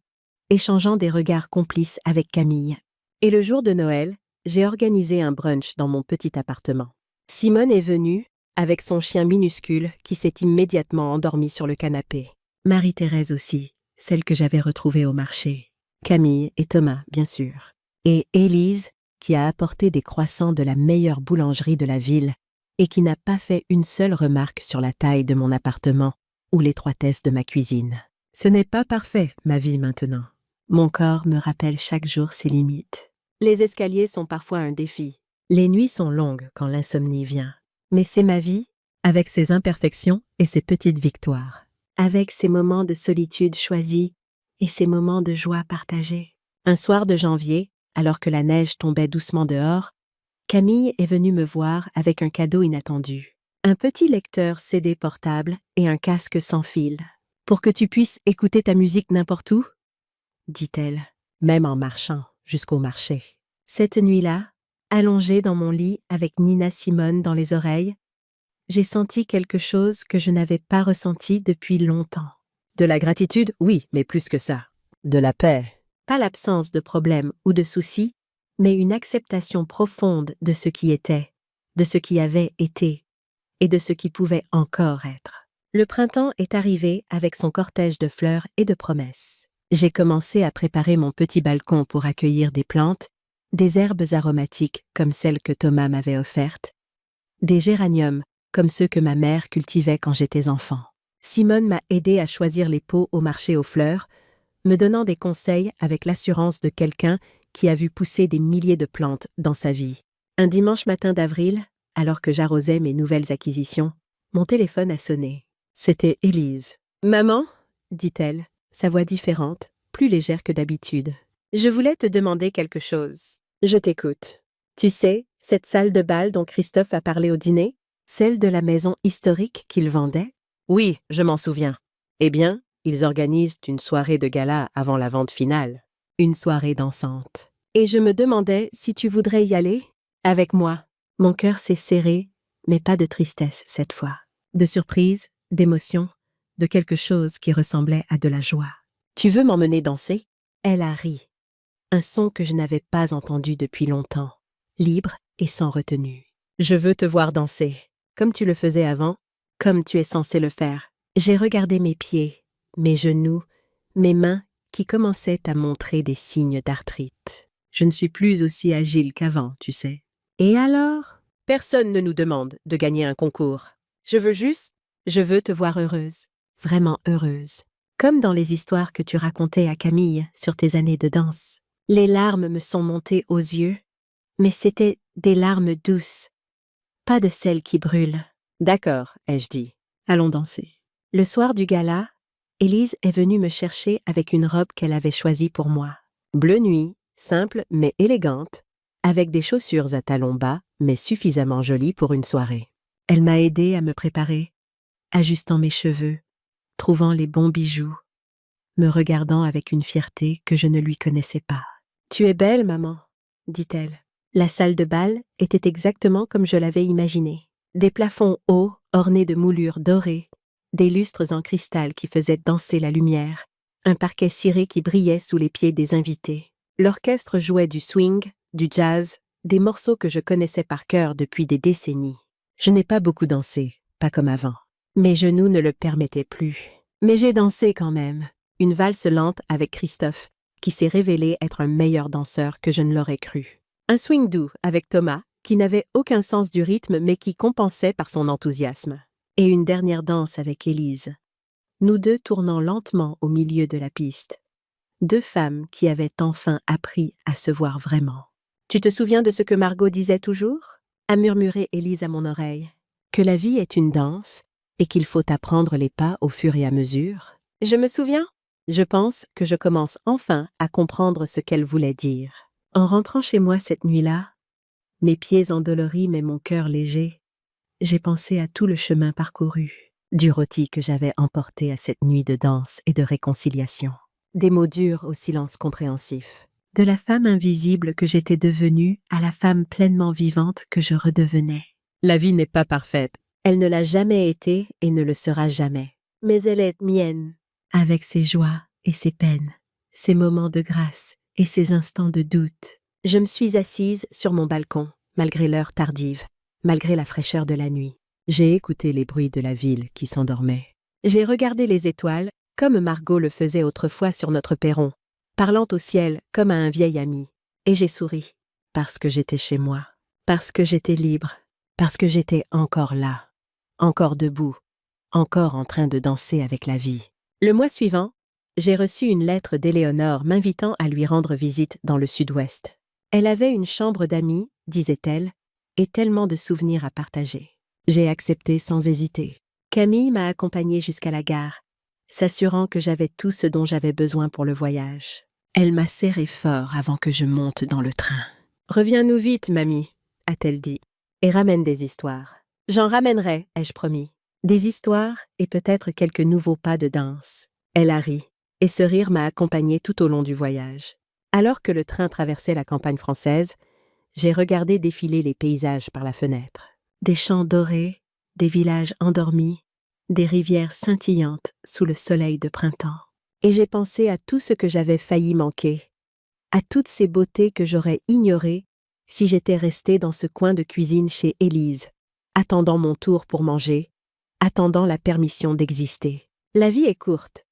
échangeant des regards complices avec Camille. Et le jour de Noël, j'ai organisé un brunch dans mon petit appartement. Simone est venue, avec son chien minuscule qui s'est immédiatement endormi sur le canapé. Marie-Thérèse aussi, celle que j'avais retrouvée au marché. Camille et Thomas, bien sûr. Et Élise, qui a apporté des croissants de la meilleure boulangerie de la ville et qui n'a pas fait une seule remarque sur la taille de mon appartement ou l'étroitesse de ma cuisine. Ce n'est pas parfait, ma vie maintenant. Mon corps me rappelle chaque jour ses limites. Les escaliers sont parfois un défi. Les nuits sont longues quand l'insomnie vient. Mais c'est ma vie, avec ses imperfections et ses petites victoires. Avec ses moments de solitude choisis et ses moments de joie partagés. Un soir de janvier, alors que la neige tombait doucement dehors, Camille est venue me voir avec un cadeau inattendu. Un petit lecteur CD portable et un casque sans fil. Pour que tu puisses écouter ta musique n'importe où, dit-elle, même en marchant jusqu'au marché. Cette nuit-là, allongée dans mon lit avec Nina Simone dans les oreilles, j'ai senti quelque chose que je n'avais pas ressenti depuis longtemps. De la gratitude, oui, mais plus que ça. De la paix. Pas l'absence de problèmes ou de soucis, mais une acceptation profonde de ce qui était, de ce qui avait été, et de ce qui pouvait encore être. Le printemps est arrivé avec son cortège de fleurs et de promesses. J'ai commencé à préparer mon petit balcon pour accueillir des plantes, des herbes aromatiques comme celles que Thomas m'avait offertes, des géraniums comme ceux que ma mère cultivait quand j'étais enfant. Simone m'a aidé à choisir les pots au marché aux fleurs, me donnant des conseils avec l'assurance de quelqu'un qui a vu pousser des milliers de plantes dans sa vie. Un dimanche matin d'avril, alors que j'arrosais mes nouvelles acquisitions, mon téléphone a sonné. C'était Élise. « Maman ?» dit-elle, sa voix différente, plus légère que d'habitude. « Je voulais te demander quelque chose. Je t'écoute. Tu sais, cette salle de bal dont Christophe a parlé au dîner? Celle de la maison historique qu'il vendait? Oui, je m'en souviens. Eh bien, ils organisent une soirée de gala avant la vente finale. Une soirée dansante. Et je me demandais si tu voudrais y aller? Avec moi. » Mon cœur s'est serré, mais pas de tristesse cette fois. De surprise, d'émotion, de quelque chose qui ressemblait à de la joie. « Tu veux m'emmener danser? » Elle a ri. Un son que je n'avais pas entendu depuis longtemps, libre et sans retenue. « Je veux te voir danser, comme tu le faisais avant, comme tu es censé le faire. » J'ai regardé mes pieds, mes genoux, mes mains qui commençaient à montrer des signes d'arthrite. Je ne suis plus aussi agile qu'avant, tu sais. Et alors? Personne ne nous demande de gagner un concours. Je veux te voir heureuse, vraiment heureuse. Comme dans les histoires que tu racontais à Camille sur tes années de danse. Les larmes me sont montées aux yeux, mais c'était des larmes douces, pas de celles qui brûlent. D'accord, ai-je dit. Allons danser. Le soir du gala, Élise est venue me chercher avec une robe qu'elle avait choisie pour moi. Bleu nuit, simple mais élégante, avec des chaussures à talons bas mais suffisamment jolies pour une soirée. Elle m'a aidée à me préparer, ajustant mes cheveux, trouvant les bons bijoux, me regardant avec une fierté que je ne lui connaissais pas. « Tu es belle, maman, » dit-elle. La salle de bal était exactement comme je l'avais imaginé. Des plafonds hauts, ornés de moulures dorées, des lustres en cristal qui faisaient danser la lumière, un parquet ciré qui brillait sous les pieds des invités. L'orchestre jouait du swing, du jazz, des morceaux que je connaissais par cœur depuis des décennies. Je n'ai pas beaucoup dansé, pas comme avant. Mes genoux ne le permettaient plus. Mais j'ai dansé quand même. Une valse lente avec Christophe, qui s'est révélé être un meilleur danseur que je ne l'aurais cru. Un swing doux avec Thomas, qui n'avait aucun sens du rythme mais qui compensait par son enthousiasme. Et une dernière danse avec Élise. Nous deux tournant lentement au milieu de la piste. Deux femmes qui avaient enfin appris à se voir vraiment. « Tu te souviens de ce que Margot disait toujours ?» a murmuré Élise à mon oreille. « Que la vie est une danse et qu'il faut apprendre les pas au fur et à mesure. » Je me souviens. Je pense que je commence enfin à comprendre ce qu'elle voulait dire. En rentrant chez moi cette nuit-là, mes pieds endoloris mais mon cœur léger, J'ai pensé à tout le chemin parcouru, du rôti que j'avais emporté à cette nuit de danse et de réconciliation, Des mots durs au silence compréhensif. de la femme invisible que j'étais devenue à la femme pleinement vivante que je redevenais. La vie n'est pas parfaite, Elle ne l'a jamais été et ne le sera jamais, mais elle est mienne. avec ses joies et ses peines, ses moments de grâce et ses instants de doute. Je me suis assise sur mon balcon, malgré l'heure tardive, malgré la fraîcheur de la nuit. J'ai écouté les bruits de la ville qui s'endormait. J'ai regardé les étoiles, comme Margot le faisait autrefois sur notre perron, parlant au ciel comme à un vieil ami. Et j'ai souri, Parce que j'étais chez moi, parce que j'étais libre. parce que j'étais encore là, encore debout, encore en train de danser avec la vie. Le mois suivant, j'ai reçu une lettre d'Éléonore m'invitant à lui rendre visite dans le sud-ouest. Elle avait une chambre d'amis, disait-elle, et tellement de souvenirs à partager. J'ai accepté sans hésiter. Camille m'a accompagnée jusqu'à la gare, s'assurant que j'avais tout ce dont j'avais besoin pour le voyage. Elle m'a serré fort avant que je monte dans le train. « Reviens-nous vite, mamie », a-t-elle dit, « et ramène des histoires. »« J'en ramènerai, ai-je promis. Des histoires et peut-être quelques nouveaux pas de danse. » Elle a ri, et ce rire m'a accompagnée tout au long du voyage. Alors que le train traversait la campagne française, j'ai regardé défiler les paysages par la fenêtre. Des champs dorés, des villages endormis, des rivières scintillantes sous le soleil de printemps. Et j'ai pensé à tout ce que j'avais failli manquer, à toutes ces beautés que j'aurais ignorées si j'étais restée dans ce coin de cuisine chez Élise, attendant mon tour pour manger, attendant la permission d'exister. La vie est courte,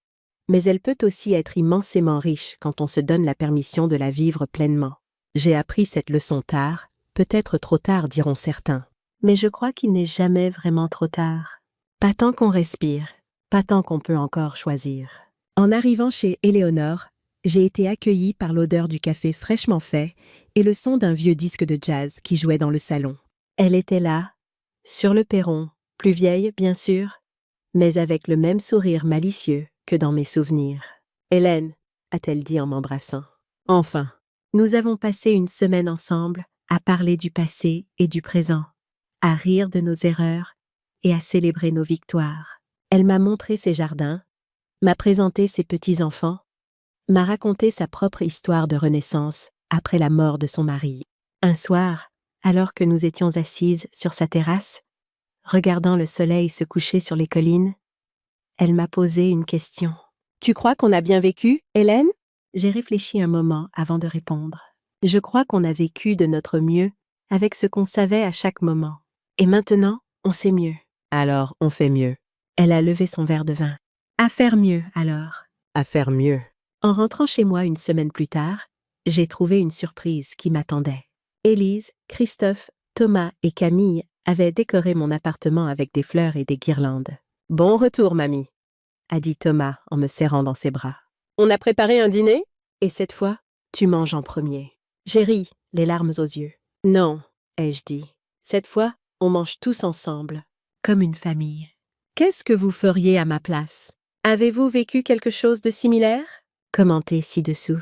mais elle peut aussi être immensément riche quand on se donne la permission de la vivre pleinement. J'ai appris cette leçon tard, peut-être trop tard diront certains. Mais je crois qu'il n'est jamais vraiment trop tard. Pas tant qu'on respire, pas tant qu'on peut encore choisir. En arrivant chez Éléonore, j'ai été accueillie par l'odeur du café fraîchement fait et le son d'un vieux disque de jazz qui jouait dans le salon. Elle était là, sur le perron, plus vieille, bien sûr, mais avec le même sourire malicieux que dans mes souvenirs. « Hélène », a-t-elle dit en m'embrassant. « Enfin. » Nous avons passé une semaine ensemble à parler du passé et du présent, à rire de nos erreurs et à célébrer nos victoires. Elle m'a montré ses jardins, m'a présenté ses petits-enfants, m'a raconté sa propre histoire de renaissance après la mort de son mari. Un soir, alors que nous étions assises sur sa terrasse, regardant le soleil se coucher sur les collines, elle m'a posé une question. « Tu crois qu'on a bien vécu, Hélène ?» J'ai réfléchi un moment avant de répondre. Je crois qu'on a vécu de notre mieux avec ce qu'on savait à chaque moment. Et maintenant, on sait mieux. Alors, on fait mieux. Elle a levé son verre de vin. À faire mieux, alors. À faire mieux. En rentrant chez moi une semaine plus tard, j'ai trouvé une surprise qui m'attendait. Élise, Christophe, Thomas et Camille avaient décoré mon appartement avec des fleurs et des guirlandes. « Bon retour, mamie », a dit Thomas en me serrant dans ses bras. « On a préparé un dîner ? Et cette fois, tu manges en premier. » J'ai ri, les larmes aux yeux. « Non, ai-je dit. Cette fois, on mange tous ensemble. » Comme une famille. Qu'est-ce que vous feriez à ma place? Avez-vous vécu quelque chose de similaire? Commentez ci-dessous.